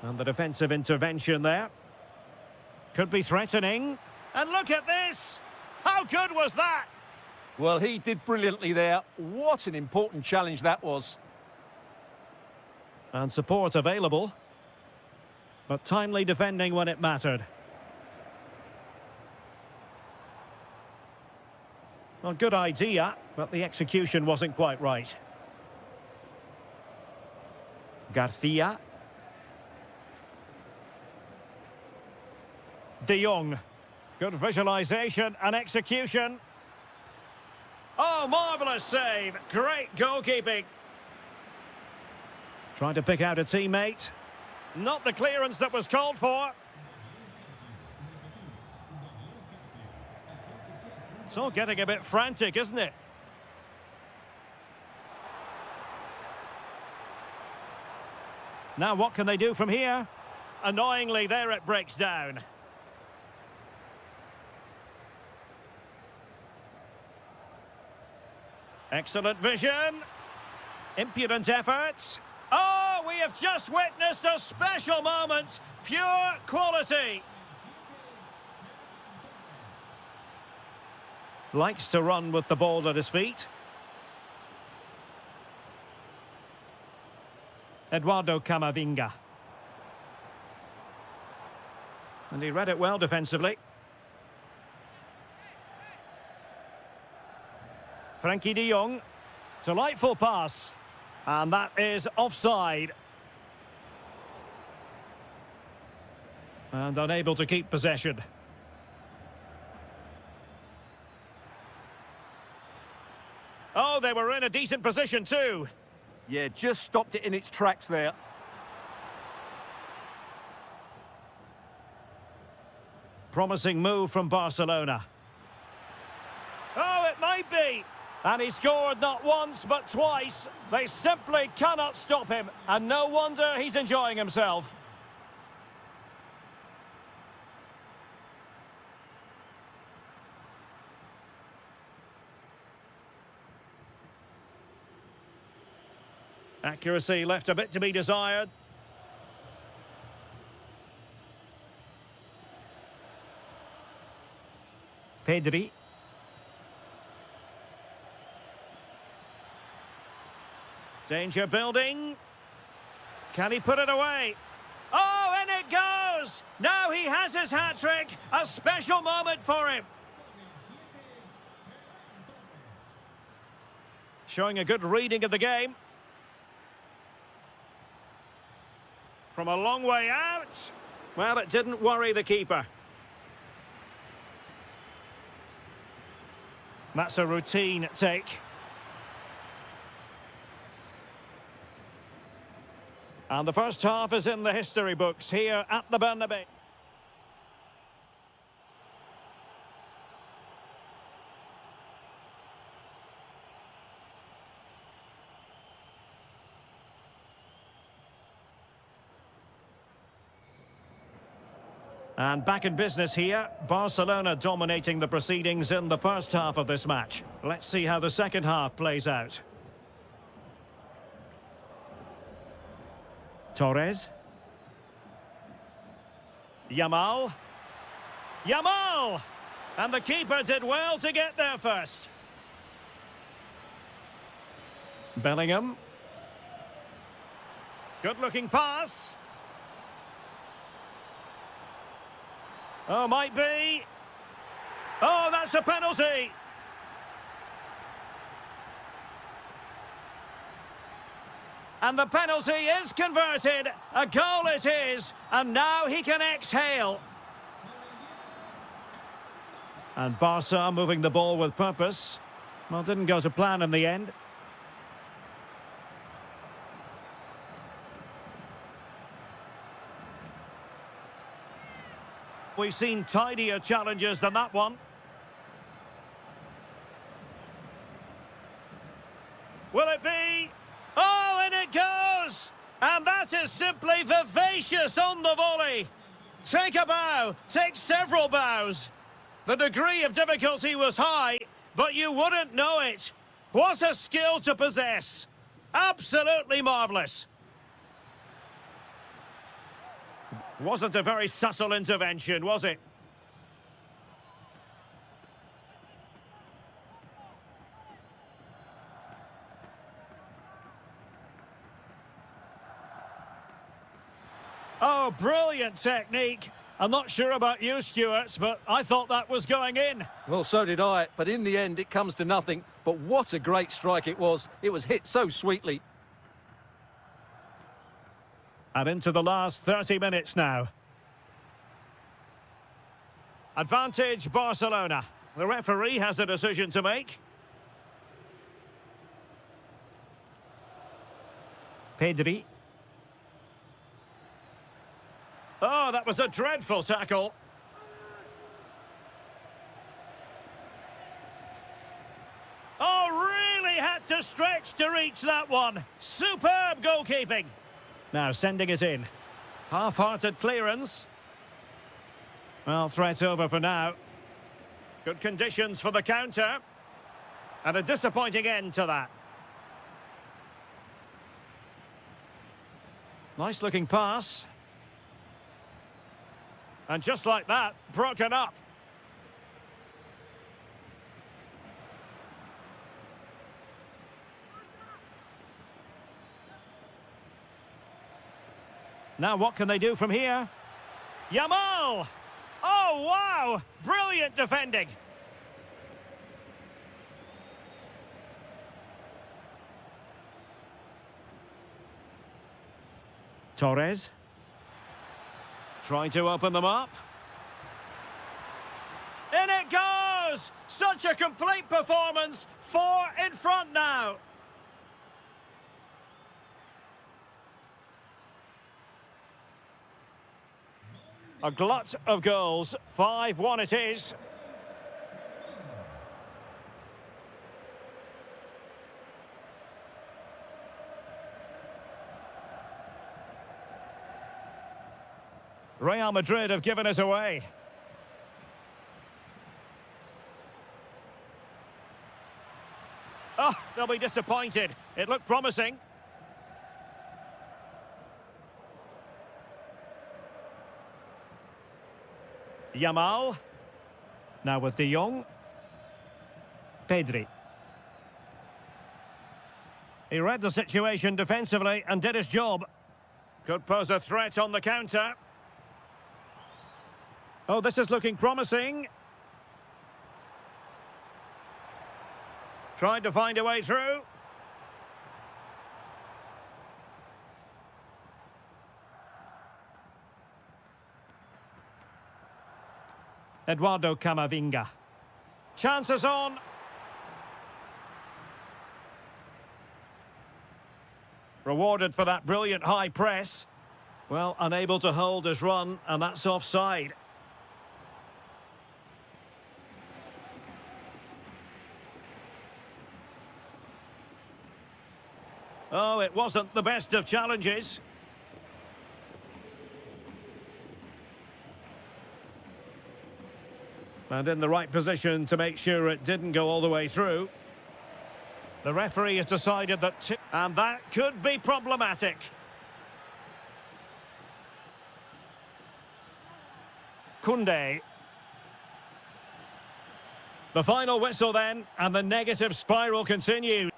And the defensive intervention there. Could be threatening. And look at this! How good was that? Well, he did brilliantly there. What an important challenge that was. And support available. But timely defending when it mattered. Well, good idea, but the execution wasn't quite right. Garcia. De Jong. Good visualisation and execution. Oh, marvellous save. Great goalkeeping. Trying to pick out a teammate. Not the clearance that was called for. It's all getting a bit frantic, isn't it? Now what can they do from here? Annoyingly, there it breaks down. Excellent vision. Impudent efforts. Oh, we have just witnessed a special moment. Pure quality. Likes to run with the ball at his feet. Eduardo Camavinga. And he read it well defensively. Frankie de Jong. Delightful pass. And that is offside. And unable to keep possession. Oh, they were in a decent position too. Yeah, just stopped it in its tracks there. Promising move from Barcelona. Oh, it might be. And he scored not once, but twice. They simply cannot stop him. And no wonder he's enjoying himself. Accuracy left a bit to be desired. Pedri. Danger building. Can he put it away? Oh, and it goes! Now he has his hat-trick. A special moment for him. Showing a good reading of the game. From a long way out. Well, it didn't worry the keeper. That's a routine take. And the first half is in the history books here at the Bernabeu. And back in business here, Barcelona dominating the proceedings in the first half of this match. Let's see how the second half plays out. Torres. Yamal. Yamal! And the keeper did well to get there first. Bellingham. Good-looking pass. Oh, might be. Oh, that's a penalty. And the penalty is converted. A goal it is. And now he can exhale. And Barca moving the ball with purpose. Well, didn't go to plan in the end. We've seen tidier challenges than that one. Will it be? Oh, and it goes! And that is simply vivacious on the volley. Take a bow, take several bows. The degree of difficulty was high, but you wouldn't know it. What a skill to possess. Absolutely marvellous. Wasn't a very subtle intervention, was it? Oh, brilliant technique. I'm not sure about you, Stuart, but I thought that was going in. Well, so did I, but in the end it comes to nothing. But what a great strike it was. It was hit so sweetly. And into the last 30 minutes now. Advantage Barcelona. The referee has a decision to make. Pedri. Oh, that was a dreadful tackle. Oh, really had to stretch to reach that one. Superb goalkeeping. Now sending it in. Half-hearted clearance. Well, threat over for now. Good conditions for the counter. And a disappointing end to that. Nice looking pass. And just like that, broken up. Now what can they do from here? Yamal! Oh, wow! Brilliant defending. Torres. Trying to open them up. In it goes! Such a complete performance. 4 in front now. A glut of goals. 5-1 it is. Real Madrid have given us away. Oh, they'll be disappointed. It looked promising. Yamal. Now with De Jong. Pedri. He read the situation defensively and did his job. Could pose a threat on the counter. Oh, this is looking promising. Tried to find a way through. Eduardo Camavinga. Chances on. Rewarded for that brilliant high press. Well, unable to hold his run, and that's offside. Oh, it wasn't the best of challenges. And in the right position to make sure it didn't go all the way through. The referee has decided that... And that could be problematic. Koundé. The final whistle then, and the negative spiral continues.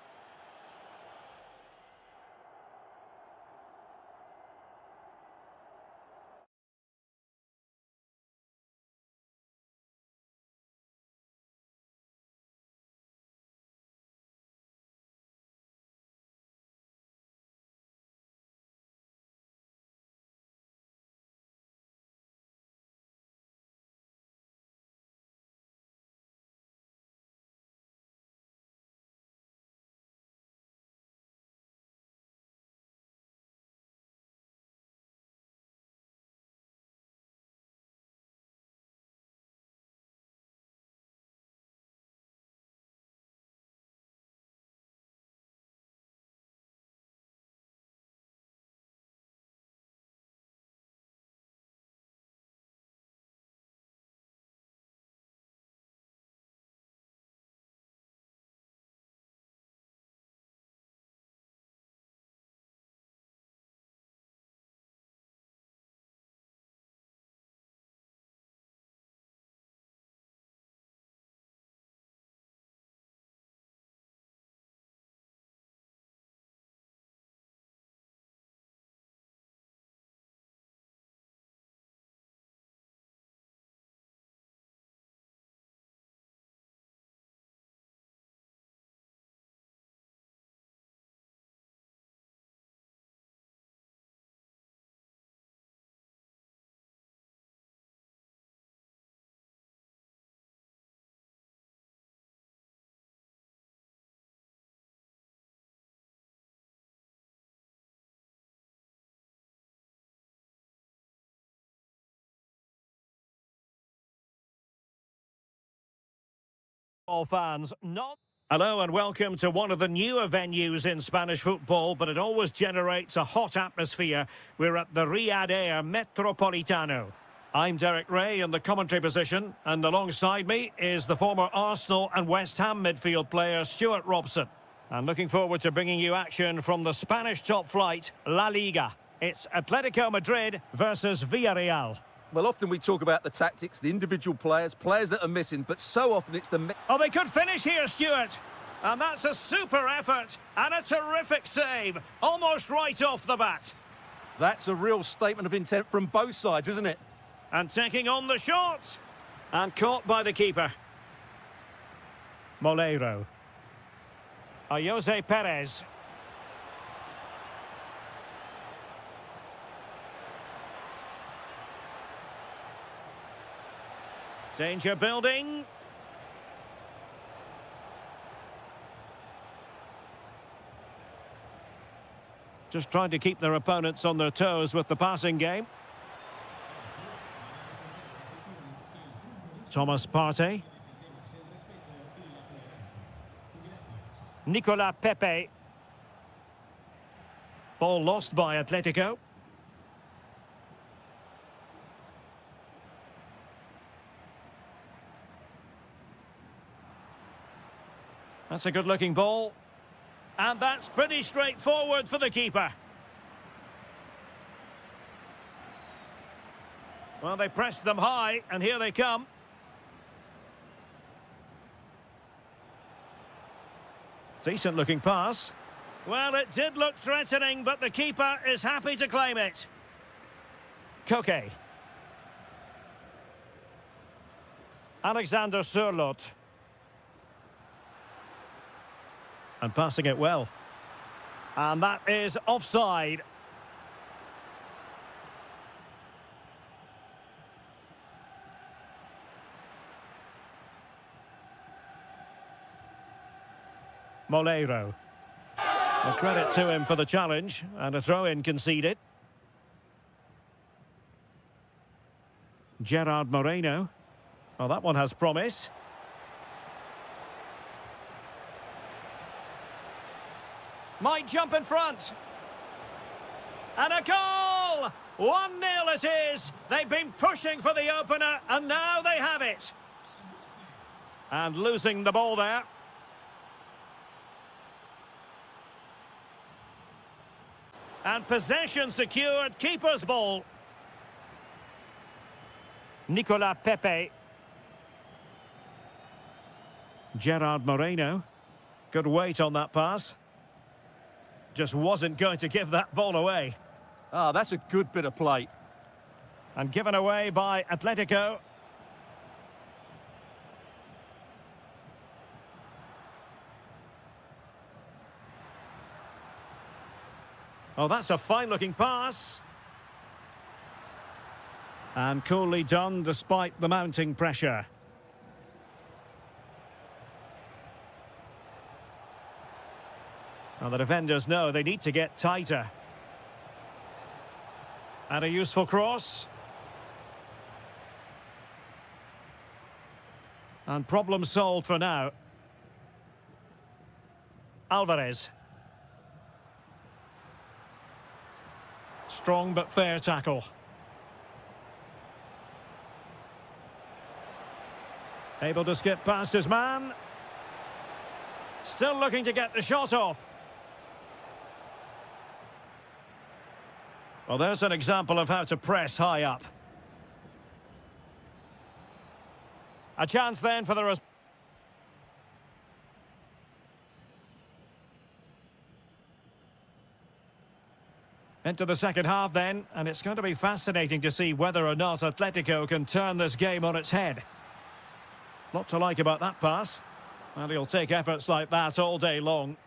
All fans, not... Hello and welcome to one of the newer venues in Spanish football, but it always generates a hot atmosphere. We're at the Riyadh Air Metropolitano. I'm Derek Ray in the commentary position, and alongside me is the former Arsenal and West Ham midfield player Stuart Robson. And looking forward to bringing you action from the Spanish top flight, La Liga. It's Atletico Madrid versus Villarreal. Well, often we talk about the tactics, the individual players that are missing, but so often it's the... Oh, they could finish here, Stuart. And that's a super effort and a terrific save, almost right off the bat. That's a real statement of intent from both sides, isn't it? And taking on the shot. And caught by the keeper. Molero. Jose Perez. Danger building. Just trying to keep their opponents on their toes with the passing game. Thomas Partey. Nicolas Pepe. Ball lost by Atletico. That's a good-looking ball. And that's pretty straightforward for the keeper. Well, they pressed them high, and here they come. Decent-looking pass. Well, it did look threatening, but the keeper is happy to claim it. Koke. Alexander Sørloth. And passing it well. And that is offside. Molero. A credit to him for the challenge, and a throw-in conceded. Gerard Moreno. Oh, that one has promise. Might jump in front. And a goal! 1-0 it is. They've been pushing for the opener, and now they have it. And losing the ball there. And possession secured, keeper's ball. Nicolas Pepe. Gerard Moreno. Good weight on that pass. Just wasn't going to give that ball away. Ah, that's a good bit of play. And given away by Atletico. Oh, that's a fine-looking pass. And coolly done despite the mounting pressure. Well, the defenders know they need to get tighter. And a useful cross. And problem solved for now. Alvarez. Strong but fair tackle. Able to skip past his man. Still looking to get the shot off. Well, there's an example of how to press high up. A chance then for the... Into the second half then, and it's going to be fascinating to see whether or not Atletico can turn this game on its head. Lot to like about that pass. And he'll take efforts like that all day long.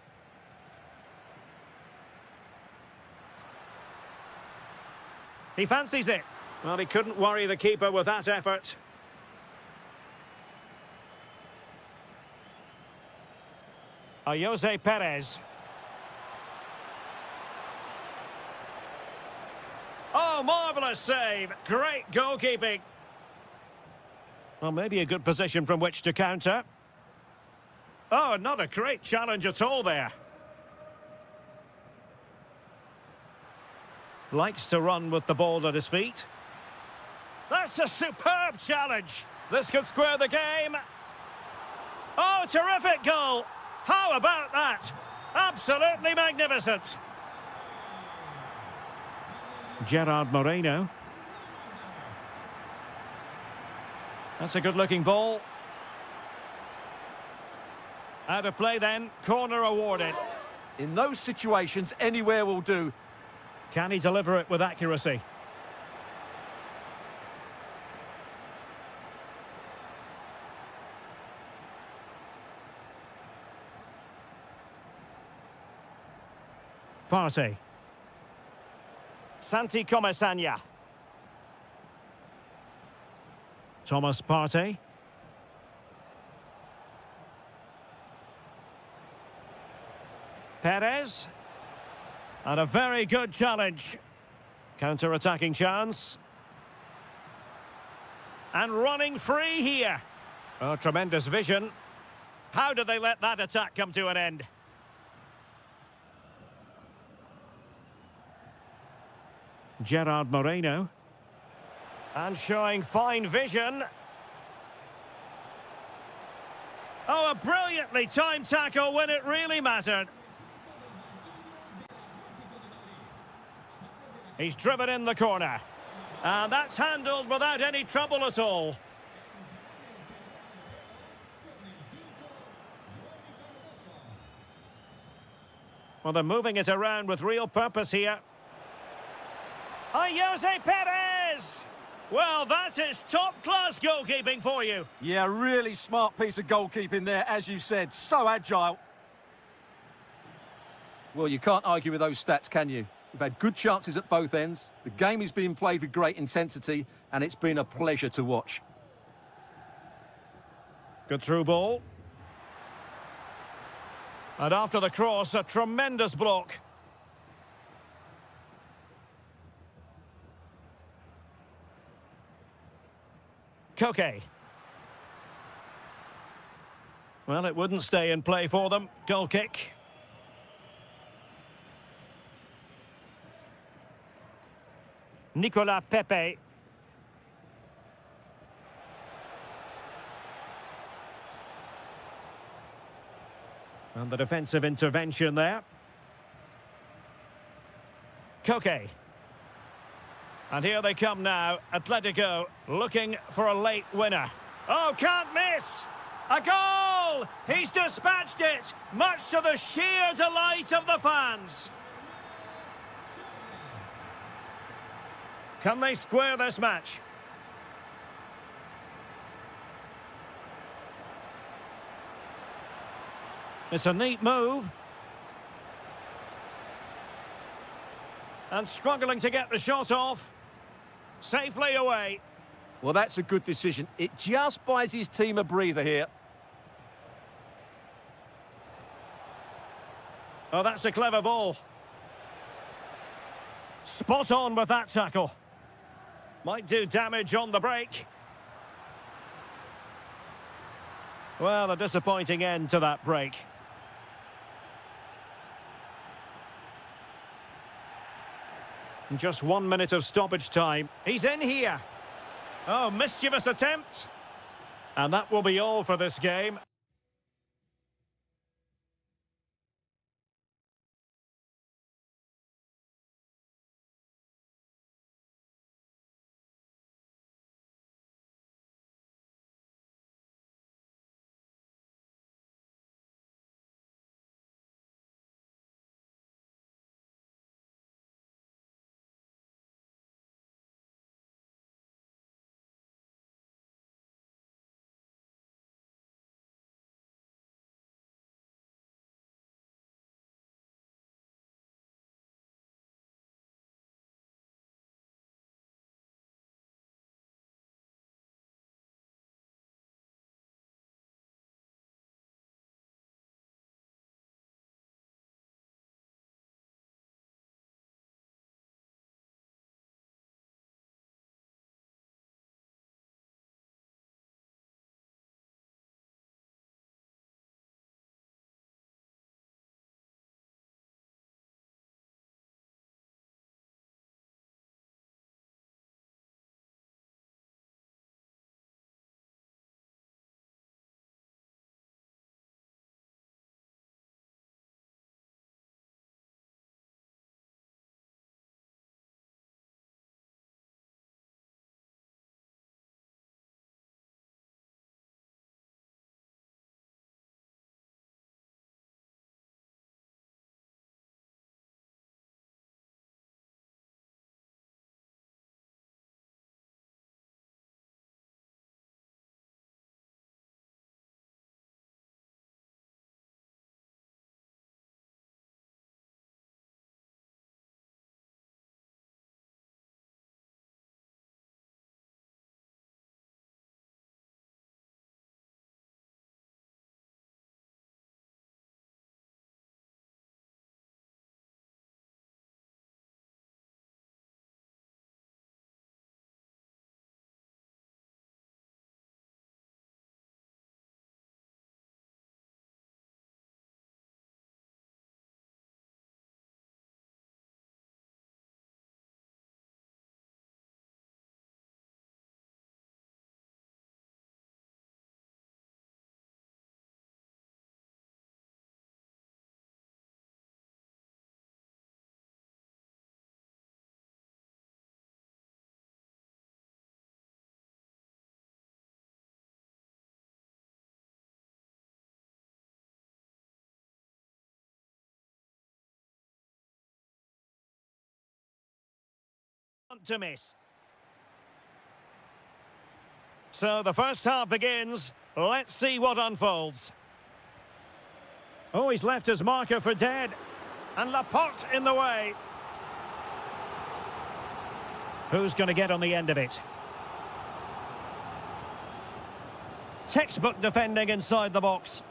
He fancies it. Well, he couldn't worry the keeper with that effort. Jose Perez. Oh, marvellous save. Great goalkeeping. Well, maybe a good position from which to counter. Oh, not a great challenge at all there. Likes to run with the ball at his feet. That's a superb challenge. This could square the game. Oh, terrific goal. How about that? Absolutely magnificent. Gerard Moreno. That's a good-looking ball. Out of play then, corner awarded. In those situations, anywhere will do. Can he deliver it with accuracy? Partey. Santi Comesaña. Thomas Partey. Perez. And a very good challenge. Counter-attacking chance. And running free here. Oh, tremendous vision. How did they let that attack come to an end? Gerard Moreno. And showing fine vision. Oh, a brilliantly timed tackle when it really mattered. He's driven in the corner. And that's handled without any trouble at all. Well, they're moving it around with real purpose here. Jose Perez! Well, that is top-class goalkeeping for you. Yeah, really smart piece of goalkeeping there, as you said. So agile. Well, you can't argue with those stats, can you? We've had good chances at both ends. The game is being played with great intensity, and it's been a pleasure to watch. Good through ball. And after the cross, a tremendous block. Koke. Well, it wouldn't stay in play for them. Goal kick. Nicolas Pepe. And the defensive intervention there. Koke. And here they come now. Atletico looking for a late winner. Oh, can't miss! A goal! He's dispatched it, much to the sheer delight of the fans. Can they square this match? It's a neat move. And struggling to get the shot off. Safely away. Well, that's a good decision. It just buys his team a breather here. Oh, that's a clever ball. Spot on with that tackle. Might do damage on the break. Well, a disappointing end to that break. Just 1 minute of stoppage time. He's in here. Oh, mischievous attempt. And that will be all for this game. want to miss. So the first half begins. Let's see what unfolds. Oh, he's left his marker for dead. And Laporte in the way. Who's going to get on the end of it? Textbook defending inside the box.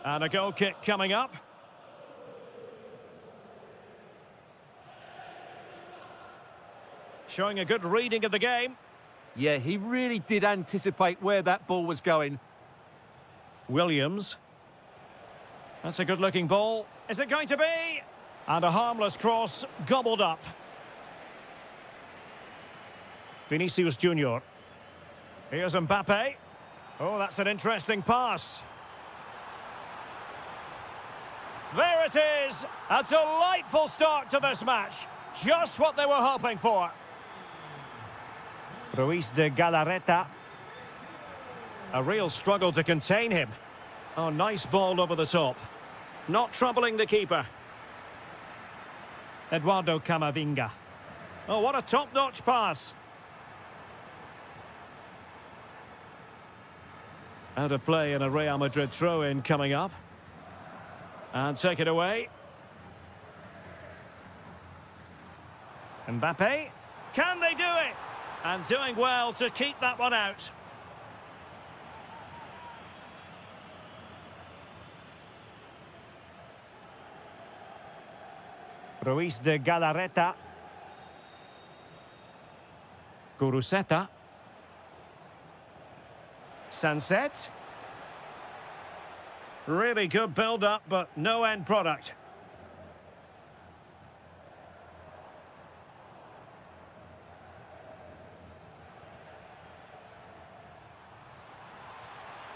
And a goal kick coming up. Showing a good reading of the game. Yeah, he really did anticipate where that ball was going. Williams. That's a good-looking ball. Is it going to be? And a harmless cross gobbled up. Vinicius Junior. Here's Mbappe. Oh, that's an interesting pass. There it is. A delightful start to this match. Just what they were hoping for. Ruiz de Galarreta. A real struggle to contain him. Oh, nice ball over the top. Not troubling the keeper. Eduardo Camavinga. Oh, what a top-notch pass. Out of play and a Real Madrid throw-in coming up. And take it away. Mbappe. Can they do it? And doing well to keep that one out. Ruiz de Galarreta. Guruseta. Sunset. Really good build-up, but no end product.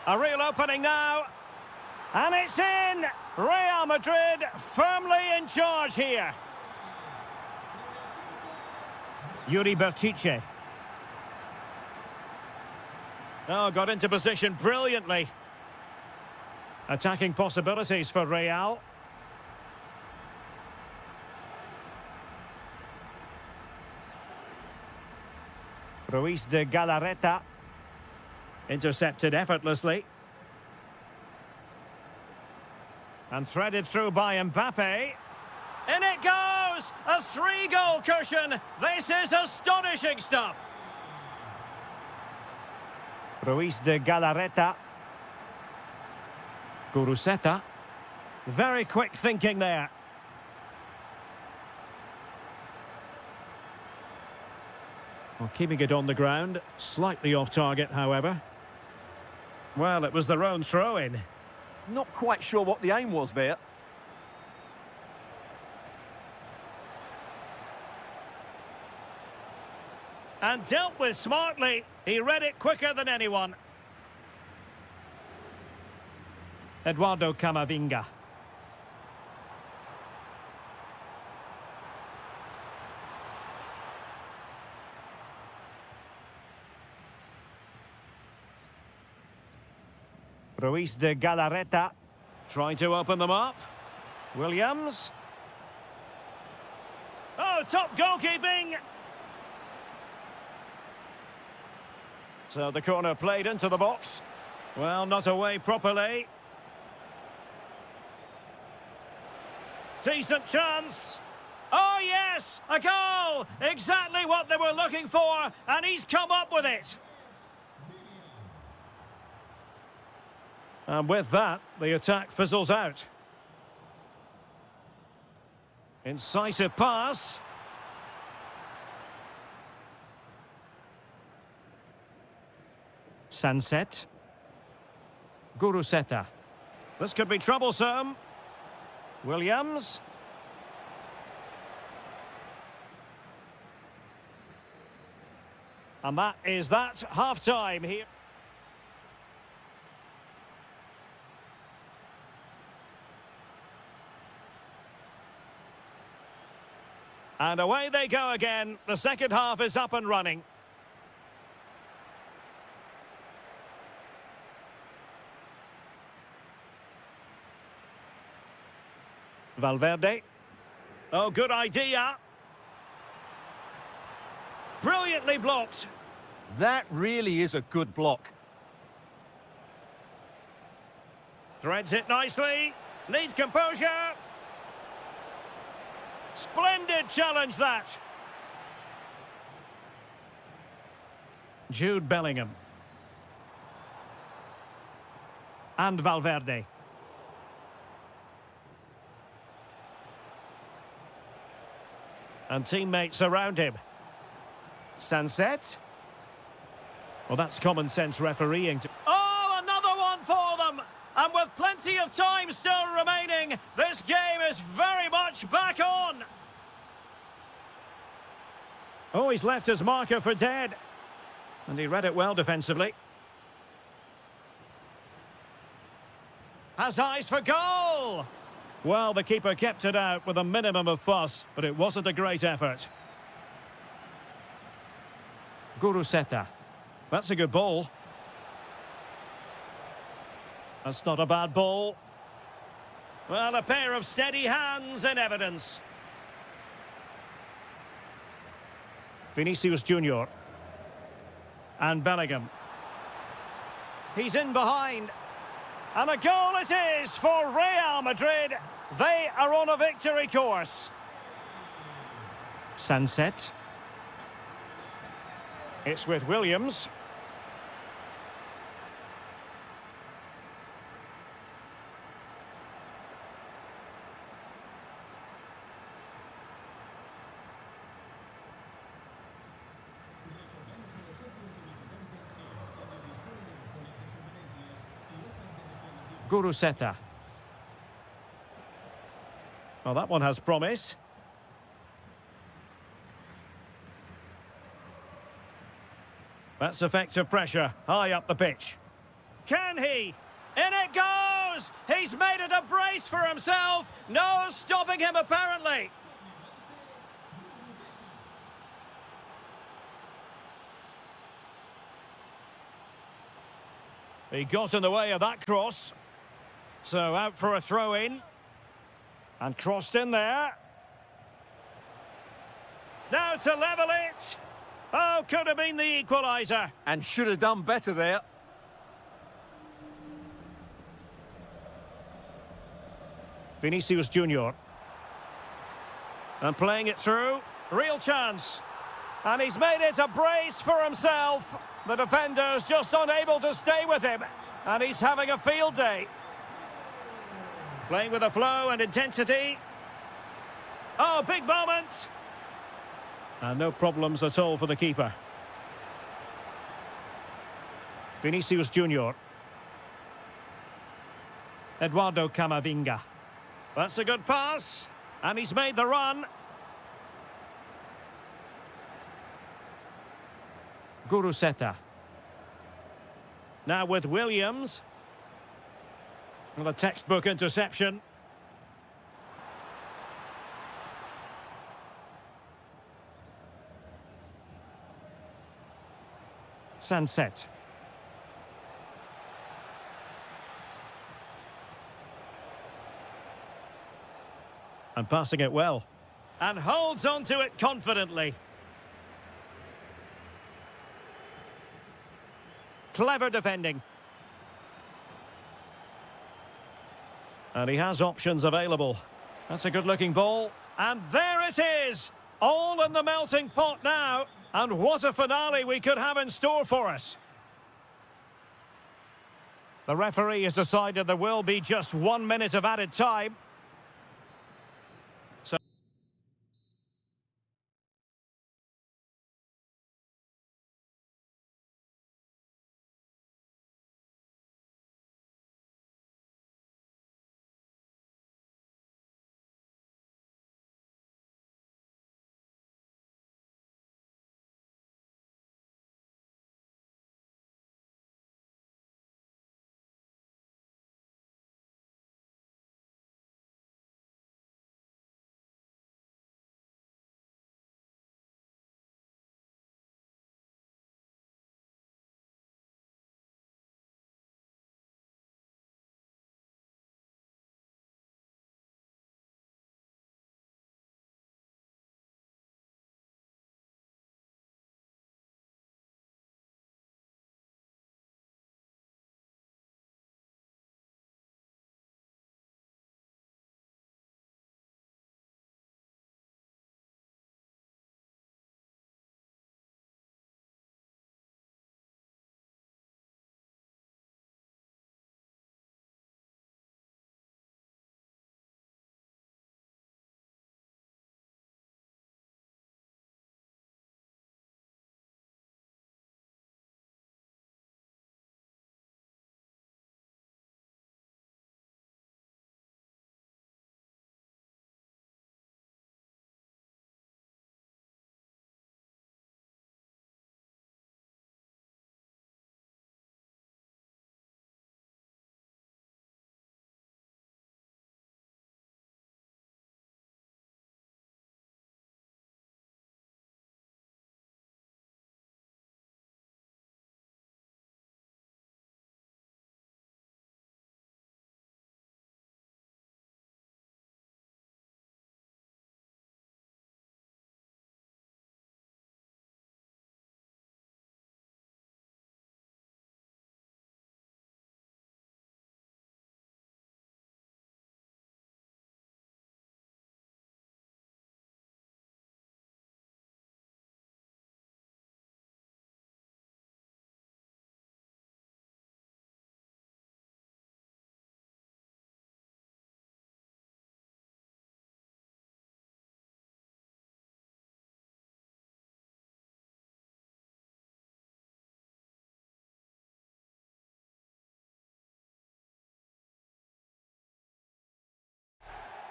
A real opening now. And it's in! Real Madrid firmly in charge here. Yuri Berchiche. Oh, got into position brilliantly. Attacking possibilities for Real. Ruiz de Galarreta. Intercepted effortlessly. And threaded through by Mbappe. In it goes! A 3-goal cushion! This is astonishing stuff! Ruiz de Galarreta. Guruseta. Very quick thinking there. Well, keeping it on the ground. Slightly off target, however. Well, it was their own throw-in. Not quite sure what the aim was there. And dealt with smartly. He read it quicker than anyone. Eduardo Camavinga. Ruiz de Galarreta. Trying to open them up. Williams. Oh, top goalkeeping! So the corner played into the box. Well, not away properly. Decent chance. Oh, yes! A goal! Exactly what they were looking for, and he's come up with it. And with that, the attack fizzles out. Incisive pass. Sunset. Guruseta. This could be troublesome. Williams. And that is that. Half-time here. And away they go again. The second half is up and running. Valverde. Oh, good idea. Brilliantly blocked. That really is a good block. Threads it nicely. Needs composure. Splendid challenge, that. Jude Bellingham. And Valverde. And teammates around him. Sunset. Well, that's common sense refereeing. Oh, another one for them! And with plenty of time still remaining, this game is very much back on. Oh, he's left his marker for dead. And he read it well defensively. Has eyes for goal! Well, the keeper kept it out with a minimum of fuss, but it wasn't a great effort. Guruseta. That's a good ball. That's not a bad ball. Well, a pair of steady hands in evidence. Vinicius Junior. And Bellingham. He's in behind. And a goal it is for Real Madrid. They are on a victory course. Sunset. It's with Williams. Guruseta. Well, that one has promise. That's effective pressure, high up the pitch. Can he? In it goes! He's made it a brace for himself. No stopping him, apparently. He got in the way of that cross. So out for a throw-in. And crossed in there. Now to level it. Oh, could have been the equaliser. And should have done better there. Vinicius Junior. And playing it through. Real chance. And he's made it a brace for himself. The defender's just unable to stay with him. And he's having a field day. Playing with a flow and intensity. Oh, big moment. And no problems at all for the keeper. Vinicius Junior. Eduardo Camavinga. That's a good pass. And he's made the run. Guruseta. Now with Williams. Well, a textbook interception. Sunset. And passing it well. And holds on to it confidently. Clever defending. And he has options available. That's a good-looking ball. And there it is! All in the melting pot now. And what a finale we could have in store for us. The referee has decided there will be just 1 minute of added time.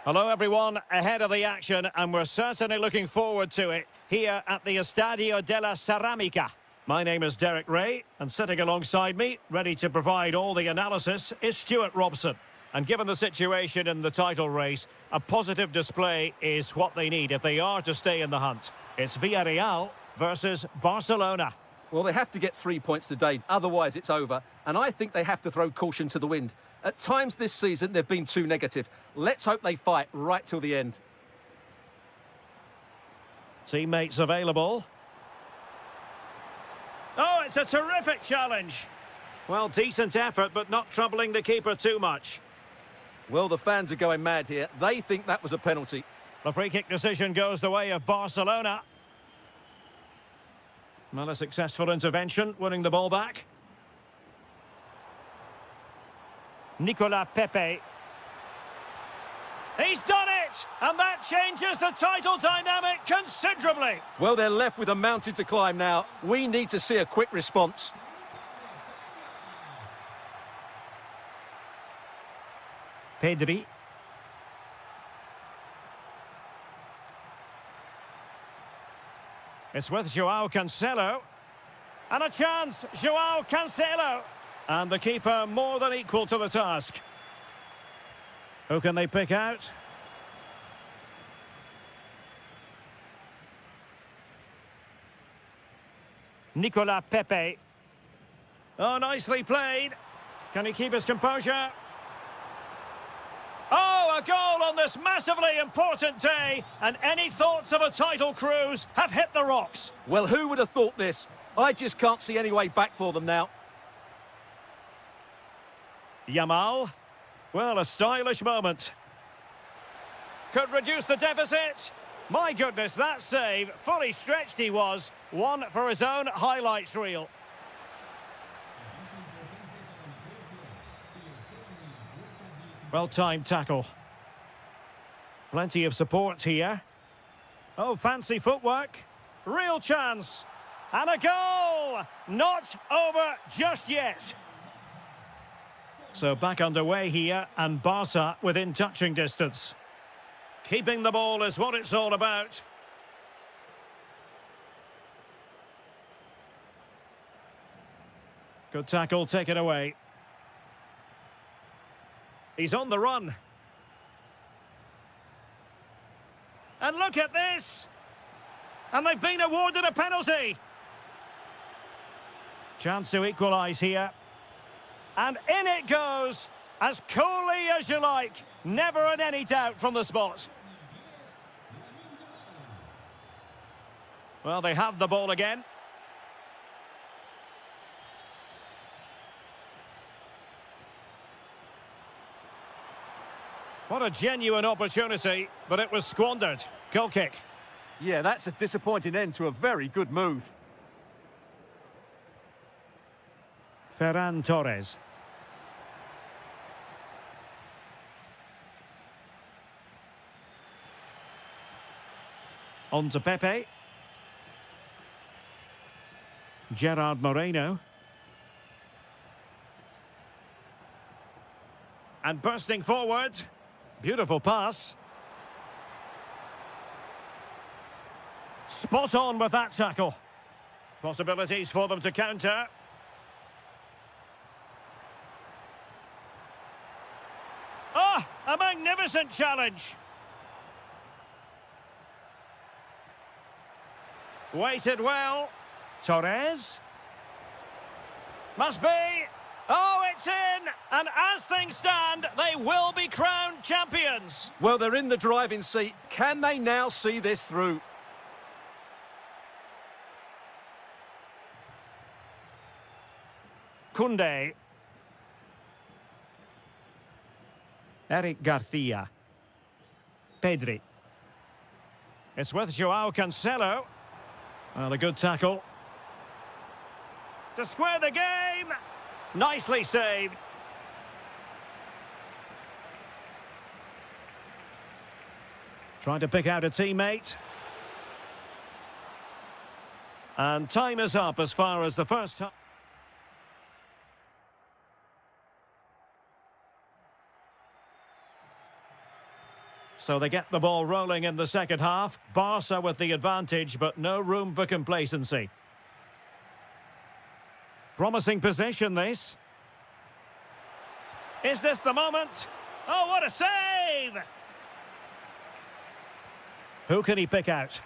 Hello everyone, ahead of the action, and we're certainly looking forward to it here at the Estadio della Ceramica. My name is Derek Ray, and sitting alongside me, ready to provide all the analysis, is Stuart Robson. And given the situation in the title race, a positive display is what they need if they are to stay in the hunt. It's Villarreal versus Barcelona. Well, they have to get 3 points today, otherwise it's over. And I think they have to throw caution to the wind. At times this season, they've been too negative. Let's hope they fight right till the end. Teammates available. Oh, it's a terrific challenge. Well, decent effort, but not troubling the keeper too much. Well, the fans are going mad here. They think that was a penalty. The free kick decision goes the way of Barcelona. Well, a successful intervention, winning the ball back. Nicolas Pepe. He's done it! And that changes the title dynamic considerably. Well, they're left with a mountain to climb now. We need to see a quick response. Pedri. It's with Joao Cancelo. And a chance, Joao Cancelo. And the keeper more than equal to the task. Who can they pick out? Nicolas Pepe. Oh, nicely played. Can he keep his composure? Oh, a goal on this massively important day. And any thoughts of a title cruise have hit the rocks. Well, who would have thought this? I just can't see any way back for them now. Yamal. Well, a stylish moment. Could reduce the deficit. My goodness, that save. Fully stretched he was. One for his own highlights reel. Well-timed tackle. Plenty of support here. Oh, fancy footwork. Real chance. And a goal! Not over just yet. So back underway here, and Barca within touching distance. Keeping the ball is what it's all about. Good tackle, take it away. He's on the run. And look at this! And they've been awarded a penalty. Chance to equalise here. And in it goes, as coolly as you like. Never in any doubt from the spot. Well, they have the ball again. What a genuine opportunity, but it was squandered. Goal kick. Yeah, that's a disappointing end to a very good move. Ferran Torres. On to Pepe. Gerard Moreno. And bursting forward. Beautiful pass. Spot on with that tackle. Possibilities for them to counter. Ah, a magnificent challenge. Waited well. Torres. Must be. Oh, it's in! And as things stand, they will be crowned champions. Well, they're in the driving seat. Can they now see this through? Koundé. Eric Garcia. Pedri. It's with Joao Cancelo. Well, a good tackle. To square the game. Nicely saved. Trying to pick out a teammate. And time is up as far as the first time. So they get the ball rolling in the second half. Barca with the advantage, but no room for complacency. Promising possession, this. Is this the moment? Oh, what a save! Who can he pick out?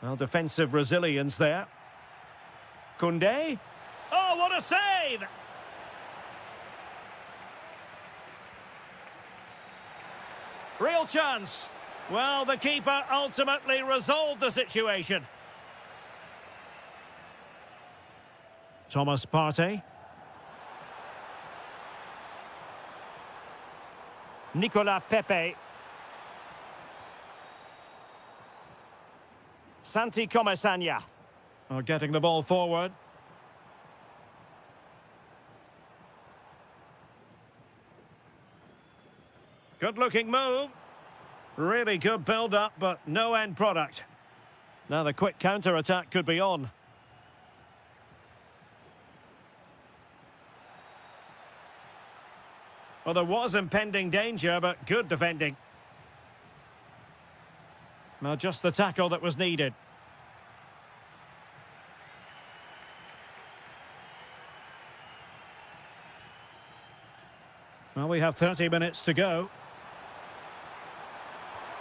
Well, defensive resilience there. Koundé. Oh, what a save! Real chance. Well, the keeper ultimately resolved the situation. Thomas Partey. Nicolas Pepe. Santi Comesaña. Oh, getting the ball forward. Good-looking move. Really good build-up, but no end product. Now the quick counter-attack could be on. Well, there was impending danger, but good defending. Now just the tackle that was needed. Well, we have 30 minutes to go.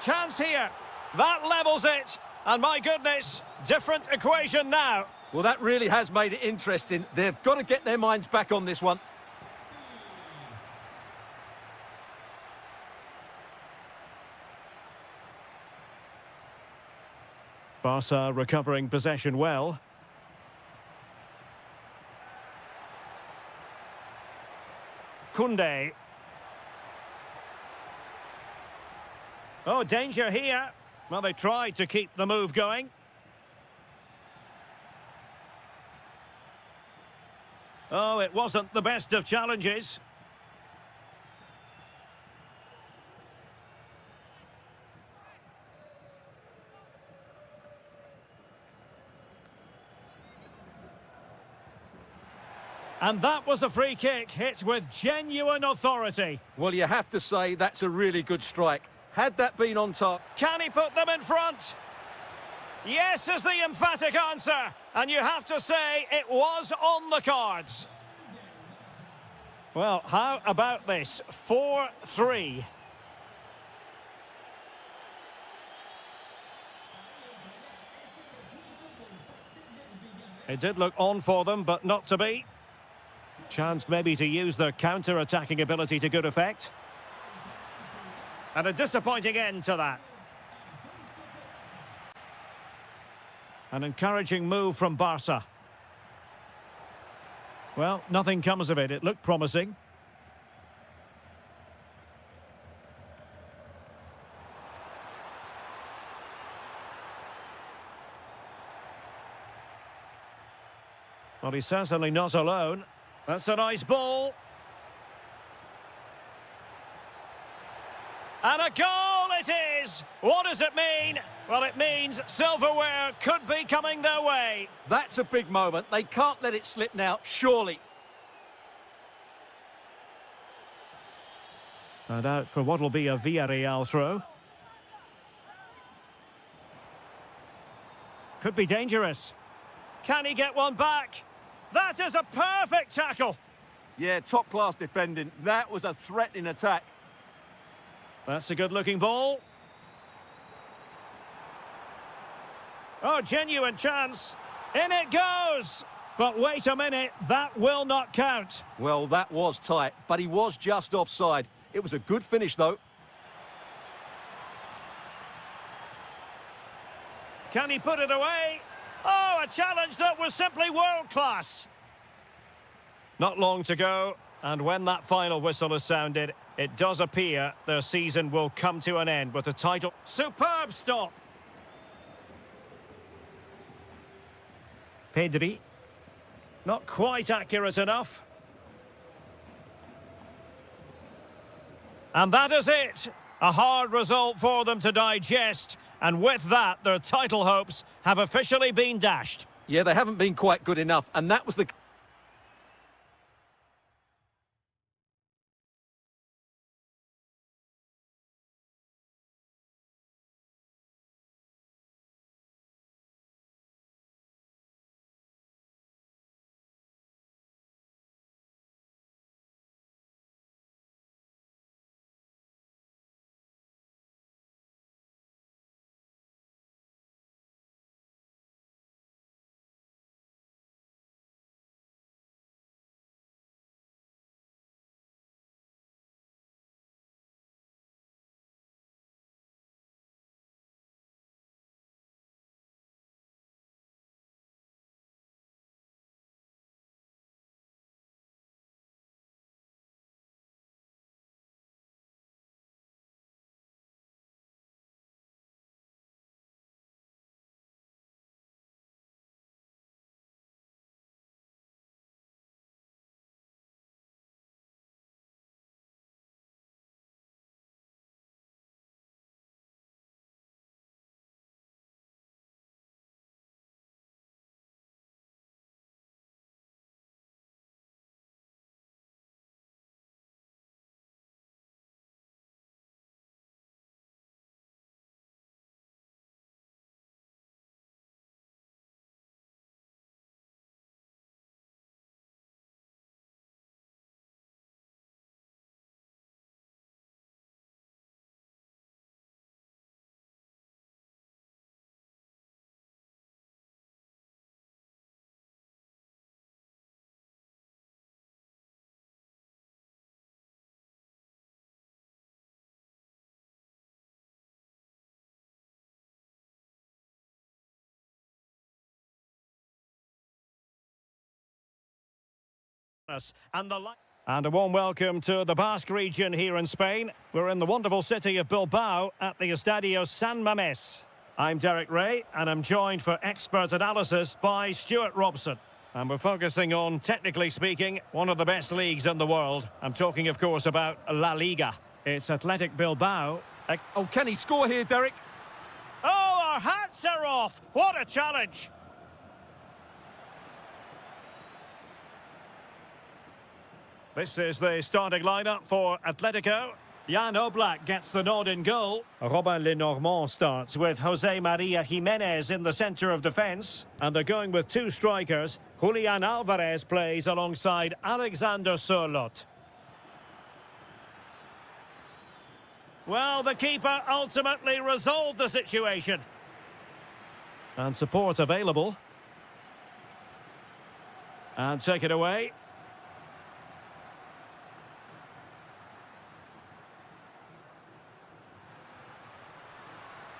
Chance here. That levels it. And my goodness, different equation now. Well, that really has made it interesting. They've got to get their minds back on this one. Barca recovering possession well. Koundé. Oh, danger here. Well, they tried to keep the move going. Oh, it wasn't the best of challenges. And that was a free kick, hit with genuine authority. Well, you have to say that's a really good strike. Had that been on top... Can he put them in front? Yes is the emphatic answer. And you have to say it was on the cards. Well, how about this? 4-3. It did look on for them, but not to be. Chance maybe to use their counter-attacking ability to good effect. And a disappointing end to that. An encouraging move from Barca. Well, nothing comes of it. It looked promising. Well, he's certainly not alone. That's a nice ball. And a goal it is! What does it mean? Well, it means silverware could be coming their way. That's a big moment. They can't let it slip now, surely. And out for what will be a Villarreal throw. Could be dangerous. Can he get one back? That is a perfect tackle. Yeah, top-class defending. That was a threatening attack. That's a good-looking ball. Oh, genuine chance. In it goes. But wait a minute, that will not count. Well, that was tight, but he was just offside. It was a good finish, though. Can he put it away? Oh, a challenge that was simply world-class. Not long to go, and when that final whistle is sounded, it does appear their season will come to an end with the title. Superb stop. Pedri. Not quite accurate enough. And that is it. A hard result for them to digest. And with that, their title hopes have officially been dashed. Yeah, they haven't been quite good enough, and that was the... And a warm welcome to the Basque region here in Spain. We're in the wonderful city of Bilbao at the Estadio San Mamés. I'm Derek Ray, and I'm joined for expert analysis by Stuart Robson. And we're focusing on, technically speaking, one of the best leagues in the world. I'm talking, of course, about La Liga. It's Athletic Bilbao. Oh, can he score here, Derek? Oh, our hats are off! What a challenge! This is the starting lineup for Atletico. Jan Oblak gets the nod in goal. Robin Lenormand starts with Jose Maria Jimenez in the centre of defence. And they're going with two strikers. Julian Alvarez plays alongside Alexander Sørloth. Well, the keeper ultimately resolved the situation. And support available. And take it away.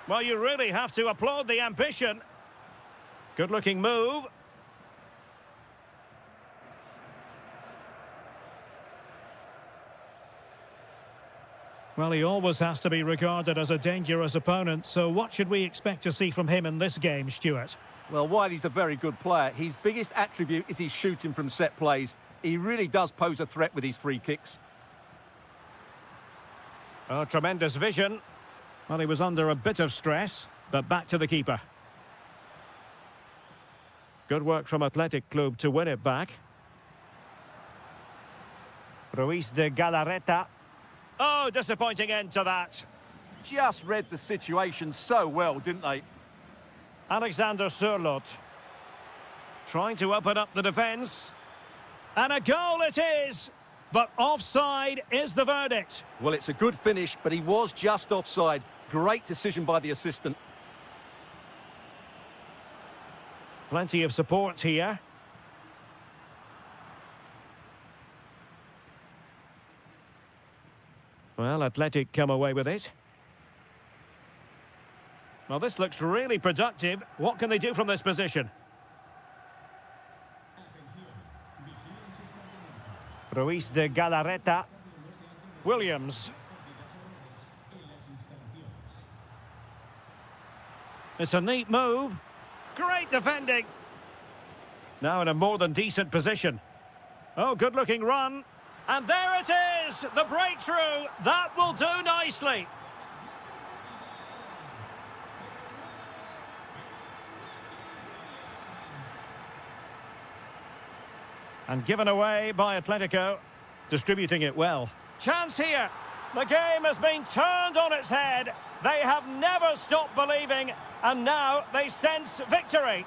Well, you really have to applaud the ambition. Good-looking move. Well, he always has to be regarded as a dangerous opponent, so what should we expect to see from him in this game, Stuart? Well, while he's a very good player, his biggest attribute is his shooting from set plays. He really does pose a threat with his free kicks. Oh, tremendous vision. Well, he was under a bit of stress, but back to the keeper. Good work from Athletic Club to win it back. Ruiz de Galarreta. Oh, disappointing end to that. Just read the situation so well, didn't they? Alexander Sørloth. Trying to open up the defence. And a goal it is! But offside is the verdict. Well, it's a good finish, but he was just offside. Great decision by the assistant. Plenty of support here. Well, Athletic come away with it. Well, this looks really productive. What can they do from this position? Ruiz de Galarreta. Williams. It's a neat move. Great defending. Now in a more than decent position. Oh, good-looking run. And there it is, the breakthrough. That will do nicely. And given away by Atletico, distributing it well. Chance here. The game has been turned on its head. They have never stopped believing, and now they sense victory.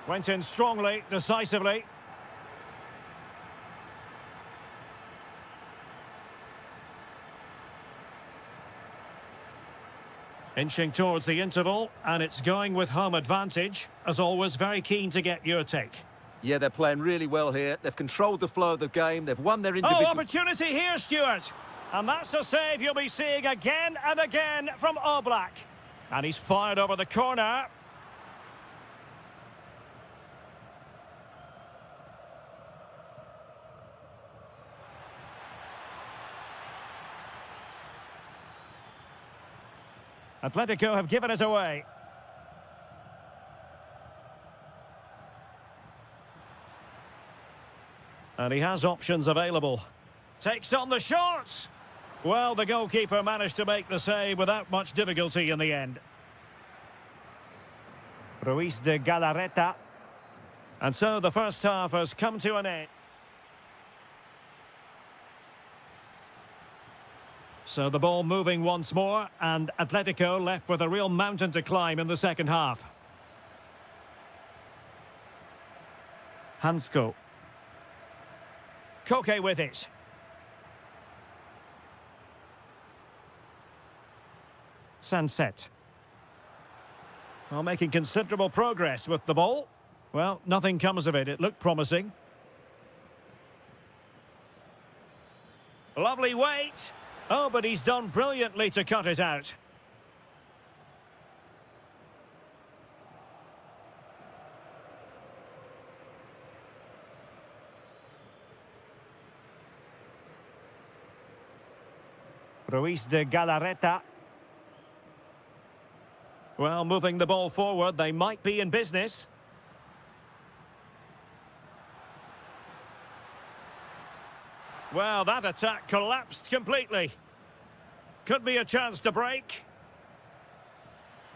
Went in strongly, decisively. Inching towards the interval, and it's going with home advantage. As always, very keen to get your take. Yeah, they're playing really well here. They've controlled the flow of the game. They've won their individual... Oh, opportunity here, Stuart. And that's a save you'll be seeing again and again from Oblak. And he's fired over the corner. Atletico have given it away. And he has options available. Takes on the shots. Well, the goalkeeper managed to make the save without much difficulty in the end. Ruiz de Galarreta. And so the first half has come to an end. So the ball moving once more, and Atletico left with a real mountain to climb in the second half. Hansko. Koke with it. Sunset. Well, making considerable progress with the ball. Well, nothing comes of it. It looked promising. Lovely weight. Oh, but he's done brilliantly to cut it out. Ruiz de Galarreta. Well, moving the ball forward, they might be in business. Well, that attack collapsed completely. Could be a chance to break.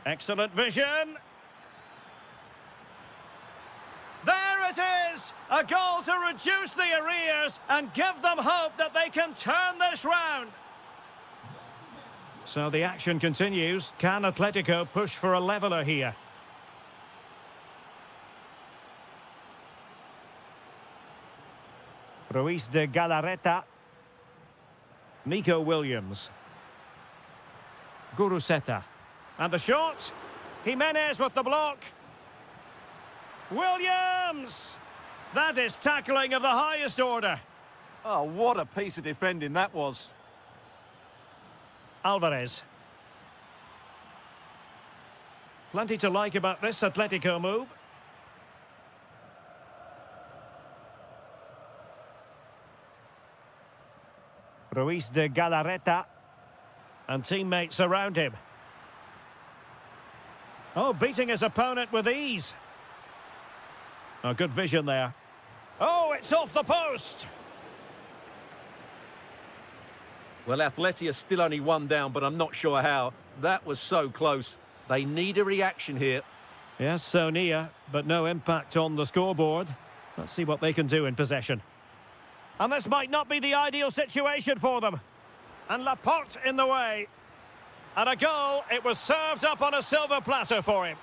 Excellent vision. There it is! A goal to reduce the arrears and give them hope that they can turn this round. So the action continues. Can Atletico push for a leveller here? Ruiz de Galarreta. Nico Williams. Guruseta. And the shot. Jimenez with the block. Williams! That is tackling of the highest order. Oh, what a piece of defending that was. Alvarez. Plenty to like about this Atletico move. Ruiz de Galarreta. And teammates around him. Oh, beating his opponent with ease. Oh, good vision there. Oh, it's off the post. Well, Atleti are still only one down, but I'm not sure how. That was so close. They need a reaction here. Yes, so near, but no impact on the scoreboard. Let's see what they can do in possession. And this might not be the ideal situation for them. And Laporte in the way. And a goal, it was served up on a silver platter for him.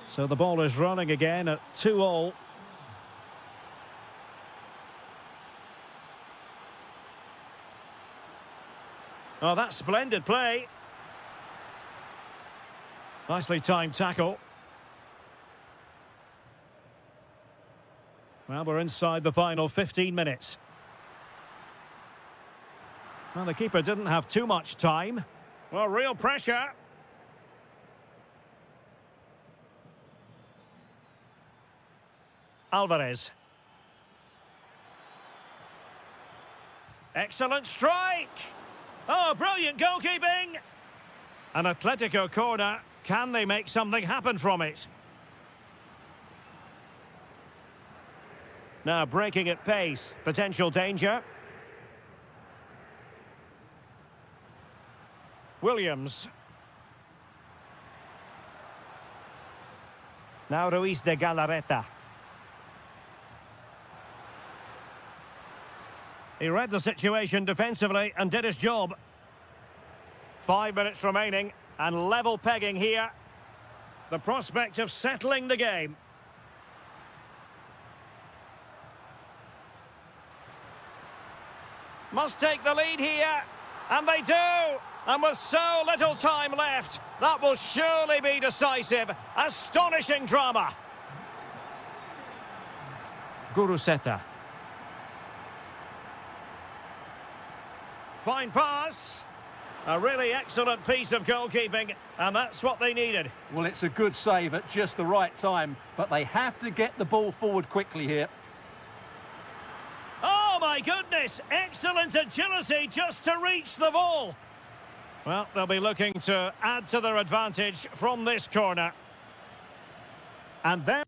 So the ball is running again at 2-2. Oh, that's splendid play. Nicely timed tackle. Well, we're inside the final 15 minutes. Well, the keeper didn't have too much time. Well, real pressure. Alvarez. Excellent strike. Oh, brilliant goalkeeping. An Atletico corner. Can they make something happen from it? Now breaking at pace. Potential danger. Williams. Now Ruiz de Galarreta. He read the situation defensively and did his job. 5 minutes remaining and level pegging here. The prospect of settling the game. Must take the lead here. And they do. And with so little time left, that will surely be decisive. Astonishing drama. Guruseta. Fine pass. A really excellent piece of goalkeeping, and that's what they needed. Well, it's a good save at just the right time, but they have to get the ball forward quickly here. Oh, my goodness! Excellent agility just to reach the ball. Well, they'll be looking to add to their advantage from this corner. And then...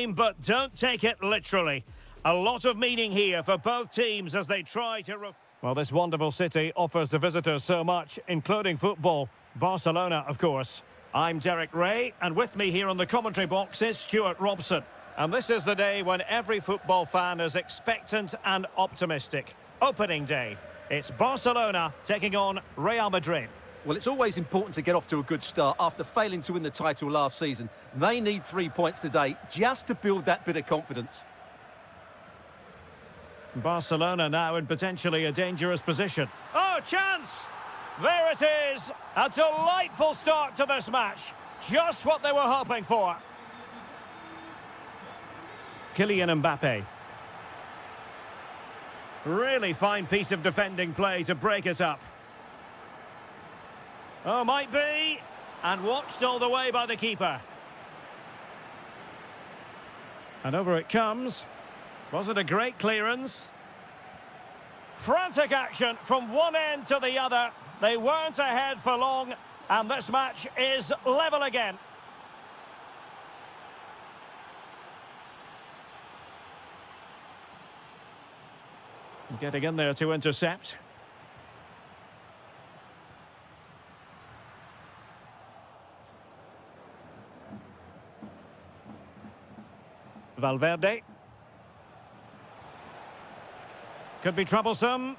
But don't take it literally. A lot of meaning here for both teams as they try to... Well, this wonderful city offers the visitors so much, including football. Barcelona, of course. I'm Derek Ray, and with me here on the commentary box is Stuart Robson. And this is the day when every football fan is expectant and optimistic. Opening day. It's Barcelona taking on Real Madrid. Well, it's always important to get off to a good start after failing to win the title last season. They need 3 points today just to build that bit of confidence. Barcelona now in potentially a dangerous position. Oh, chance! There it is! A delightful start to this match. Just what they were hoping for. Kylian Mbappe. Really fine piece of defending play to break it up. Oh, might be. And watched all the way by the keeper. And over it comes. Was it a great clearance? Frantic action from one end to the other. They weren't ahead for long, and this match is level again. Getting in there to intercept. Valverde. Could be troublesome.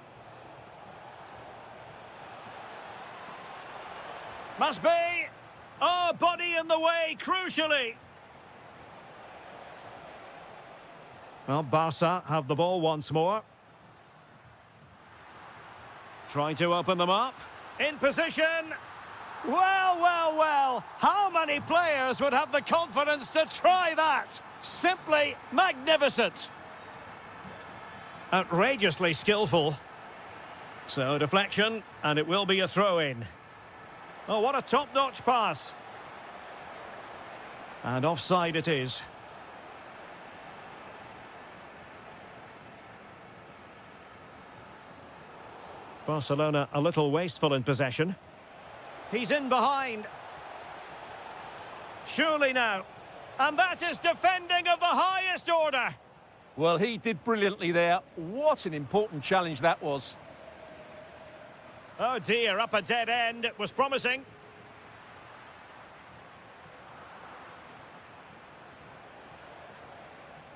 Must be. Oh, body in the way, crucially. Well, Barca have the ball once more. Trying to open them up. In position. Well, well, well. How many players would have the confidence to try that? Simply magnificent. Outrageously skillful. So, deflection, and it will be a throw-in. Oh, what a top-notch pass. And offside it is. Barcelona a little wasteful in possession. He's in behind. Surely now. And that is defending of the highest order. Well, he did brilliantly there. What an important challenge that was. Oh dear, up a dead end. It was promising.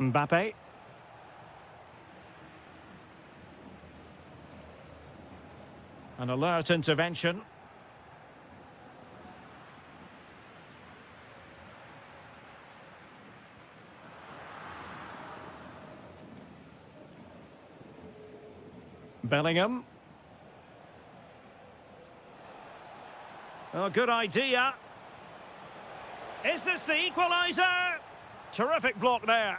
Mbappe. An alert intervention. Bellingham. Oh, good idea. Is this the equaliser? Terrific block there.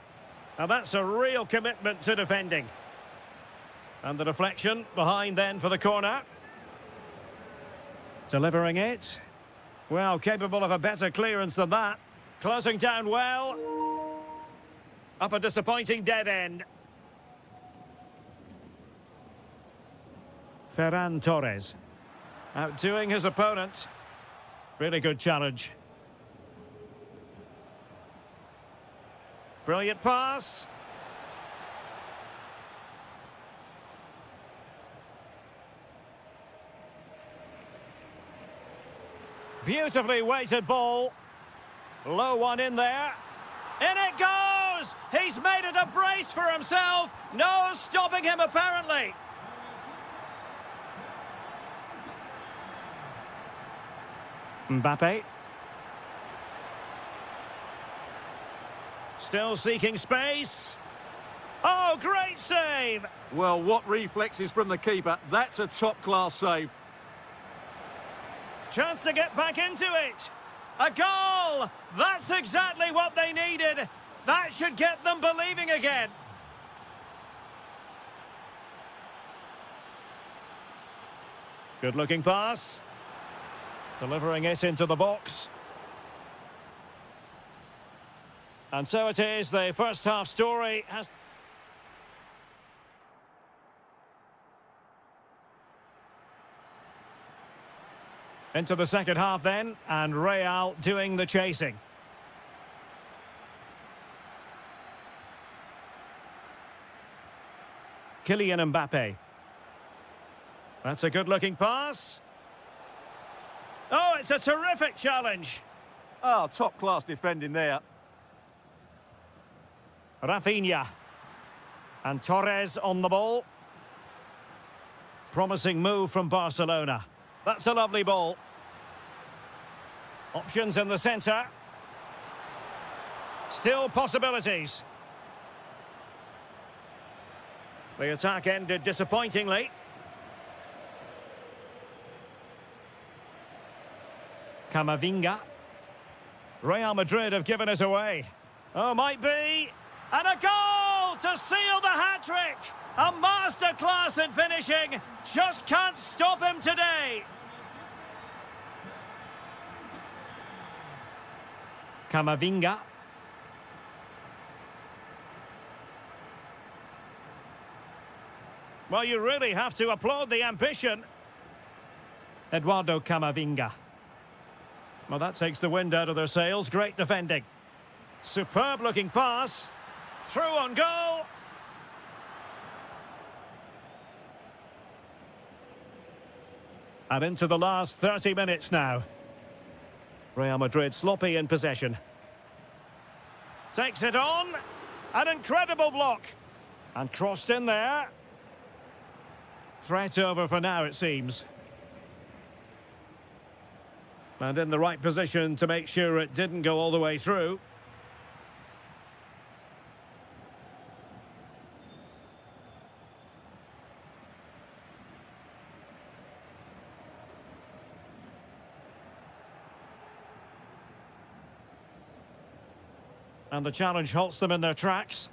And that's a real commitment to defending. And the deflection behind then for the corner. Delivering it. Well, capable of a better clearance than that. Closing down well. Up a disappointing dead end. Ferran Torres. Outdoing his opponent. Really good challenge. Brilliant pass. Beautifully weighted ball. Low one in there. In it goes! He's made it a brace for himself. No stopping him apparently. Mbappe. Still seeking space. Oh, great save! Well, what reflexes from the keeper. That's a top-class save. Chance to get back into it. A goal! That's exactly what they needed. That should get them believing again. Good-looking pass. Delivering it into the box. And so it is, the first half story has... Into the second half then, and Real doing the chasing. Kylian Mbappe. That's a good-looking pass. Oh, it's a terrific challenge. Oh, top-class defending there. Rafinha. And Torres on the ball. Promising move from Barcelona. That's a lovely ball. Options in the centre. Still possibilities. The attack ended disappointingly. Camavinga. Real Madrid have given us away. Oh, might be. And a goal to seal the hat-trick. A masterclass in finishing. Just can't stop him today. Camavinga. Well, you really have to applaud the ambition. Eduardo Camavinga. Well, that takes the wind out of their sails. Great defending. Superb-looking pass. Through on goal. And into the last 30 minutes now. Real Madrid sloppy in possession. Takes it on. An incredible block. And crossed in there. Threat over for now, it seems. And in the right position to make sure it didn't go all the way through. And the challenge halts them in their tracks.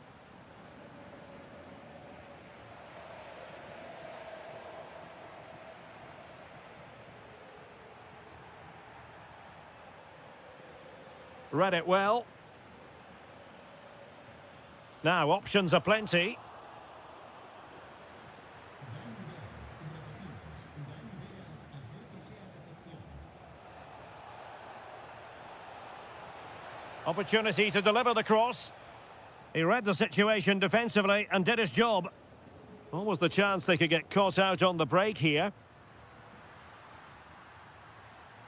Read it well. Now, options are plenty. Opportunity to deliver the cross. He read the situation defensively and did his job. Always the chance they could get caught out on the break here.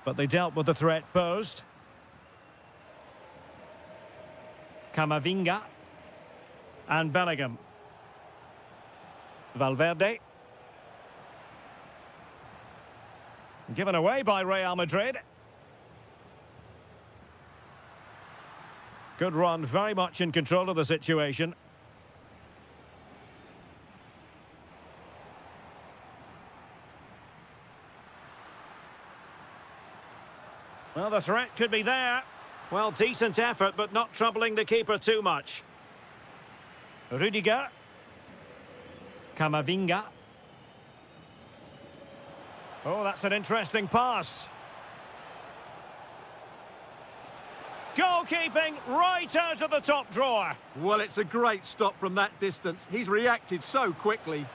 But they dealt with the threat posed. Camavinga. And Bellingham. Valverde. Given away by Real Madrid. Good run, very much in control of the situation. Well, the threat could be there. Well, decent effort, but not troubling the keeper too much. Rudiger. Camavinga. Oh, that's an interesting pass. Goalkeeping right out of the top drawer. Well, it's a great stop from that distance. He's reacted so quickly.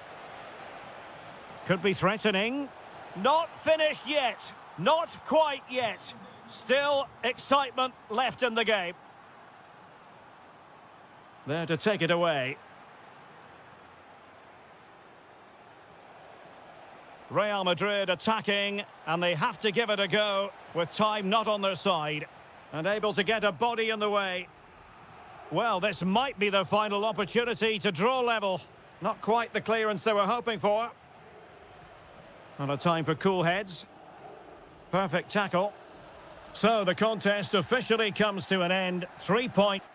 Could be threatening. Not finished yet. Not quite yet. Still excitement left in the game. There to take it away. Real Madrid attacking, and they have to give it a go with time not on their side. And able to get a body in the way. Well, this might be their final opportunity to draw level. Not quite the clearance they were hoping for. And a time for cool heads. Perfect tackle. So the contest officially comes to an end. 3 points.